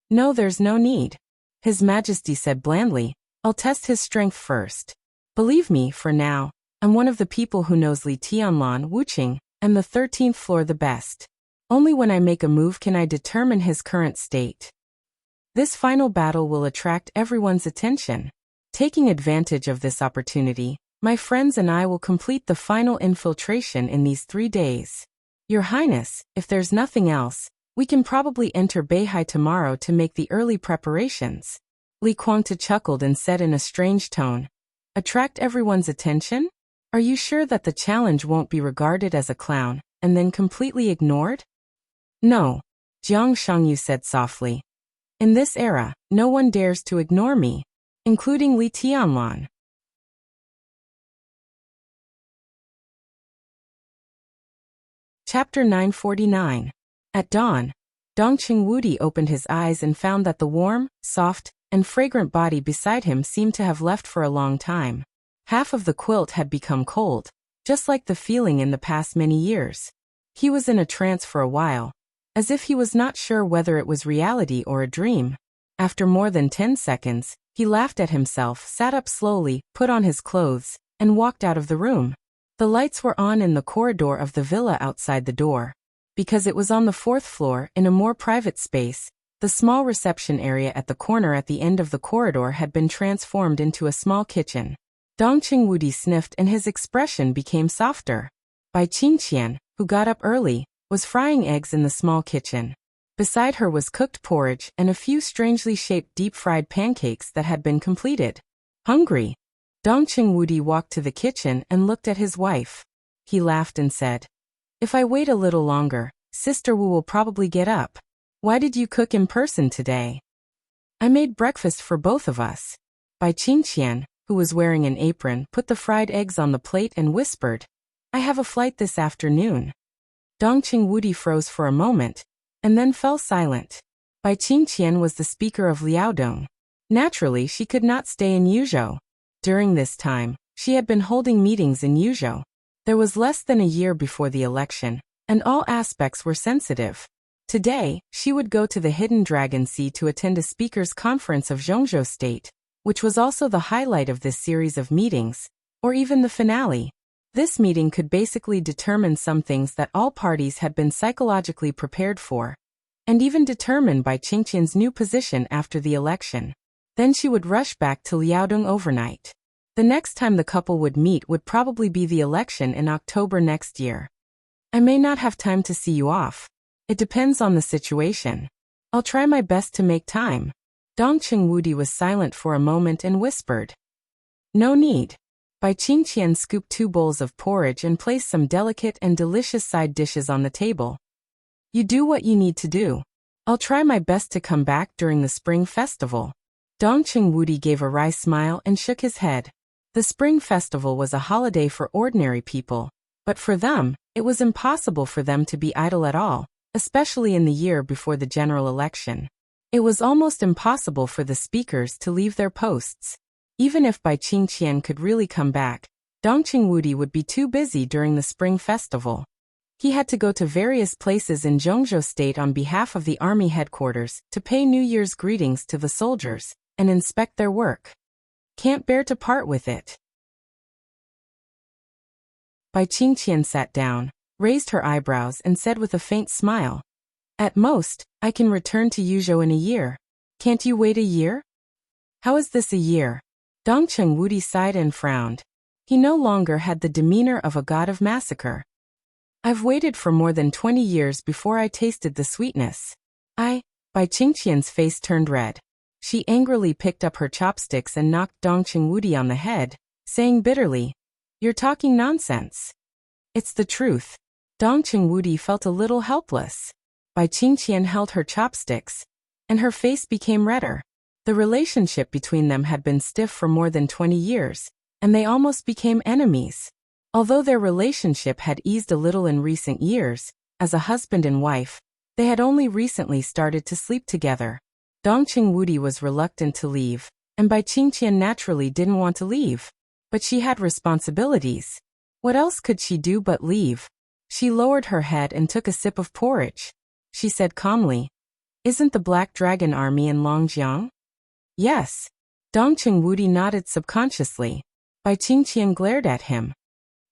No, there's no need. His Majesty said blandly, I'll test his strength first. Believe me, for now, I'm one of the people who knows Li Tianlan Wuqing and the 13th floor the best. Only when I make a move can I determine his current state. This final battle will attract everyone's attention. Taking advantage of this opportunity, my friends and I will complete the final infiltration in these 3 days. Your Highness, if there's nothing else, we can probably enter Beihai tomorrow to make the early preparations. Li Guangtu chuckled and said in a strange tone, attract everyone's attention? Are you sure that the challenge won't be regarded as a clown, and then completely ignored? No, Jiang Shangyu said softly. In this era, no one dares to ignore me, including Li Tianlan. Chapter 949. At dawn, Dongqing Wudi opened his eyes and found that the warm, soft, and fragrant body beside him seemed to have left for a long time. Half of the quilt had become cold, just like the feeling in the past many years. He was in a trance for a while, as if he was not sure whether it was reality or a dream. After more than 10 seconds, he laughed at himself, sat up slowly, put on his clothes, and walked out of the room. The lights were on in the corridor of the villa outside the door. Because it was on the 4th floor, in a more private space, the small reception area at the corner at the end of the corridor had been transformed into a small kitchen. Dongqing Wudi sniffed and his expression became softer. Bai Qingqian, who got up early, was frying eggs in the small kitchen. Beside her was cooked porridge and a few strangely shaped deep-fried pancakes that had been completed. Hungry? Dongqing Wudi walked to the kitchen and looked at his wife. He laughed and said, if I wait a little longer, Sister Wu will probably get up. Why did you cook in person today? I made breakfast for both of us. Bai Qingqian, who was wearing an apron, put the fried eggs on the plate and whispered, I have a flight this afternoon. Dongqing Wudi froze for a moment, and then fell silent. Bai Qingqian was the speaker of Liaodong. Naturally, she could not stay in Yuzhou. During this time, she had been holding meetings in Yuzhou. There was less than a year before the election, and all aspects were sensitive. Today, she would go to the Hidden Dragon Sea to attend a speakers' conference of Zhongzhou State, which was also the highlight of this series of meetings, or even the finale. This meeting could basically determine some things that all parties had been psychologically prepared for, and even determine Bai Qingqian's new position after the election. Then she would rush back to Liaodong overnight. The next time the couple would meet would probably be the election in October next year. I may not have time to see you off. It depends on the situation. I'll try my best to make time. Dongqing Wudi was silent for a moment and whispered. No need. Bai Qingqian scooped 2 bowls of porridge and placed some delicate and delicious side dishes on the table. You do what you need to do. I'll try my best to come back during the Spring Festival. Dongqing Wudi gave a wry smile and shook his head. The Spring Festival was a holiday for ordinary people, but for them, It was impossible for them to be idle at all, especially in the year before the general election. It was almost impossible for the speakers to leave their posts. Even if Bai Qingqian could really come back, Dongqing Wudi would be too busy during the Spring Festival. He had to go to various places in Zhongzhou State on behalf of the army headquarters to pay New Year's greetings to the soldiers and inspect their work. Can't bear to part with it. Bai Qingqian sat down, raised her eyebrows and said with a faint smile, "At most, I can return to Yuzhou in a year. Can't you wait a year?" "How is this a year?" Dongqing Wudi sighed and frowned. He no longer had the demeanor of a god of massacre. "I've waited for more than 20 years before I tasted the sweetness." Bai Qingqian's face turned red. She angrily picked up her chopsticks and knocked Dongqing Wudi on the head, saying bitterly, "You're talking nonsense." "It's the truth." Dongqing Wudi felt a little helpless. Bai Qingqian held her chopsticks, and her face became redder. The relationship between them had been stiff for more than 20 years, and they almost became enemies. Although their relationship had eased a little in recent years, as a husband and wife, they had only recently started to sleep together. Dongqing Wudi was reluctant to leave, and Bai Qingqian naturally didn't want to leave. But she had responsibilities. What else could she do but leave? She lowered her head and took a sip of porridge. She said calmly, "Isn't the Black Dragon Army in Longjiang?" "Yes." Dongqing Wudi nodded subconsciously. Bai Qingqian glared at him.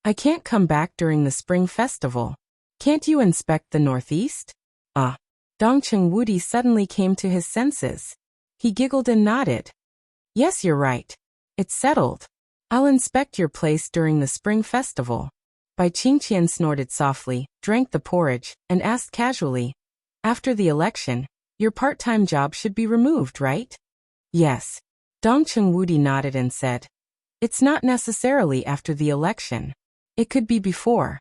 "I can't come back during the Spring Festival. Can't you inspect the northeast?" Dongqing Wudi suddenly came to his senses. He giggled and nodded. "Yes, you're right. It's settled. I'll inspect your place during the Spring Festival." Bai Qingqian snorted softly, drank the porridge, and asked casually, "After the election, your part-time job should be removed, right?" "Yes." Dongqing Wudi nodded and said, "It's not necessarily after the election. It could be before."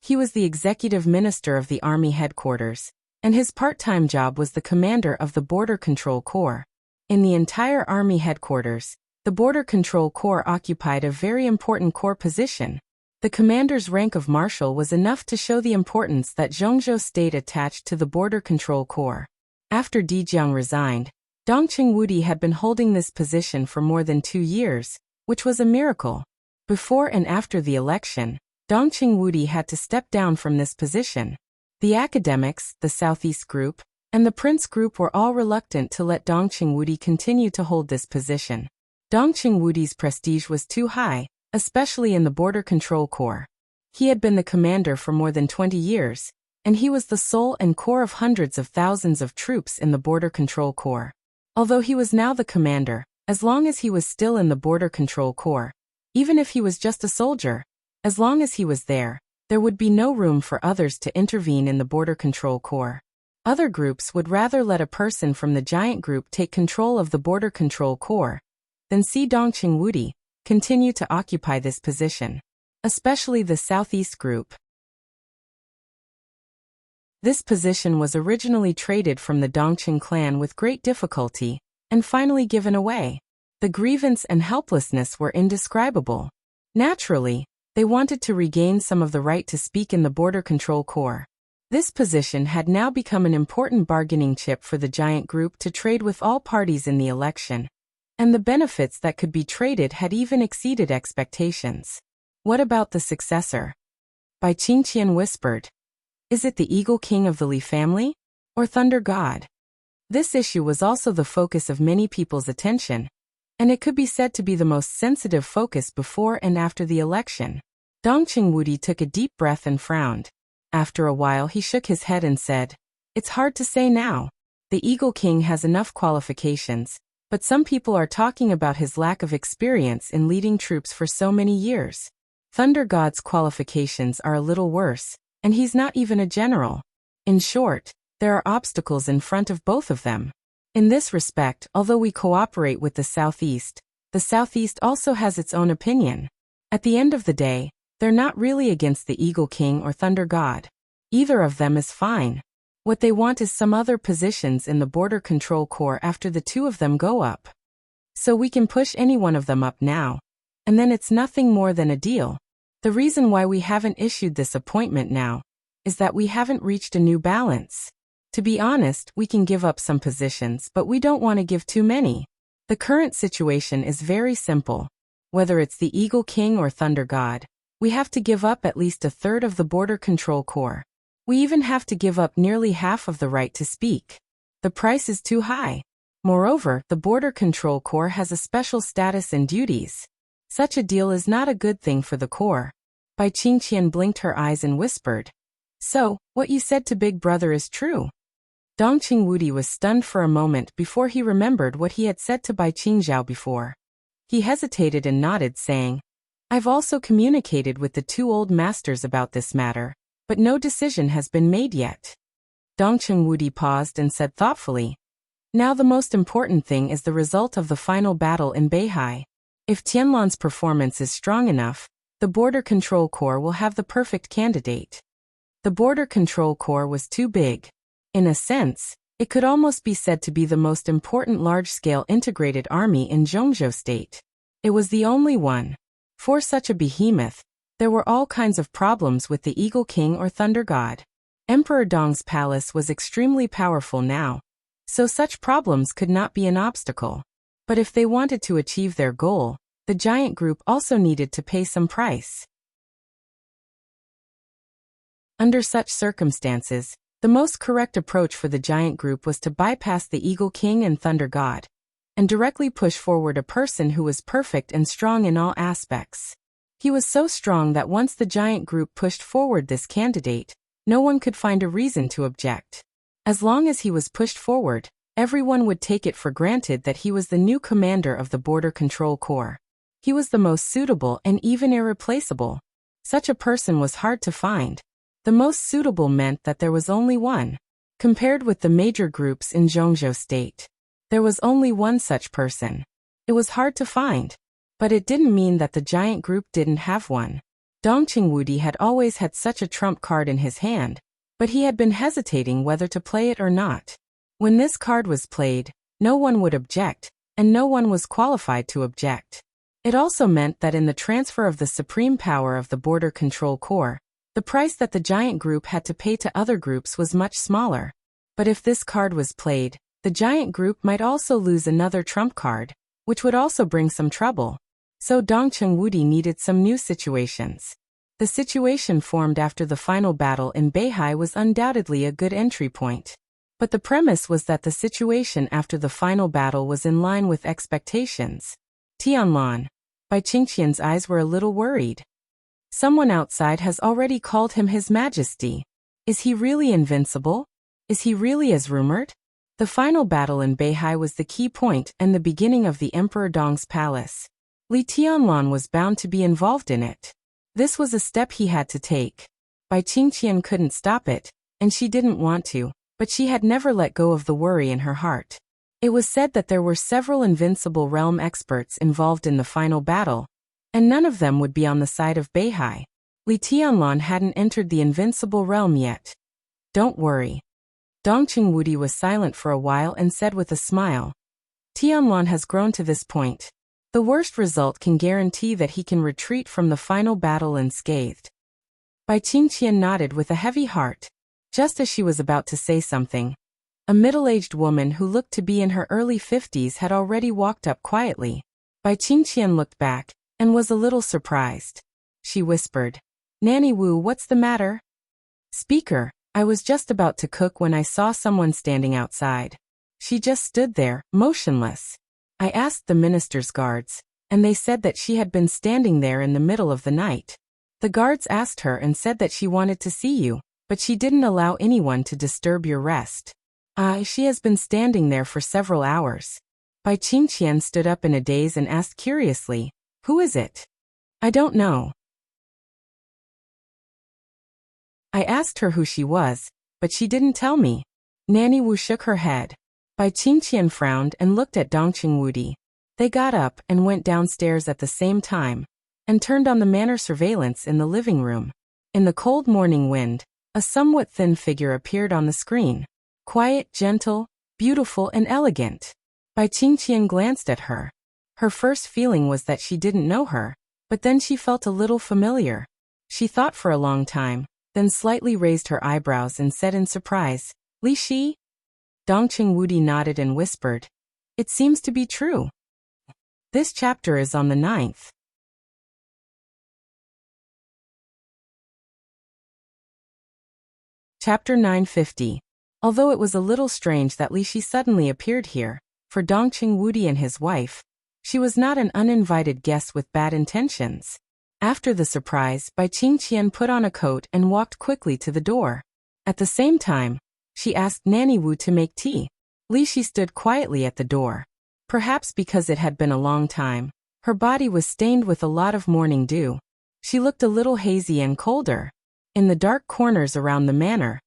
He was the executive minister of the army headquarters, and his part-time job was the commander of the Border Control Corps. In the entire army headquarters, the Border Control Corps occupied a very important core position. The commander's rank of marshal was enough to show the importance that Zhongzhou State attached to the Border Control Corps. After Di Jiang resigned, Dongqing Wudi had been holding this position for more than 2 years, which was a miracle. Before and after the election, Dongqing Wudi had to step down from this position. The academics, the Southeast Group, and the Prince Group were all reluctant to let Dongqing Wudi continue to hold this position. Dongqing Wudi's prestige was too high, especially in the Border Control Corps. He had been the commander for more than 20 years, and he was the soul and core of hundreds of thousands of troops in the Border Control Corps. Although he was now the commander, as long as he was still in the Border Control Corps, even if he was just a soldier, as long as he was there would be no room for others to intervene in the Border Control Corps. Other groups would rather let a person from the giant group take control of the Border Control Corps than see Dongqing Wudi continue to occupy this position, especially the Southeast Group. This position was originally traded from the Dongqing clan with great difficulty, and finally given away. The grievance and helplessness were indescribable. Naturally, they wanted to regain some of the right to speak in the Border Control Corps. This position had now become an important bargaining chip for the giant group to trade with all parties in the election, and the benefits that could be traded had even exceeded expectations. What about the successor? Bai Qingqian whispered. Is it the Eagle King of the Li family? Or Thunder God? This issue was also the focus of many people's attention, and it could be said to be the most sensitive focus before and after the election. Dongqing Wudi took a deep breath and frowned. After a while he shook his head and said, "It's hard to say now. The Eagle King has enough qualifications, but some people are talking about his lack of experience in leading troops for so many years. Thunder God's qualifications are a little worse, and he's not even a general. In short, there are obstacles in front of both of them. In this respect, although we cooperate with the Southeast also has its own opinion. At the end of the day, they're not really against the Eagle King or Thunder God. Either of them is fine. What they want is some other positions in the Border Control Corps after the two of them go up. So we can push any one of them up now, and then it's nothing more than a deal." The reason why we haven't issued this appointment now is that we haven't reached a new balance. To be honest, we can give up some positions, but we don't want to give too many. The current situation is very simple. Whether it's the Eagle King or Thunder God, we have to give up at least a third of the border control corps. We even have to give up nearly half of the right to speak. The price is too high. Moreover, the border control corps has a special status and duties. Such a deal is not a good thing for the corps. Bai Qingqian blinked her eyes and whispered, "So, what you said to Big Brother is true?" Dongqing Wudi was stunned for a moment before he remembered what he had said to Bai Qingzhao before. He hesitated and nodded, saying, "I've also communicated with the two old masters about this matter, but no decision has been made yet." Dongqing Wudi paused and said thoughtfully, "Now the most important thing is the result of the final battle in Beihai. If Tianlan's performance is strong enough, the Border Control Corps will have the perfect candidate." The Border Control Corps was too big. In a sense, it could almost be said to be the most important large-scale integrated army in Zhongzhou State. It was the only one. For such a behemoth, there were all kinds of problems with the Eagle King or Thunder God. Emperor Dong's palace was extremely powerful now, so such problems could not be an obstacle. But if they wanted to achieve their goal, the giant group also needed to pay some price. Under such circumstances, the most correct approach for the giant group was to bypass the Eagle King and Thunder God, and directly push forward a person who was perfect and strong in all aspects. He was so strong that once the giant group pushed forward this candidate, no one could find a reason to object. As long as he was pushed forward, everyone would take it for granted that he was the new commander of the Border Control Corps. He was the most suitable and even irreplaceable. Such a person was hard to find. The most suitable meant that there was only one. Compared with the major groups in Zhongzhou State, there was only one such person. It was hard to find, but it didn't mean that the giant group didn't have one. Dongqing Wudi had always had such a trump card in his hand, but he had been hesitating whether to play it or not. When this card was played, no one would object, and no one was qualified to object. It also meant that in the transfer of the supreme power of the Border Control Corps, the price that the giant group had to pay to other groups was much smaller. But if this card was played, the giant group might also lose another trump card, which would also bring some trouble. So Dongqing Wudi needed some new situations. The situation formed after the final battle in Beihai was undoubtedly a good entry point. But the premise was that the situation after the final battle was in line with expectations. Tianlan. Bai Qingqian's eyes were a little worried. Someone outside has already called him His Majesty. Is he really invincible? Is he really as rumored? The final battle in Beihai was the key point and the beginning of the Emperor Dong's palace. Li Tianlan was bound to be involved in it. This was a step he had to take. Bai Qingqian couldn't stop it, and she didn't want to, but she had never let go of the worry in her heart. It was said that there were several invincible realm experts involved in the final battle, and none of them would be on the side of Beihai. Li Tianlan hadn't entered the invincible realm yet. Don't worry. Dongqing Wudi was silent for a while and said with a smile, Tianlan has grown to this point. The worst result can guarantee that he can retreat from the final battle unscathed. Bai Qingqian nodded with a heavy heart. Just as she was about to say something, a middle-aged woman who looked to be in her early 50s had already walked up quietly. Bai Qingqian looked back and was a little surprised. She whispered, Nanny Wu, what's the matter? Speaker, I was just about to cook when I saw someone standing outside. She just stood there, motionless. I asked the minister's guards, and they said that she had been standing there in the middle of the night. The guards asked her and said that she wanted to see you, but she didn't allow anyone to disturb your rest. She has been standing there for several hours. Bai Qingqian stood up in a daze and asked curiously, Who is it? I don't know. I asked her who she was, but she didn't tell me. Nanny Wu shook her head. Bai Qingqian frowned and looked at Dongqing Wudi. They got up and went downstairs at the same time, and turned on the manor surveillance in the living room. In the cold morning wind, a somewhat thin figure appeared on the screen. Quiet, gentle, beautiful and elegant. Bai Qingqian glanced at her. Her first feeling was that she didn't know her, but then she felt a little familiar. She thought for a long time, then slightly raised her eyebrows and said in surprise, "Li Shi?" Dongqing Wudi nodded and whispered, "It seems to be true." This chapter is on the 9th. Chapter 950. Although it was a little strange that Li Shi suddenly appeared here, for Dongqing Wudi and his wife, she was not an uninvited guest with bad intentions. After the surprise, Bai Qingqian put on a coat and walked quickly to the door. At the same time, she asked Nanny Wu to make tea. Li Shi stood quietly at the door. Perhaps because it had been a long time, her body was stained with a lot of morning dew. She looked a little hazy and colder. In the dark corners around the manor,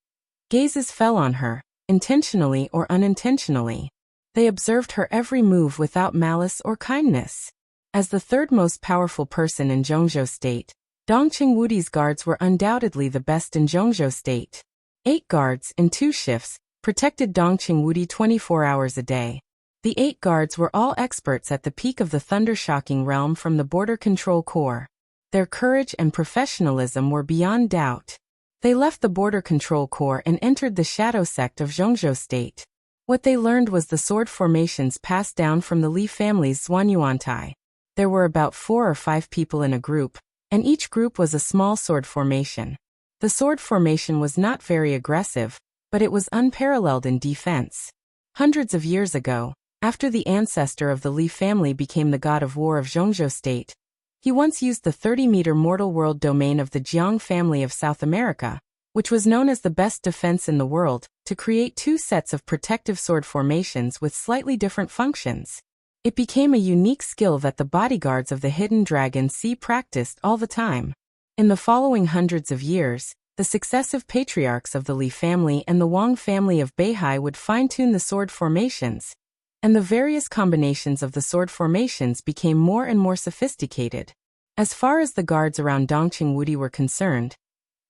gazes fell on her, intentionally or unintentionally. They observed her every move without malice or kindness. As the third most powerful person in Zhongzhou State, Dongqing Wudi's guards were undoubtedly the best in Zhongzhou State. 8 guards, in 2 shifts, protected Dongqing Wudi 24 hours a day. The 8 guards were all experts at the peak of the thunder-shocking realm from the Border Control Corps. Their courage and professionalism were beyond doubt. They left the Border Control Corps and entered the shadow sect of Zhongzhou State. What they learned was the sword formations passed down from the Li family's Zhuanyuantai. There were about 4 or 5 people in a group, and each group was a small sword formation. The sword formation was not very aggressive, but it was unparalleled in defense. Hundreds of years ago, after the ancestor of the Li family became the god of war of Zhongzhou State, he once used the 30-meter mortal world domain of the Jiang family of South America, which was known as the best defense in the world, to create 2 sets of protective sword formations with slightly different functions. It became a unique skill that the bodyguards of the Hidden Dragon Sea practiced all the time. In the following hundreds of years, the successive patriarchs of the Li family and the Wang family of Beihai would fine-tune the sword formations, and the various combinations of the sword formations became more and more sophisticated. As far as the guards around Dongqing Wudi were concerned,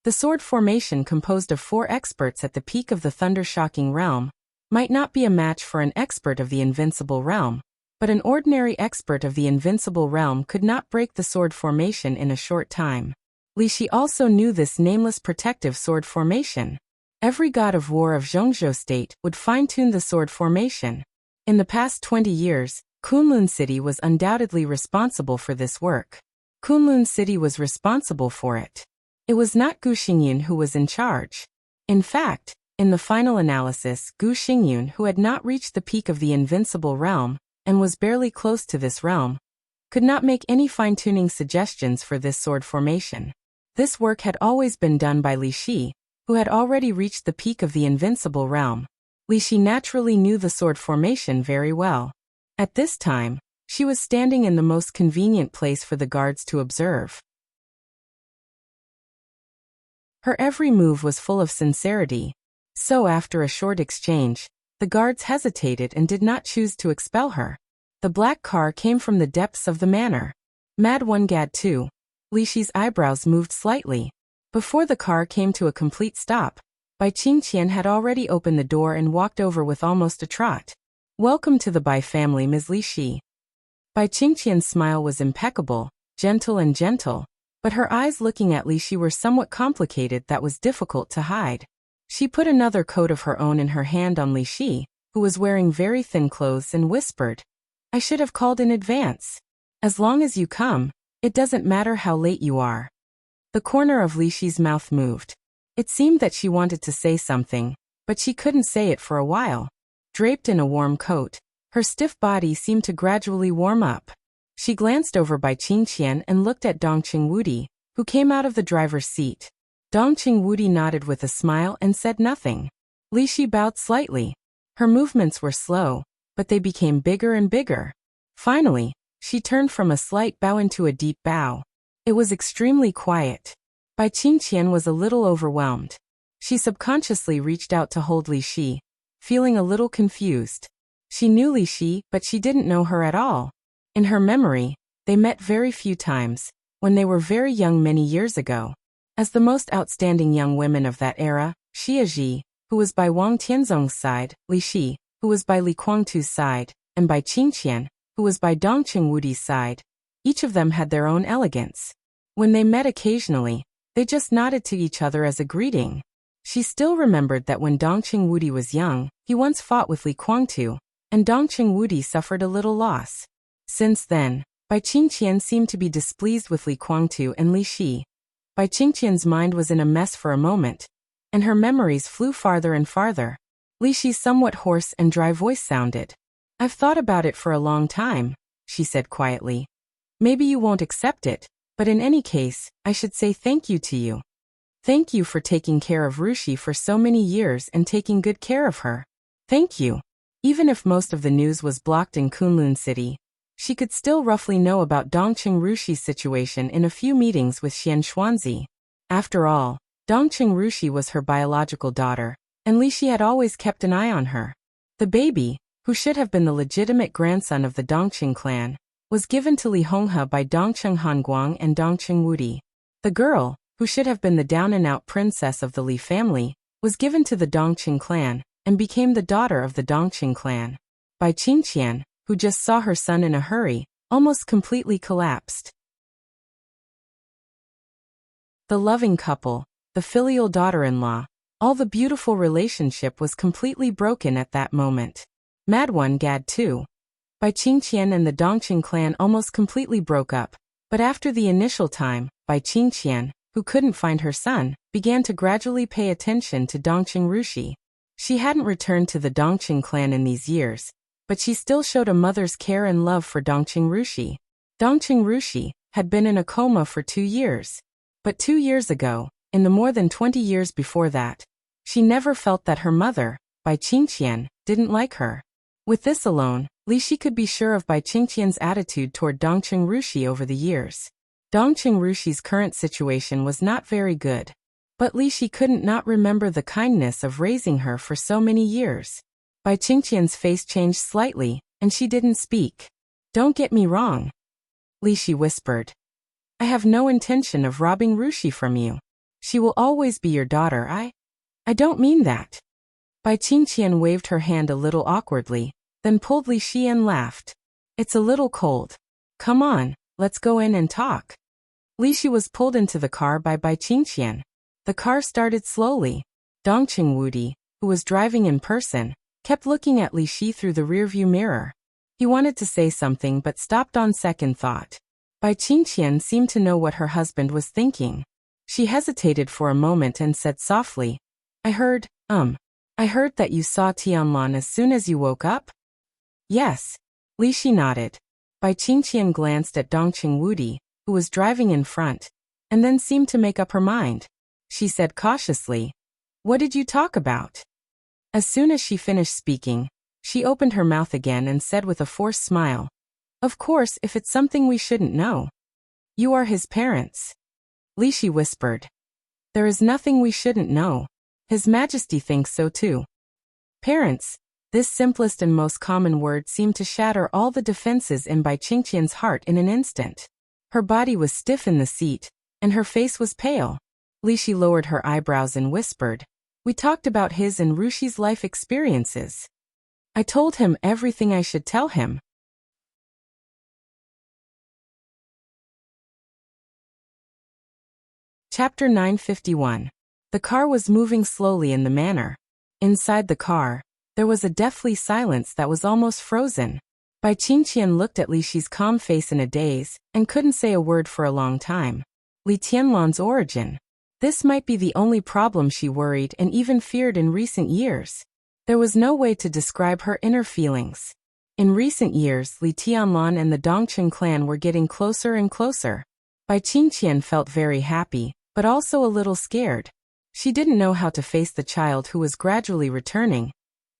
the sword formation composed of 4 experts at the peak of the thunder-shocking realm might not be a match for an expert of the invincible realm, but an ordinary expert of the invincible realm could not break the sword formation in a short time. Li Shi also knew this nameless protective sword formation. Every god of war of Zhongzhou State would fine-tune the sword formation. In the past 20 years, Kunlun City was undoubtedly responsible for this work. Kunlun City was responsible for it. It was not Gu Xingyun who was in charge. In fact, in the final analysis, Gu Xingyun, who had not reached the peak of the invincible realm, and was barely close to this realm, could not make any fine-tuning suggestions for this sword formation. This work had always been done by Li Shi, who had already reached the peak of the invincible realm. Li Shi naturally knew the sword formation very well. At this time, she was standing in the most convenient place for the guards to observe. Her every move was full of sincerity, so after a short exchange, the guards hesitated and did not choose to expel her. The black car came from the depths of the manor. Mad One Gad 2. Li Shi's eyebrows moved slightly. Before the car came to a complete stop, Bai Qingqian had already opened the door and walked over with almost a trot. "Welcome to the Bai family, Ms. Li Shi." Bai Qingqian's smile was impeccable, gentle, but her eyes looking at Li Shi were somewhat complicated that was difficult to hide. She put another coat of her own in her hand on Li Shi, who was wearing very thin clothes, and whispered, "I should have called in advance. As long as you come, it doesn't matter how late you are." The corner of Li Shi's mouth moved. It seemed that she wanted to say something, but she couldn't say it for a while. Draped in a warm coat, her stiff body seemed to gradually warm up. She glanced over by Qingqian and looked at Dongqing Wudi, who came out of the driver's seat. Dongqing Wudi nodded with a smile and said nothing. Li Shi bowed slightly. Her movements were slow, but they became bigger and bigger. Finally, she turned from a slight bow into a deep bow. It was extremely quiet. Bai Qingqian was a little overwhelmed. She subconsciously reached out to hold Li Shi, feeling a little confused. She knew Li Shi, but she didn't know her at all. In her memory, they met very few times, when they were very young many years ago. As the most outstanding young women of that era, Xia Ji, who was by Wang Tianzong's side, Li Shi, who was by Li Kuangtu's side, and by Qingqian, who was by Dongqing Wudi's side, each of them had their own elegance. When they met occasionally, They just nodded to each other as a greeting. She still remembered that when Dongqing Wudi was young, he once fought with Li Guangtu, and Dongqing Wudi suffered a little loss. Since then, Bai Qingqian seemed to be displeased with Li Guangtu and Li Shi. Bai Qingqian's mind was in a mess for a moment, and her memories flew farther and farther. Li Shi's somewhat hoarse and dry voice sounded. "I've thought about it for a long time," she said quietly. "Maybe you won't accept it, but in any case, I should say thank you to you. Thank you for taking care of Rushi for so many years and taking good care of her. Thank you." Even if most of the news was blocked in Kunlun City, she could still roughly know about Dongqing Rushi's situation in a few meetings with Xian Xuanzi. After all, Dongqing Rushi was her biological daughter, and Li Shi had always kept an eye on her. The baby, who should have been the legitimate grandson of the Dongqing clan, was given to Li Honghe by Dongqing Hanguang and Dongqing Wudi. The girl, who should have been the down-and-out princess of the Li family, was given to the Dongqing clan, and became the daughter of the Dongqing clan. Bai Qingqian, who just saw her son in a hurry, almost completely collapsed. The loving couple, the filial daughter-in-law, all the beautiful relationship was completely broken at that moment. Mad One Gad too. Bai Qingqian and the Dongqing clan almost completely broke up, but after the initial time, Bai Qingqian, who couldn't find her son, began to gradually pay attention to Dongqing Rushi. She hadn't returned to the Dongqing clan in these years, but she still showed a mother's care and love for Dongqing Rushi. Dongqing Rushi had been in a coma for 2 years. But 2 years ago, in the more than 20 years before that, she never felt that her mother, Bai Qingqian, didn't like her. With this alone, Li Shi could be sure of Bai Qingqian's attitude toward Dongqing Rushi over the years. Dongqing Rushi's current situation was not very good. But Li Shi couldn't not remember the kindness of raising her for so many years. Bai Qingqian's face changed slightly, and she didn't speak. "Don't get me wrong," Li Shi whispered. "I have no intention of robbing Rushi from you. She will always be your daughter. I don't mean that." Bai Qingqian waved her hand a little awkwardly, then pulled Li Shi and laughed. "It's a little cold. Come on, let's go in and talk." Li Shi was pulled into the car by Bai Qingqian. The car started slowly. Dongqing Wudi, who was driving in person, kept looking at Li Shi through the rearview mirror. He wanted to say something but stopped on second thought. Bai Qingqian seemed to know what her husband was thinking. She hesitated for a moment and said softly, I heard that you saw Tianlan as soon as you woke up?" "Yes." Li Shi nodded. Bai Qingqian glanced at Dongqing Wudi, who was driving in front, and then seemed to make up her mind. She said cautiously, "What did you talk about?" As soon as she finished speaking, she opened her mouth again and said with a forced smile, "Of course, if it's something we shouldn't know." "You are his parents," Li Shi whispered. "There is nothing we shouldn't know. His Majesty thinks so too." Parents, this simplest and most common word seemed to shatter all the defenses in Bai Qingqian's heart in an instant. Her body was stiff in the seat, and her face was pale. Li Shi lowered her eyebrows and whispered, "We talked about his and Rushi's life experiences. I told him everything I should tell him." Chapter 951. The car was moving slowly in the manor. Inside the car, there was a deathly silence that was almost frozen. Bai Qingqian looked at Li Shi's calm face in a daze, and couldn't say a word for a long time. Li Tianlan's origin. This might be the only problem she worried and even feared in recent years. There was no way to describe her inner feelings. In recent years, Li Tianlan and the Dongqing clan were getting closer and closer. Bai Qingqian felt very happy, but also a little scared. She didn't know how to face the child who was gradually returning,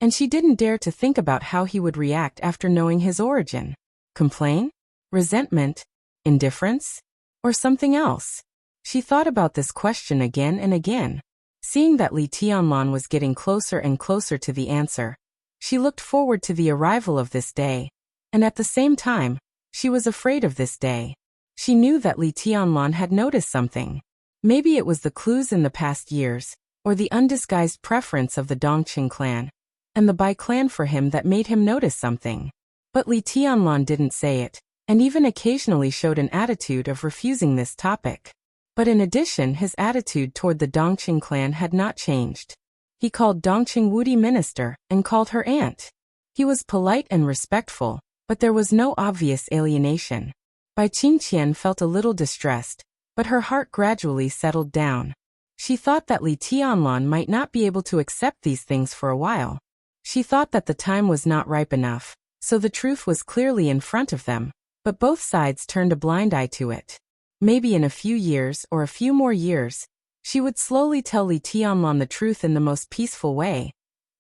and she didn't dare to think about how he would react after knowing his origin. Complain? Resentment? Indifference? Or something else? She thought about this question again and again. Seeing that Li Tianlan was getting closer and closer to the answer, she looked forward to the arrival of this day, and at the same time, she was afraid of this day. She knew that Li Tianlan had noticed something. Maybe it was the clues in the past years, or the undisguised preference of the Dongqing clan, and the Bai clan for him that made him notice something. But Li Tianlan didn't say it, and even occasionally showed an attitude of refusing this topic. But in addition, his attitude toward the Dongqing clan had not changed. He called Dongqing Wudi minister and called her aunt. He was polite and respectful, but there was no obvious alienation. Bai Qingqian felt a little distressed, but her heart gradually settled down. She thought that Li Tianlan might not be able to accept these things for a while. She thought that the time was not ripe enough, so the truth was clearly in front of them, but both sides turned a blind eye to it. Maybe in a few years or a few more years, she would slowly tell Li Tianlan the truth in the most peaceful way.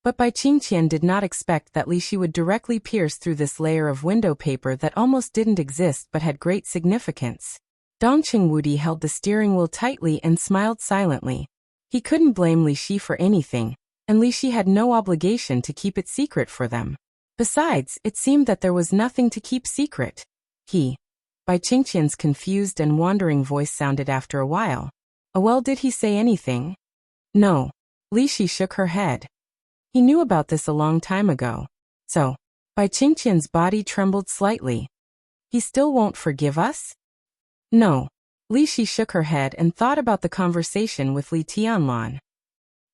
But Bai Qingqian did not expect that Li Shi would directly pierce through this layer of window paper that almost didn't exist but had great significance. Dongqing Wudi held the steering wheel tightly and smiled silently. He couldn't blame Li Shi for anything, and Li Shi had no obligation to keep it secret for them. Besides, it seemed that there was nothing to keep secret. Bai Qingqian's confused and wandering voice sounded after a while. Oh well, did he say anything? No. Li Shi shook her head. He knew about this a long time ago. So, Bai Qingqian's body trembled slightly. He still won't forgive us? No. Li Shi shook her head and thought about the conversation with Li Tianlan.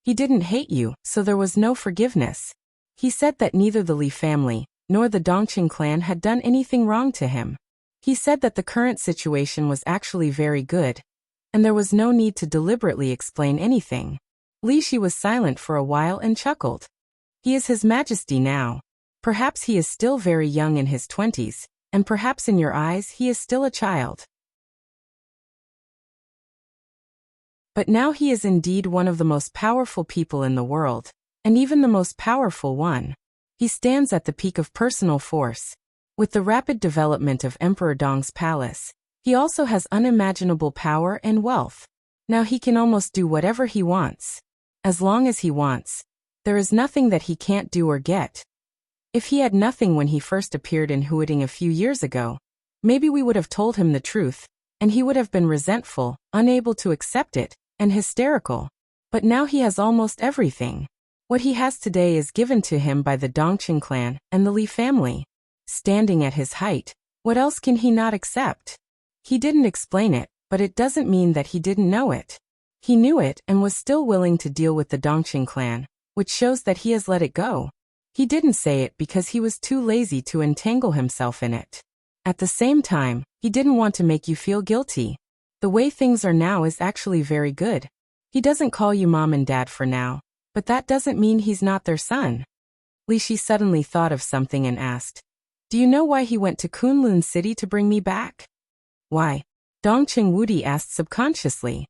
He didn't hate you, so there was no forgiveness. He said that neither the Li family nor the Dongqing clan had done anything wrong to him. He said that the current situation was actually very good, and there was no need to deliberately explain anything. Li Shi was silent for a while and chuckled. He is His Majesty now. Perhaps he is still very young in his 20s, and perhaps in your eyes he is still a child. But now he is indeed one of the most powerful people in the world, and even the most powerful one. He stands at the peak of personal force. With the rapid development of Emperor Dong's palace, he also has unimaginable power and wealth. Now he can almost do whatever he wants. As long as he wants, there is nothing that he can't do or get. If he had nothing when he first appeared in Huiting a few years ago, maybe we would have told him the truth, and he would have been resentful, unable to accept it, and hysterical. But now he has almost everything. What he has today is given to him by the Dongqing clan and the Li family. Standing at his height, what else can he not accept? He didn't explain it, but it doesn't mean that he didn't know it. He knew it and was still willing to deal with the Dongqing clan, which shows that he has let it go. He didn't say it because he was too lazy to entangle himself in it. At the same time, he didn't want to make you feel guilty. The way things are now is actually very good. He doesn't call you mom and dad for now, but that doesn't mean he's not their son. Li Shi suddenly thought of something and asked, "Do you know why he went to Kunlun City to bring me back?" "Why?" Dongqing Wudi asked subconsciously.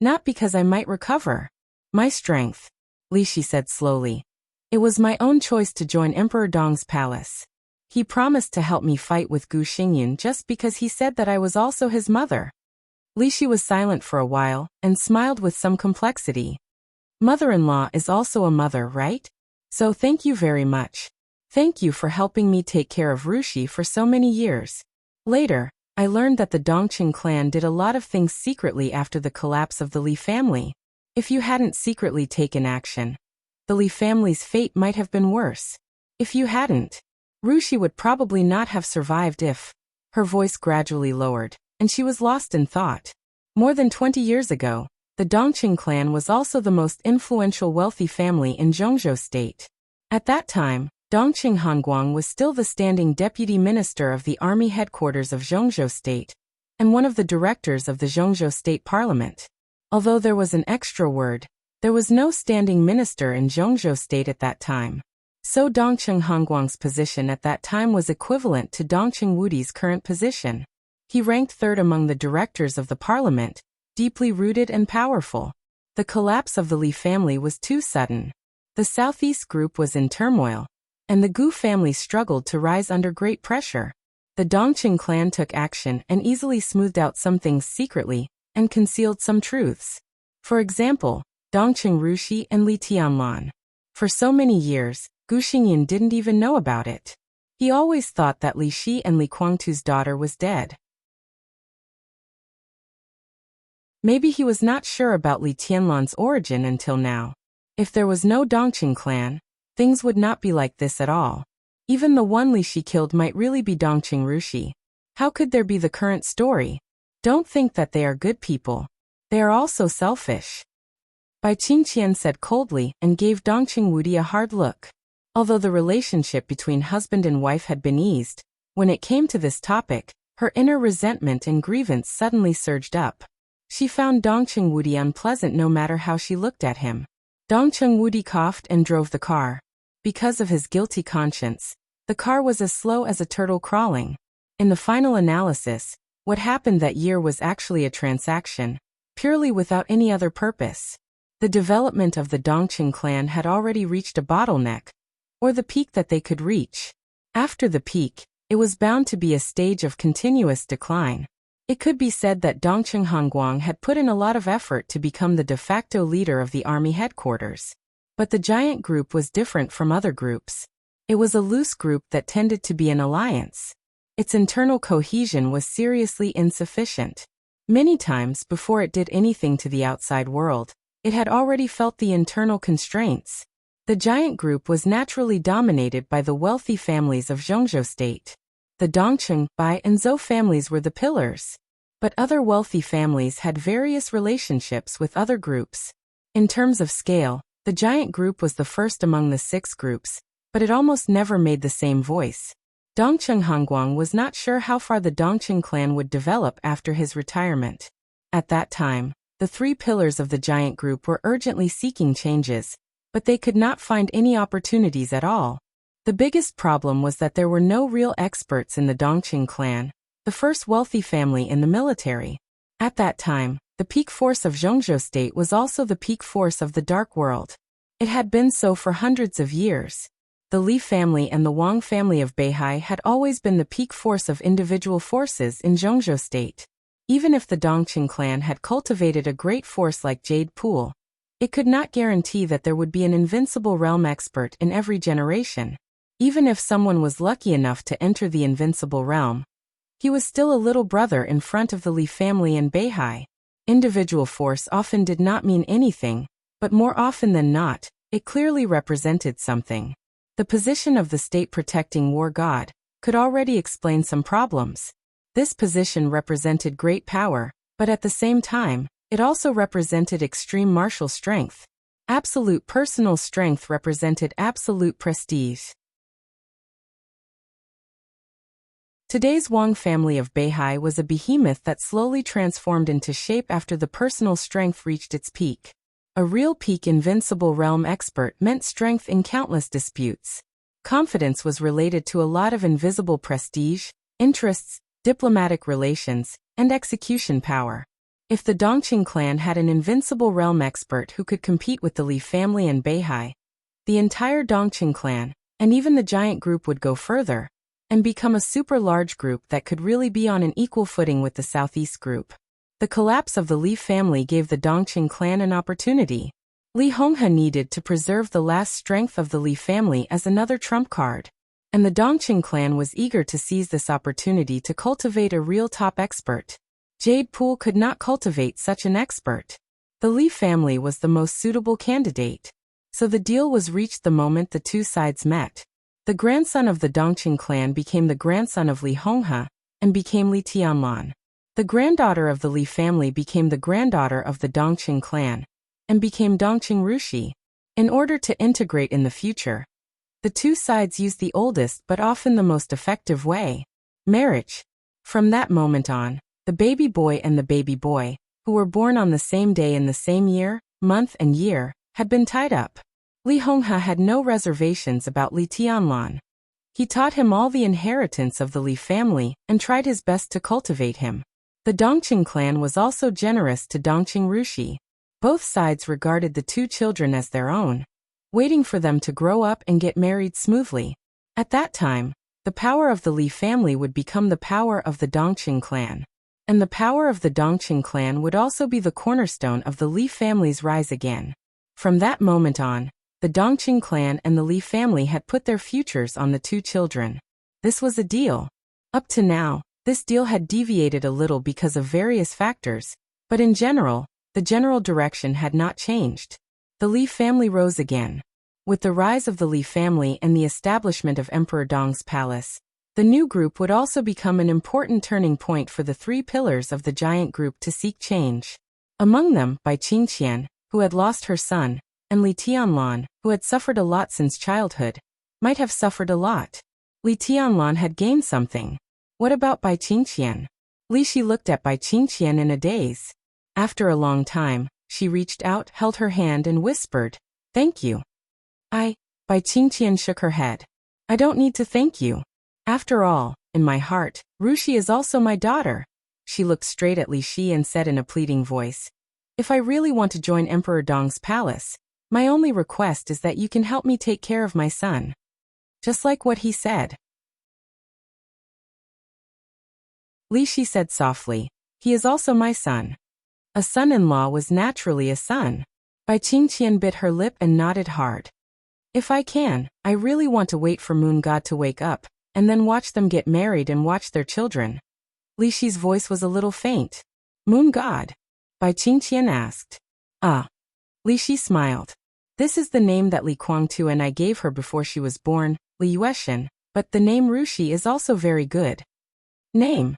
"Not because I might recover. My strength," Li Shi said slowly. "It was my own choice to join Emperor Dong's palace. He promised to help me fight with Gu Xingyan just because he said that I was also his mother." Li Shi was silent for a while and smiled with some complexity. "Mother-in-law is also a mother, right? So thank you very much. Thank you for helping me take care of Rushi for so many years. Later, I learned that the Dongqing clan did a lot of things secretly after the collapse of the Li family. If you hadn't secretly taken action, the Li family's fate might have been worse. If you hadn't, Rushi would probably not have survived if..." Her voice gradually lowered, and she was lost in thought. More than 20 years ago, the Dongqing clan was also the most influential wealthy family in Zhongzhou State. At that time, Dongqing Hanguang was still the standing deputy minister of the army headquarters of Zhongzhou State, and one of the directors of the Zhongzhou State Parliament. Although there was an extra word, there was no standing minister in Zhongzhou State at that time. So Dongqing Hanguang's position at that time was equivalent to Dongqing Wudi's current position. He ranked third among the directors of the parliament, deeply rooted and powerful. The collapse of the Li family was too sudden. The Southeast group was in turmoil, and the Gu family struggled to rise under great pressure. The Dongqing clan took action and easily smoothed out some things secretly, and concealed some truths. For example, Dongqing Rushi and Li Tianlan. For so many years, Gu Xingyan didn't even know about it. He always thought that Li Shi and Li Guangtu's daughter was dead. Maybe he was not sure about Li Tianlan's origin until now. If there was no Dongqing clan, things would not be like this at all. Even the one Li Shi killed might really be Dongqing Rushi. How could there be the current story? Don't think that they are good people. They are all so selfish. Bai Qingqian said coldly and gave Dong Qingwudi a hard look. Although the relationship between husband and wife had been eased, when it came to this topic, her inner resentment and grievance suddenly surged up. She found Dong Qingwudi unpleasant no matter how she looked at him. Dong Qingwudi coughed and drove the car. Because of his guilty conscience, the car was as slow as a turtle crawling. In the final analysis, what happened that year was actually a transaction, purely without any other purpose. The development of the Dongqing clan had already reached a bottleneck, or the peak that they could reach. After the peak, it was bound to be a stage of continuous decline. It could be said that Dongqing Hongguang had put in a lot of effort to become the de facto leader of the army headquarters. But the giant group was different from other groups. It was a loose group that tended to be an alliance. Its internal cohesion was seriously insufficient. Many times before it did anything to the outside world, it had already felt the internal constraints. The giant group was naturally dominated by the wealthy families of Zhongzhou state. The Dongqing, Bai, and Zhou families were the pillars. But other wealthy families had various relationships with other groups. In terms of scale, the giant group was the first among the 6 groups, but it almost never made the same voice. Dongqing Hongguang was not sure how far the Dongqing clan would develop after his retirement. At that time, the 3 pillars of the giant group were urgently seeking changes, but they could not find any opportunities at all. The biggest problem was that there were no real experts in the Dongqing clan, the first wealthy family in the military. At that time, the peak force of Zhongzhou state was also the peak force of the dark world. It had been so for hundreds of years. The Li family and the Wang family of Beihai had always been the peak force of individual forces in Zhongzhou state. Even if the Dongqing clan had cultivated a great force like Jade Pool, it could not guarantee that there would be an invincible realm expert in every generation. Even if someone was lucky enough to enter the invincible realm, he was still a little brother in front of the Li family and Beihai. Individual force often did not mean anything, but more often than not, it clearly represented something. The position of the state-protecting war god could already explain some problems. This position represented great power, but at the same time, it also represented extreme martial strength. Absolute personal strength represented absolute prestige. Today's Wang family of Beihai was a behemoth that slowly transformed into shape after the personal strength reached its peak. A real peak invincible realm expert meant strength in countless disputes. Confidence was related to a lot of invisible prestige, interests, diplomatic relations, and execution power. If the Dongqing clan had an invincible realm expert who could compete with the Li family and Beihai, the entire Dongqing clan, and even the giant group would go further, and become a super large group that could really be on an equal footing with the Southeast group. The collapse of the Li family gave the Dongqing clan an opportunity. Li Honghe needed to preserve the last strength of the Li family as another trump card. And the Dongqing clan was eager to seize this opportunity to cultivate a real top expert. Jade Pool could not cultivate such an expert. The Li family was the most suitable candidate. So the deal was reached the moment the 2 sides met. The grandson of the Dongqing clan became the grandson of Li Honghe, and became Li Tianlan. The granddaughter of the Li family became the granddaughter of the Dongqing clan, and became Dongqing Rushi. In order to integrate in the future, the 2 sides used the oldest but often the most effective way: marriage. From that moment on, the baby boy and the baby boy, who were born on the same day in the same year, month and year, had been tied up. Li Honghe had no reservations about Li Tianlan. He taught him all the inheritance of the Li family and tried his best to cultivate him. The Dongqing clan was also generous to Dongqing Rushi. Both sides regarded the 2 children as their own, waiting for them to grow up and get married smoothly. At that time, the power of the Li family would become the power of the Dongqing clan. And the power of the Dongqing clan would also be the cornerstone of the Li family's rise again. From that moment on, the Dongqing clan and the Li family had put their futures on the 2 children. This was a deal. Up to now, this deal had deviated a little because of various factors, but in general, the general direction had not changed. The Li family rose again. With the rise of the Li family and the establishment of Emperor Dong's palace, the new group would also become an important turning point for the 3 pillars of the giant group to seek change. Among them, Bai Qingqian, who had lost her son, and Li Tianlan, who had suffered a lot since childhood, might have suffered a lot. Li Tianlan had gained something. What about Bai Qingqian? Li Shi looked at Bai Qingqian in a daze. After a long time, she reached out, held her hand and whispered, "Thank you." Bai Qingqian shook her head. "I don't need to thank you. After all, in my heart, Rushi is also my daughter." She looked straight at Li Shi and said in a pleading voice, "If I really want to join Emperor Dong's palace, my only request is that you can help me take care of my son." Just like what he said. Li Shi said softly, "He is also my son." A son-in-law was naturally a son. Bai Qingqian bit her lip and nodded hard. "If I can, I really want to wait for Moon God to wake up, and then watch them get married and watch their children." Li Shi's voice was a little faint. "Moon God?" Bai Qingqian asked. "Ah." Li Shi smiled. "This is the name that Li Guangtu and I gave her before she was born, Li Yueshan, but the name Rushi is also very good." "Name?"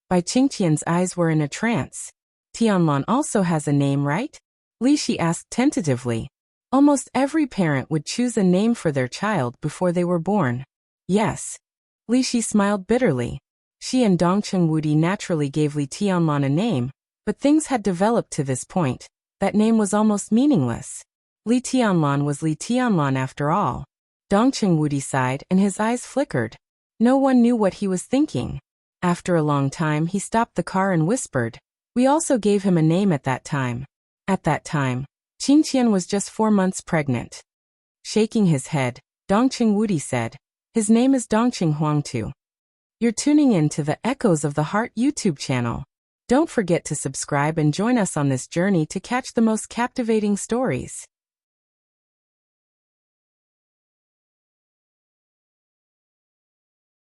Bai Qingqian's eyes were in a trance. "Tianlan also has a name, right?" Li Shi asked tentatively. Almost every parent would choose a name for their child before they were born. "Yes." Li Shi smiled bitterly. She and Dongcheng Wudi naturally gave Li Tianlan a name, but things had developed to this point. That name was almost meaningless. Li Tianlan was Li Tianlan after all. Dongcheng Wudi sighed and his eyes flickered. No one knew what he was thinking. After a long time he stopped the car and whispered, "We also gave him a name at that time." At that time, Qingqian was just 4 months pregnant. Shaking his head, Dongcheng Wudi said, "His name is Dongcheng Huangtu." You're tuning in to the Echoes of the Heart YouTube channel. Don't forget to subscribe and join us on this journey to catch the most captivating stories.